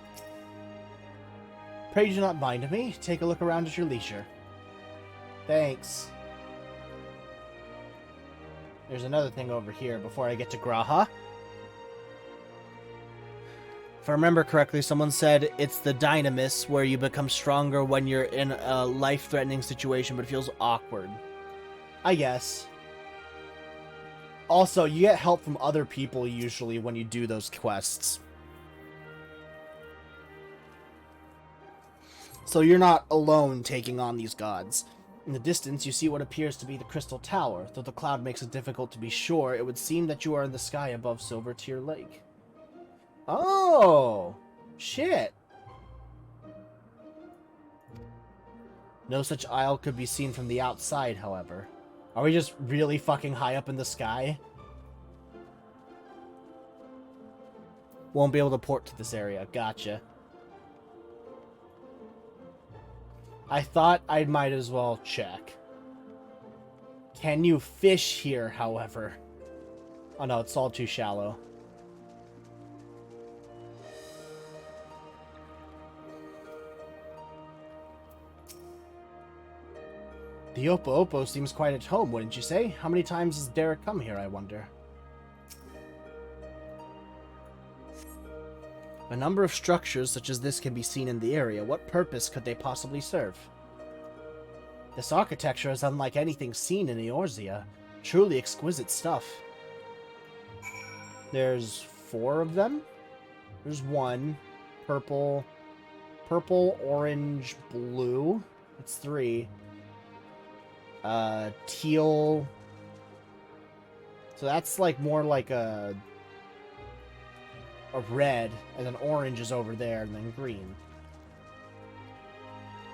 Pray do not mind me. Take a look around at your leisure. Thanks. There's another thing over here before I get to Graha. If I remember correctly, someone said it's the Dynamis, where you become stronger when you're in a life-threatening situation, but it feels awkward. I guess. Also, you get help from other people usually when you do those quests. So you're not alone taking on these gods. In the distance, you see what appears to be the Crystal Tower. Though the cloud makes it difficult to be sure, it would seem that you are in the sky above Silvertear Lake. Oh! Shit! No such isle could be seen from the outside, however. Are we just really fucking high up in the sky? Won't be able to port to this area. Gotcha. I thought I might as well check. Can you fish here, however? Oh no, it's all too shallow. The Opo Opo seems quite at home, wouldn't you say? How many times has Derek come here, I wonder? A number of structures such as this can be seen in the area. What purpose could they possibly serve? This architecture is unlike anything seen in Eorzea. Truly exquisite stuff. There's 4 of them. There's 1. Purple, orange, blue. That's 3. Teal. So that's like more like a red, and then orange is over there, and then green.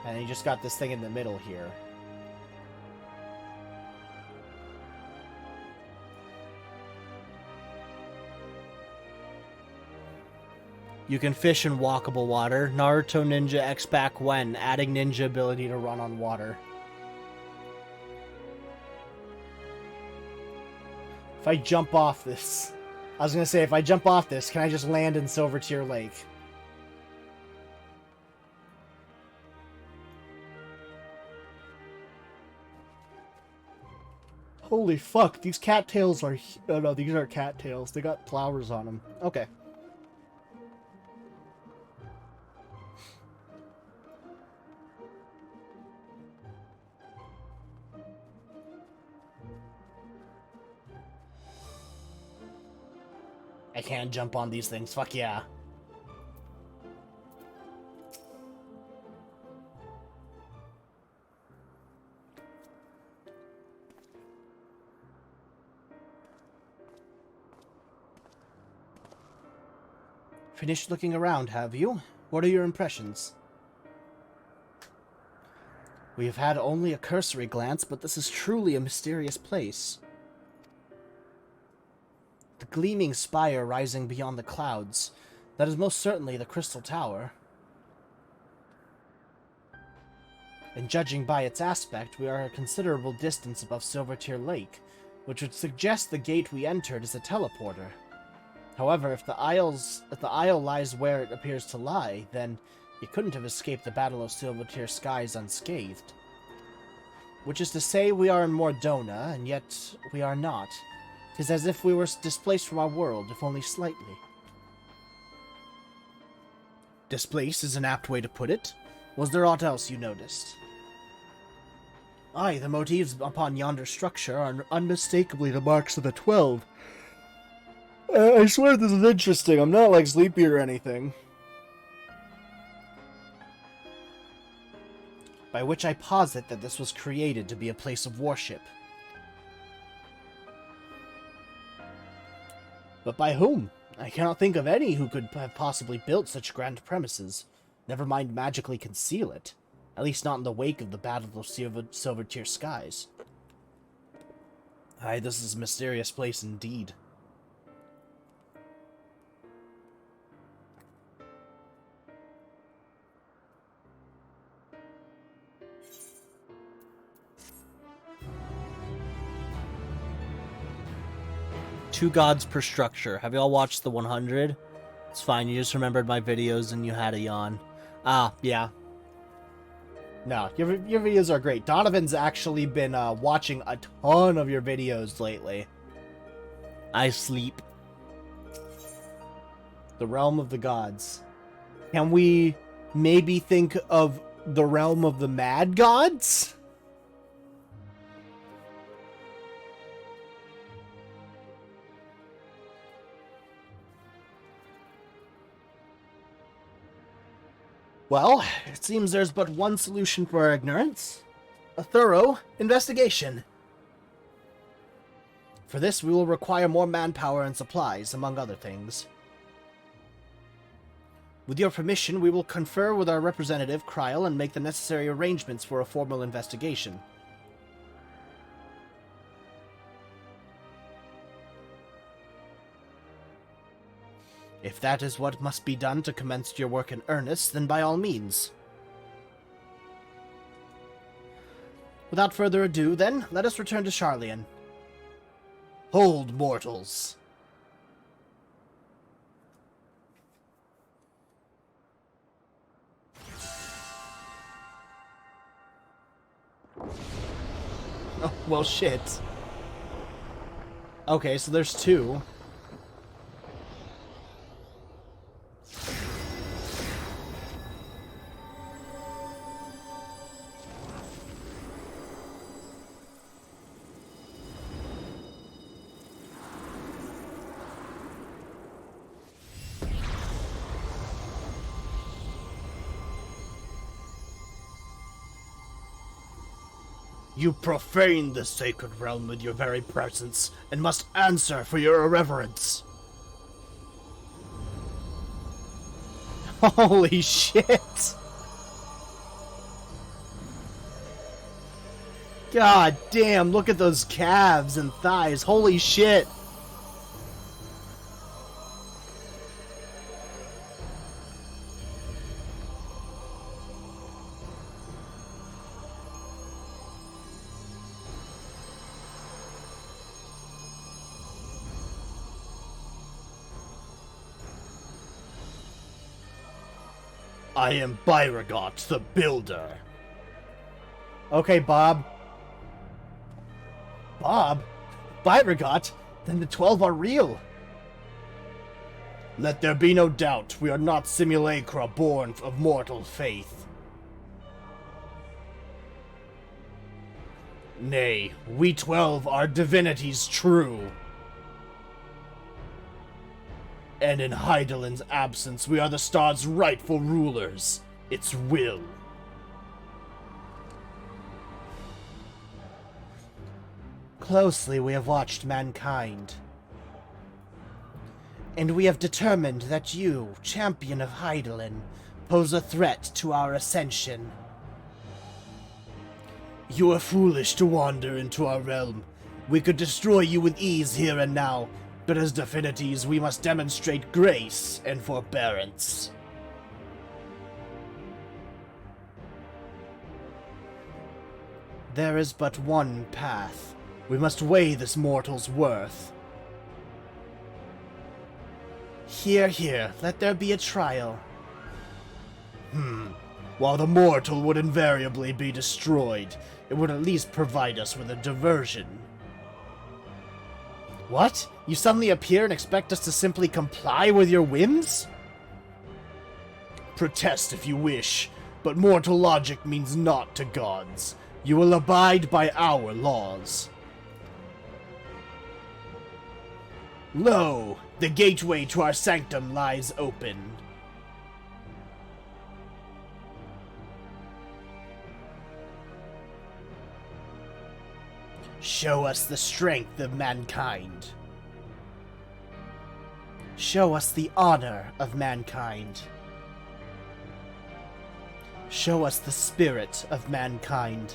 And you just got this thing in the middle here. You can fish in walkable water. Naruto Ninja X back when, adding ninja ability to run on water. If I jump off this... I was gonna say, if I jump off this, can I just land in Silvertear Lake? Holy fuck, these cattails are... Oh no, these aren't cattails. They got flowers on them. Okay. I can't jump on these things. Fuck yeah. Finished looking around, have you? What are your impressions? We have had only a cursory glance, but this is truly a mysterious place. The gleaming spire rising beyond the clouds. That is most certainly the Crystal Tower. And judging by its aspect, we are a considerable distance above Silvertear Lake, which would suggest the gate we entered is a teleporter. However, if the isle lies where it appears to lie, then it couldn't have escaped the Battle of Silvertear Skies unscathed. Which is to say, we are in Mordona, and yet we are not. 'Tis as if we were displaced from our world, if only slightly. Displaced is an apt way to put it. Was there aught else you noticed? Aye, the motifs upon yonder structure are unmistakably the marks of the 12. I swear this is interesting. I'm not, like, sleepy or anything. By which I posit that this was created to be a place of worship. But by whom? I cannot think of any who could have possibly built such grand premises. Never mind magically conceal it. At least not in the wake of the Battle of Silvertear Skies. Aye, this is a mysterious place indeed. Two gods per structure. Have y'all watched the 100? It's fine, you just remembered my videos and you had a yawn. Ah, yeah. No, your videos are great. Donovan's actually been watching a ton of your videos lately. I sleep. The realm of the gods. Can we maybe think of the realm of the mad gods? Well, it seems there's but one solution for our ignorance. A thorough investigation. For this, we will require more manpower and supplies, among other things. With your permission, we will confer with our representative, Kryl, and make the necessary arrangements for a formal investigation. If that is what must be done to commence your work in earnest, then by all means. Without further ado, then, let us return to Charlian. Hold, mortals. Oh, well, shit. Okay, so there's two. You profane the sacred realm with your very presence, and must answer for your irreverence. Holy shit! God damn, look at those calves and thighs, holy shit! I am Byragot, the Builder. Okay, Bob. Bob? Byragot? Then the 12 are real. Let there be no doubt, we are not simulacra born of mortal faith. Nay, we 12 are divinities true. And in Hydaelyn's absence, we are the star's rightful rulers, its will. Closely we have watched mankind. And we have determined that you, champion of Hydaelyn, pose a threat to our ascension. You are foolish to wander into our realm. We could destroy you with ease here and now, but as divinities we must demonstrate grace and forbearance. There is but one path. We must weigh this mortal's worth. Here, let there be a trial. While the mortal would invariably be destroyed, it would at least provide us with a diversion. What? You suddenly appear and expect us to simply comply with your whims? Protest if you wish, but mortal logic means naught to gods. You will abide by our laws. Lo, the gateway to our sanctum lies open. Show us the strength of mankind. Show us the honor of mankind. Show us the spirit of mankind.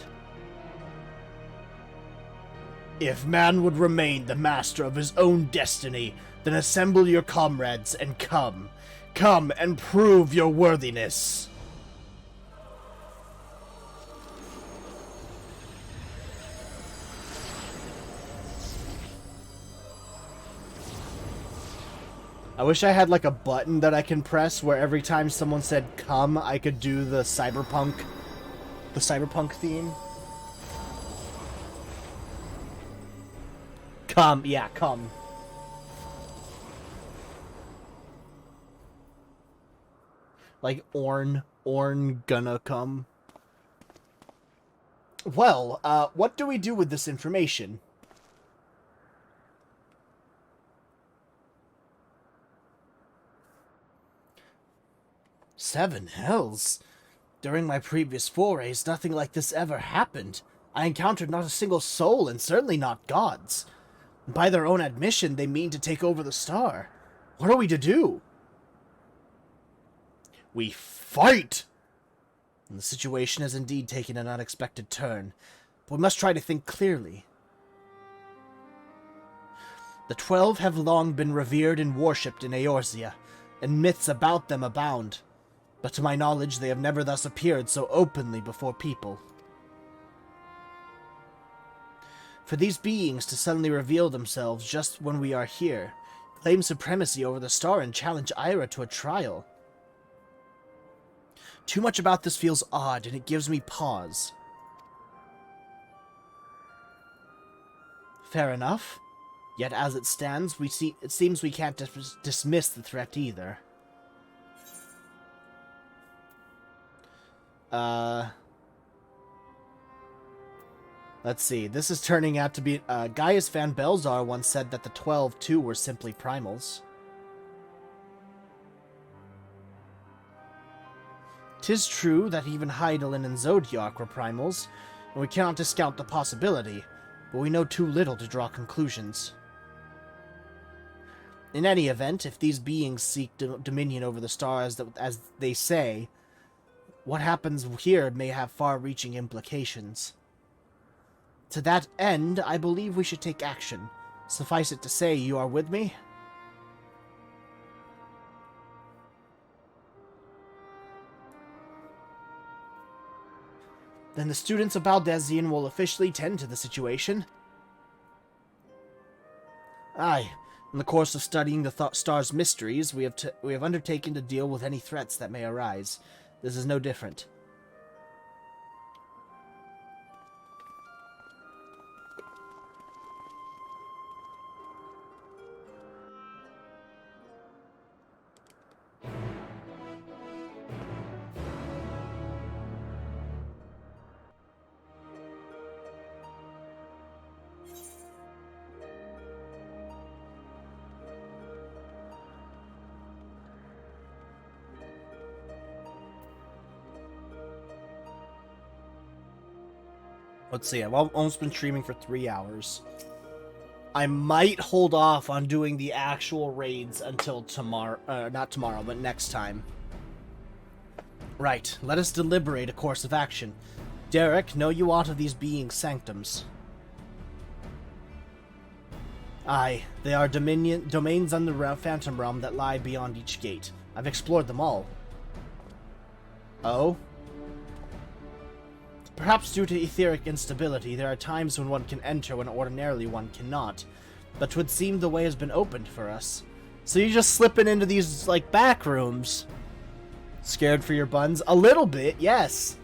If man would remain the master of his own destiny, then assemble your comrades and come. Come and prove your worthiness. I wish I had like a button that I can press where every time someone said come, I could do the cyberpunk theme. Come, yeah, come. Like Orn gonna come. Well, what do we do with this information? Seven hells? During my previous forays, nothing like this ever happened. I encountered not a single soul, and certainly not gods. By their own admission, they mean to take over the star. What are we to do? We fight! And the situation has indeed taken an unexpected turn, but we must try to think clearly. The 12 have long been revered and worshipped in Eorzea, and myths about them abound. But to my knowledge, they have never thus appeared so openly before people. For these beings to suddenly reveal themselves just when we are here, claim supremacy over the star and challenge Ira to a trial. Too much about this feels odd, and it gives me pause. Fair enough. Yet as it stands, it seems we can't dismiss the threat either. Let's see. This is turning out to be... Gaius Van Belzar once said that the 12, too, were simply primals. 'Tis true that even Hydaelyn and Zodiac were primals, and we cannot discount the possibility, but we know too little to draw conclusions. In any event, if these beings seek dominion over the stars as they say, what happens here may have far-reaching implications. To that end, I believe we should take action. Suffice it to say, you are with me? Then the students of Baldesion will officially tend to the situation. Aye. In the course of studying the star's mysteries, we have undertaken to deal with any threats that may arise. This is no different. Let's see, I've almost been streaming for 3 hours. I might hold off on doing the actual raids until tomorrow, not tomorrow, but next time. Right, let us deliberate a course of action. Derek, know you aught of these beings' sanctums? Aye, they are domains on the Phantom Realm that lie beyond each gate. I've explored them all. Oh? Perhaps due to etheric instability, there are times when one can enter when ordinarily one cannot. But 'twould seem the way has been opened for us. So you're just slipping into these, like, back rooms. Scared for your buns? A little bit, yes.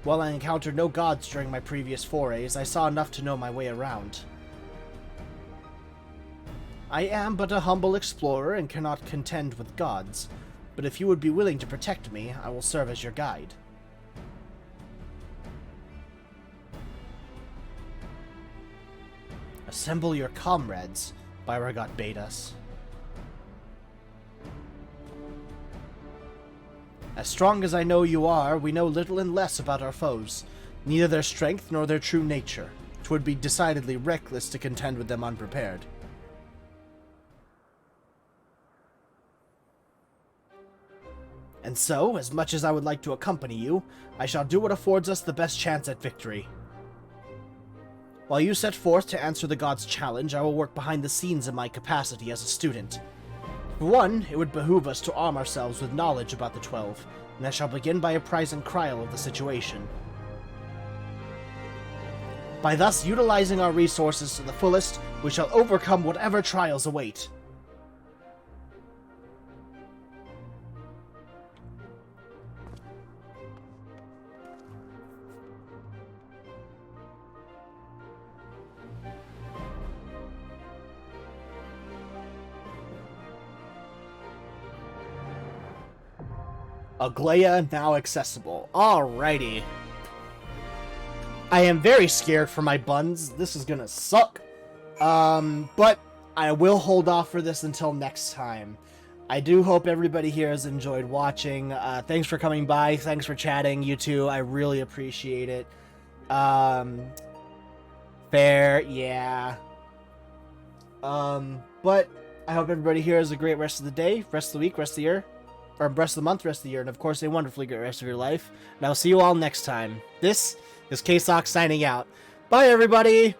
While I encountered no gods during my previous forays, I saw enough to know my way around. I am but a humble explorer and cannot contend with gods. But if you would be willing to protect me, I will serve as your guide. Assemble your comrades, Beauregard bade us. As strong as I know you are, we know little and less about our foes, neither their strength nor their true nature. 'Twould be decidedly reckless to contend with them unprepared. And so, as much as I would like to accompany you, I shall do what affords us the best chance at victory. While you set forth to answer the god's challenge, I will work behind the scenes in my capacity as a student. For one, it would behoove us to arm ourselves with knowledge about the 12, and I shall begin by apprising Kryl of the situation. By thus utilizing our resources to the fullest, we shall overcome whatever trials await. Aglaia now accessible. Alrighty. I am very scared for my buns. This is gonna suck. But I will hold off for this until next time. I do hope everybody here has enjoyed watching. Thanks for coming by. Thanks for chatting, you two. I really appreciate it. Fair, yeah. But I hope everybody here has a great rest of the day, rest of the week, rest of the year, or rest of the month, rest of the year, and of course a wonderfully great rest of your life. And I'll see you all next time. This is K-Sawk signing out. Bye, everybody!